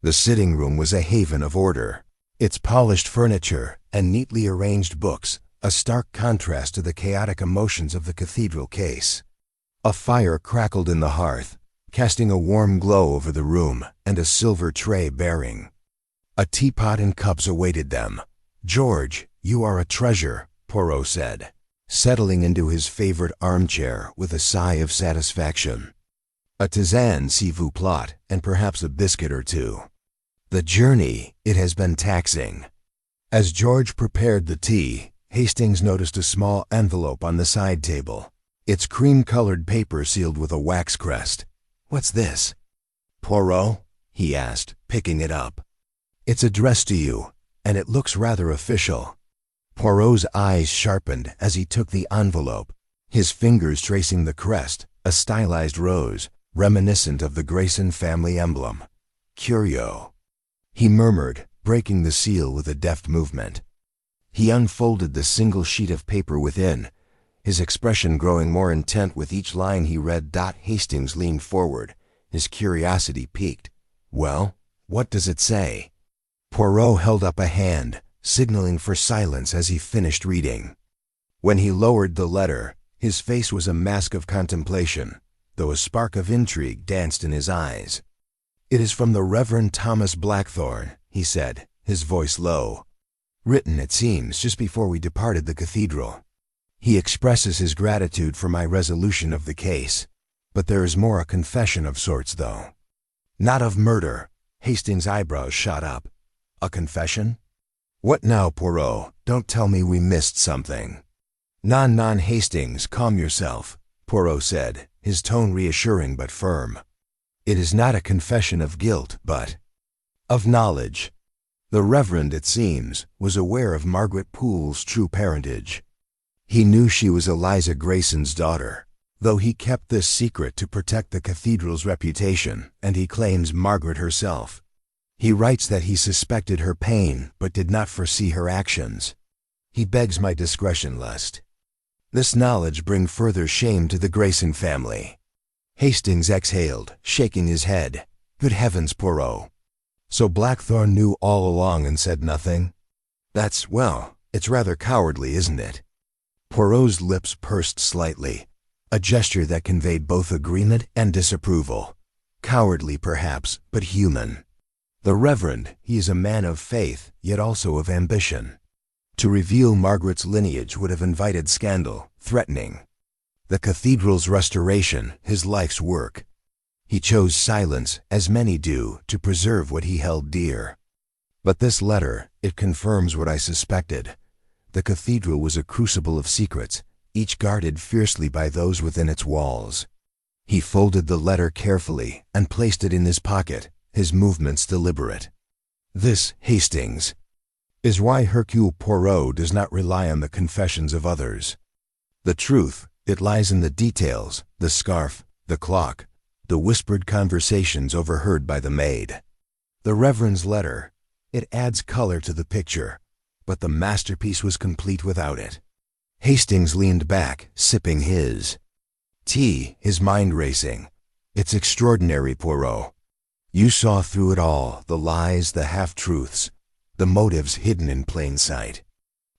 S1: The sitting room was a haven of order, its polished furniture and neatly arranged books a stark contrast to the chaotic emotions of the cathedral case. A fire crackled in the hearth, casting a warm glow over the room, and a silver tray bearing a teapot and cups awaited them. "George, you are a treasure," Poirot said, settling into his favorite armchair with a sigh of satisfaction. "A tisane, si vous plaît, and perhaps a biscuit or two. The journey, it has been taxing." As George prepared the tea, Hastings noticed a small envelope on the side table, its cream-colored paper sealed with a wax crest. "What's this?" "Poirot?" he asked, picking it up. "It's addressed to you, and it looks rather official." Poirot's eyes sharpened as he took the envelope, his fingers tracing the crest, a stylized rose, reminiscent of the Grayson family emblem. "Curio," he murmured, breaking the seal with a deft movement. He unfolded the single sheet of paper within, his expression growing more intent with each line he read. Hastings leaned forward, his curiosity piqued. "Well, what does it say?" Poirot held up a hand, signaling for silence as he finished reading. When he lowered the letter, his face was a mask of contemplation, though a spark of intrigue danced in his eyes. "It is from the Reverend Thomas Blackthorne," he said, his voice low. "Written, it seems, just before we departed the cathedral. He expresses his gratitude for my resolution of the case. But there is more, a confession of sorts, though." "Not of murder." Hastings' eyebrows shot up. "A confession? What now, Poirot? Don't tell me we missed something." Non, Hastings, calm yourself," Poirot said, his tone reassuring but firm. "It is not a confession of guilt, but of knowledge. The Reverend, it seems, was aware of Margaret Poole's true parentage. He knew she was Eliza Grayson's daughter, though he kept this secret to protect the cathedral's reputation, and he claims Margaret herself. He writes that he suspected her pain but did not foresee her actions. He begs my discretion lest this knowledge bring further shame to the Grayson family." Hastings exhaled, shaking his head. "Good heavens, Poirot. So Blackthorne knew all along and said nothing? Well, it's rather cowardly, isn't it?" Poirot's lips pursed slightly, a gesture that conveyed both agreement and disapproval. Cowardly, perhaps, but human. The Reverend, he is a man of faith, yet also of ambition. To reveal Margaret's lineage would have invited scandal, threatening the cathedral's restoration, his life's work. He chose silence, as many do, to preserve what he held dear. But this letter, it confirms what I suspected. The cathedral was a crucible of secrets, each guarded fiercely by those within its walls. He folded the letter carefully and placed it in his pocket, his movements deliberate. "This, Hastings, is why Hercule Poirot does not rely on the confessions of others. The truth, it lies in the details, the scarf, the clock, the whispered conversations overheard by the maid. The Reverend's letter, it adds color to the picture, but the masterpiece was complete without it." Hastings leaned back, sipping his tea, his mind racing. "It's extraordinary, Poirot. You saw through it all, the lies, the half-truths, the motives hidden in plain sight.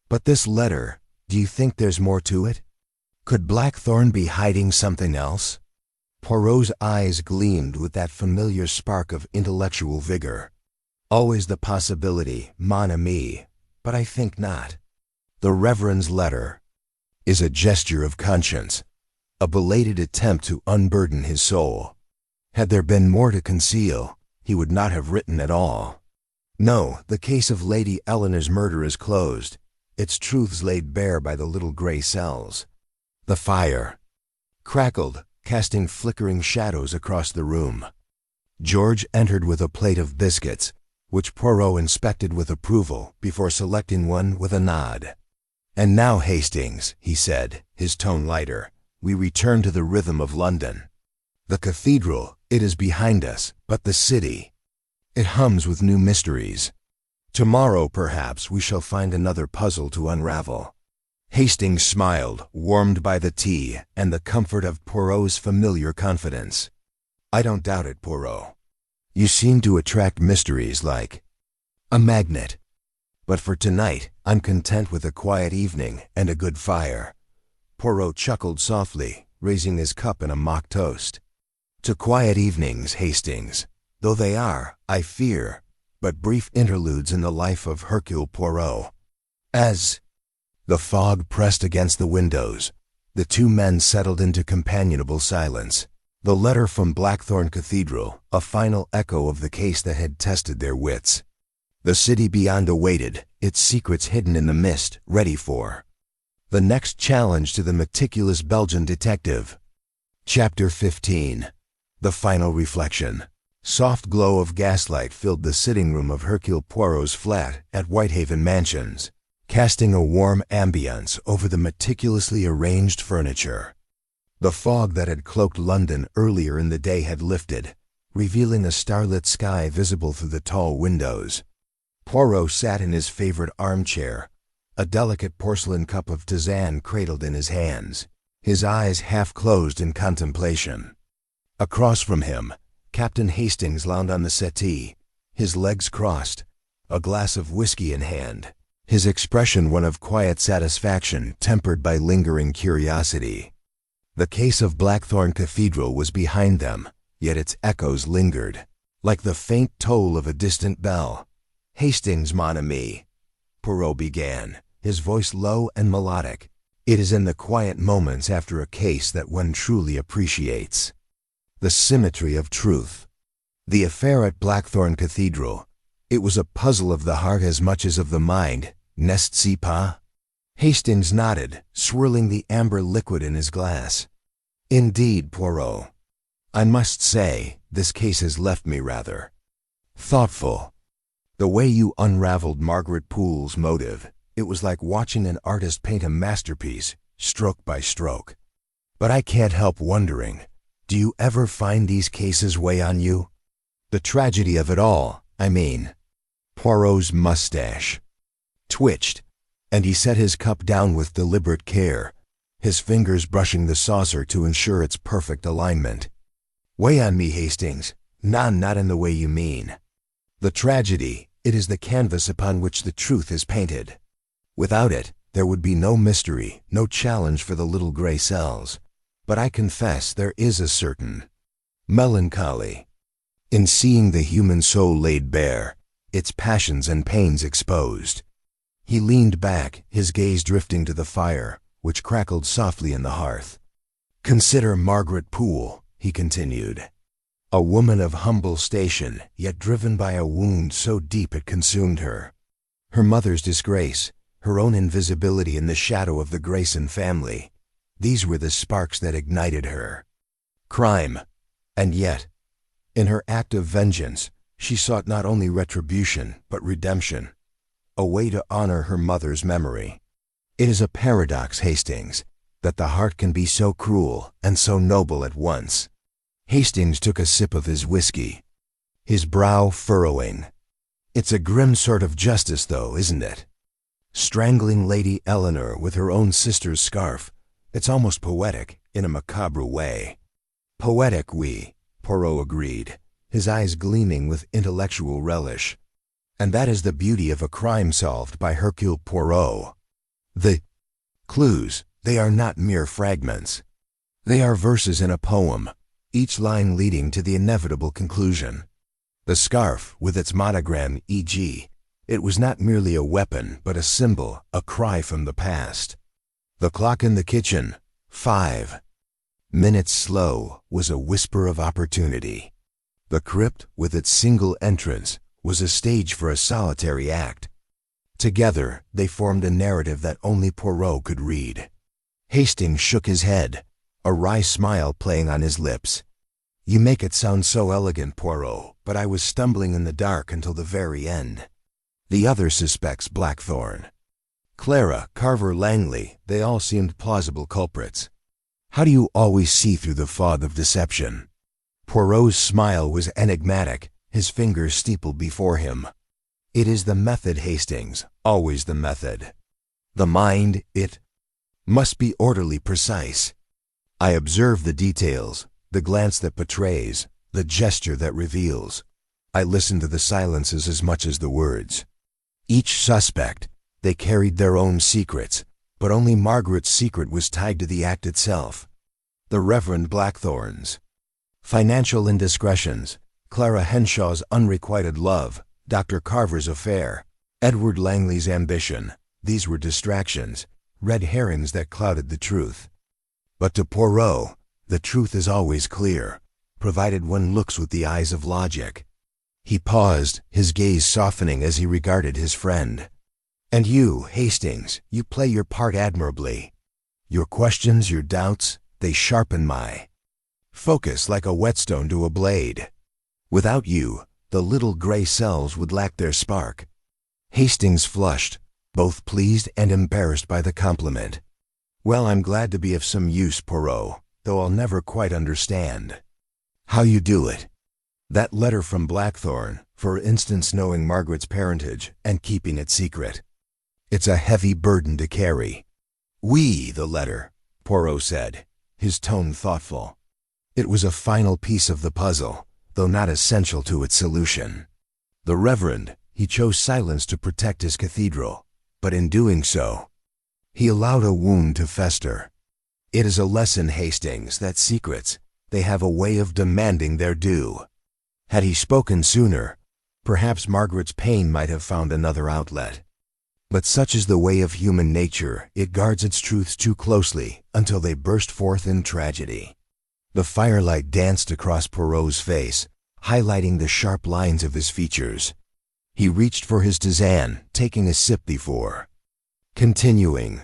S1: But this letter, do you think there's more to it? Could Blackthorne be hiding something else?" Poirot's eyes gleamed with that familiar spark of intellectual vigor. "Always the possibility, mon ami, but I think not. The Reverend's letter is a gesture of conscience, a belated attempt to unburden his soul. Had there been more to conceal, he would not have written at all. No, the case of Lady Eleanor's murder is closed, its truths laid bare by the little gray cells. The fire, crackled, casting flickering shadows across the room. George entered with a plate of biscuits, which Poirot inspected with approval before selecting one with a nod. "And now, Hastings," he said, his tone lighter, "we return to the rhythm of London. The cathedral, it is behind us, but the city, it hums with new mysteries. Tomorrow, perhaps, we shall find another puzzle to unravel." Hastings smiled, warmed by the tea and the comfort of Poirot's familiar confidence. "I don't doubt it, Poirot. You seem to attract mysteries like a magnet. But for tonight, I'm content with a quiet evening and a good fire." Poirot chuckled softly, raising his cup in a mock toast. "To quiet evenings, Hastings, though they are, I fear, but brief interludes in the life of Hercule Poirot." As the fog pressed against the windows, the two men settled into companionable silence. The letter from Blackthorn Cathedral, a final echo of the case that had tested their wits. The city beyond awaited, its secrets hidden in the mist, ready for the next challenge to the meticulous Belgian detective. Chapter 15. The Final Reflection. Soft glow of gaslight filled the sitting room of Hercule Poirot's flat at Whitehaven Mansions, casting a warm ambience over the meticulously arranged furniture. The fog that had cloaked London earlier in the day had lifted, revealing a starlit sky visible through the tall windows. Poirot sat in his favorite armchair, a delicate porcelain cup of tisane cradled in his hands, his eyes half closed in contemplation. Across from him, Captain Hastings lounged on the settee, his legs crossed, a glass of whiskey in hand, his expression one of quiet satisfaction tempered by lingering curiosity. The case of Blackthorn Cathedral was behind them, yet its echoes lingered, like the faint toll of a distant bell. "Hastings, mon ami," Poirot began, his voice low and melodic. "It is in the quiet moments after a case that one truly appreciates the symmetry of truth. The affair at Blackthorn Cathedral, it was a puzzle of the heart as much as of the mind, n'est-ce pas?" Hastings nodded, swirling the amber liquid in his glass. "Indeed, Poirot. I must say, this case has left me rather thoughtful. The way you unraveled Margaret Poole's motive, it was like watching an artist paint a masterpiece, stroke by stroke. But I can't help wondering, do you ever find these cases weigh on you? The tragedy of it all, I mean." Poirot's mustache twitched, and he set his cup down with deliberate care, his fingers brushing the saucer to ensure its perfect alignment. "Weigh on me, Hastings. Not in the way you mean. The tragedy, it is the canvas upon which the truth is painted. Without it, there would be no mystery, no challenge for the little gray cells. But I confess there is a certain melancholy in seeing the human soul laid bare, its passions and pains exposed." He leaned back, his gaze drifting to the fire, which crackled softly in the hearth. "Consider Margaret Poole," he continued. "A woman of humble station, yet driven by a wound so deep it consumed her. Her mother's disgrace, her own invisibility in the shadow of the Grayson family, these were the sparks that ignited her. Crime. And yet, in her act of vengeance, she sought not only retribution, but redemption. A way to honor her mother's memory. It is a paradox, Hastings, that the heart can be so cruel and so noble at once." Hastings took a sip of his whiskey, his brow furrowing. "It's a grim sort of justice, though, isn't it? Strangling Lady Eleanor with her own sister's scarf. It's almost poetic, in a macabre way." "Poetic, oui," Poirot agreed, his eyes gleaming with intellectual relish. "And that is the beauty of a crime solved by Hercule Poirot. The clues, they are not mere fragments. They are verses in a poem, each line leading to the inevitable conclusion. The scarf, with its monogram, e.g., it was not merely a weapon, but a symbol, a cry from the past. The clock in the kitchen, 5 minutes slow, was a whisper of opportunity. The crypt, with its single entrance, was a stage for a solitary act. Together, they formed a narrative that only Poirot could read." Hastings shook his head. a wry smile playing on his lips. "You make it sound so elegant, Poirot, but I was stumbling in the dark until the very end." The other suspects Blackthorne, Clara, Carver, Langley, they all seemed plausible culprits. "How do you always see through the fog of deception?" Poirot's smile was enigmatic, his fingers steepled before him. "It is the method, Hastings, always the method. The mind, it must be orderly, precise. I observe the details, the glance that betrays, the gesture that reveals. I listen to the silences as much as the words. Each suspect, they carried their own secrets, but only Margaret's secret was tied to the act itself. The Reverend Blackthorne's financial indiscretions, Clara Henshaw's unrequited love, Dr. Carver's affair, Edward Langley's ambition, these were distractions, red herrings that clouded the truth. But to Poirot, the truth is always clear, provided one looks with the eyes of logic." He paused, his gaze softening as he regarded his friend. "And you, Hastings, you play your part admirably. Your questions, your doubts, they sharpen my focus like a whetstone to a blade. Without you, the little gray cells would lack their spark." Hastings flushed, both pleased and embarrassed by the compliment. "Well, I'm glad to be of some use, Poirot, though I'll never quite understand how you do it. That letter from Blackthorne, for instance, knowing Margaret's parentage and keeping it secret. It's a heavy burden to carry." The letter," Poirot said, his tone thoughtful. "It was a final piece of the puzzle, though not essential to its solution. The Reverend, he chose silence to protect his cathedral, but in doing so, he allowed a wound to fester. It is a lesson, Hastings, that secrets, they have a way of demanding their due. Had he spoken sooner, perhaps Margaret's pain might have found another outlet. But such is the way of human nature, it guards its truths too closely until they burst forth in tragedy." The firelight danced across Poirot's face, highlighting the sharp lines of his features. He reached for his tisane, taking a sip before continuing.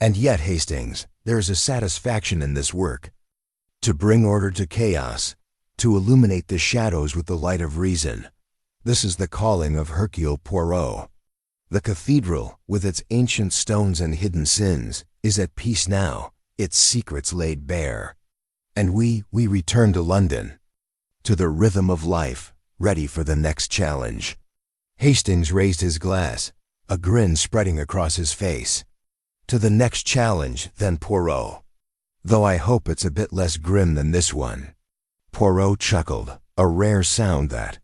S1: "And yet, Hastings, there is a satisfaction in this work. To bring order to chaos, to illuminate the shadows with the light of reason. This is the calling of Hercule Poirot. The cathedral, with its ancient stones and hidden sins, is at peace now, its secrets laid bare. And we return to London, to the rhythm of life, ready for the next challenge." Hastings raised his glass, a grin spreading across his face. "To the next challenge, then, Poirot. Though I hope it's a bit less grim than this one." Poirot chuckled, a rare sound that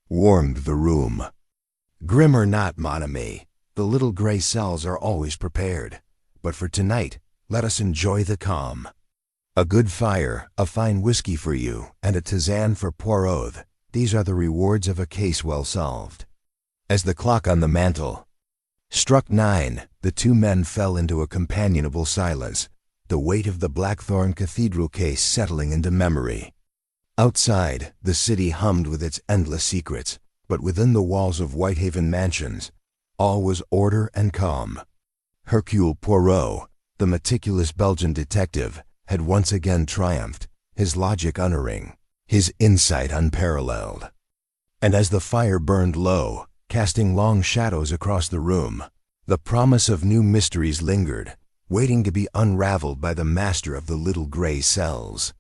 S1: warmed the room. "Grim or not, mon ami, the little gray cells are always prepared. But for tonight, let us enjoy the calm. A good fire, a fine whiskey for you, and a tisane for Poirot. These are the rewards of a case well solved." As the clock on the mantel struck 9, the two men fell into a companionable silence, the weight of the Blackthorne Cathedral case settling into memory. Outside, the city hummed with its endless secrets, but within the walls of Whitehaven Mansions, all was order and calm. Hercule Poirot, the meticulous Belgian detective, had once again triumphed, his logic unerring, his insight unparalleled. And as the fire burned low, casting long shadows across the room, the promise of new mysteries lingered, waiting to be unraveled by the master of the little gray cells.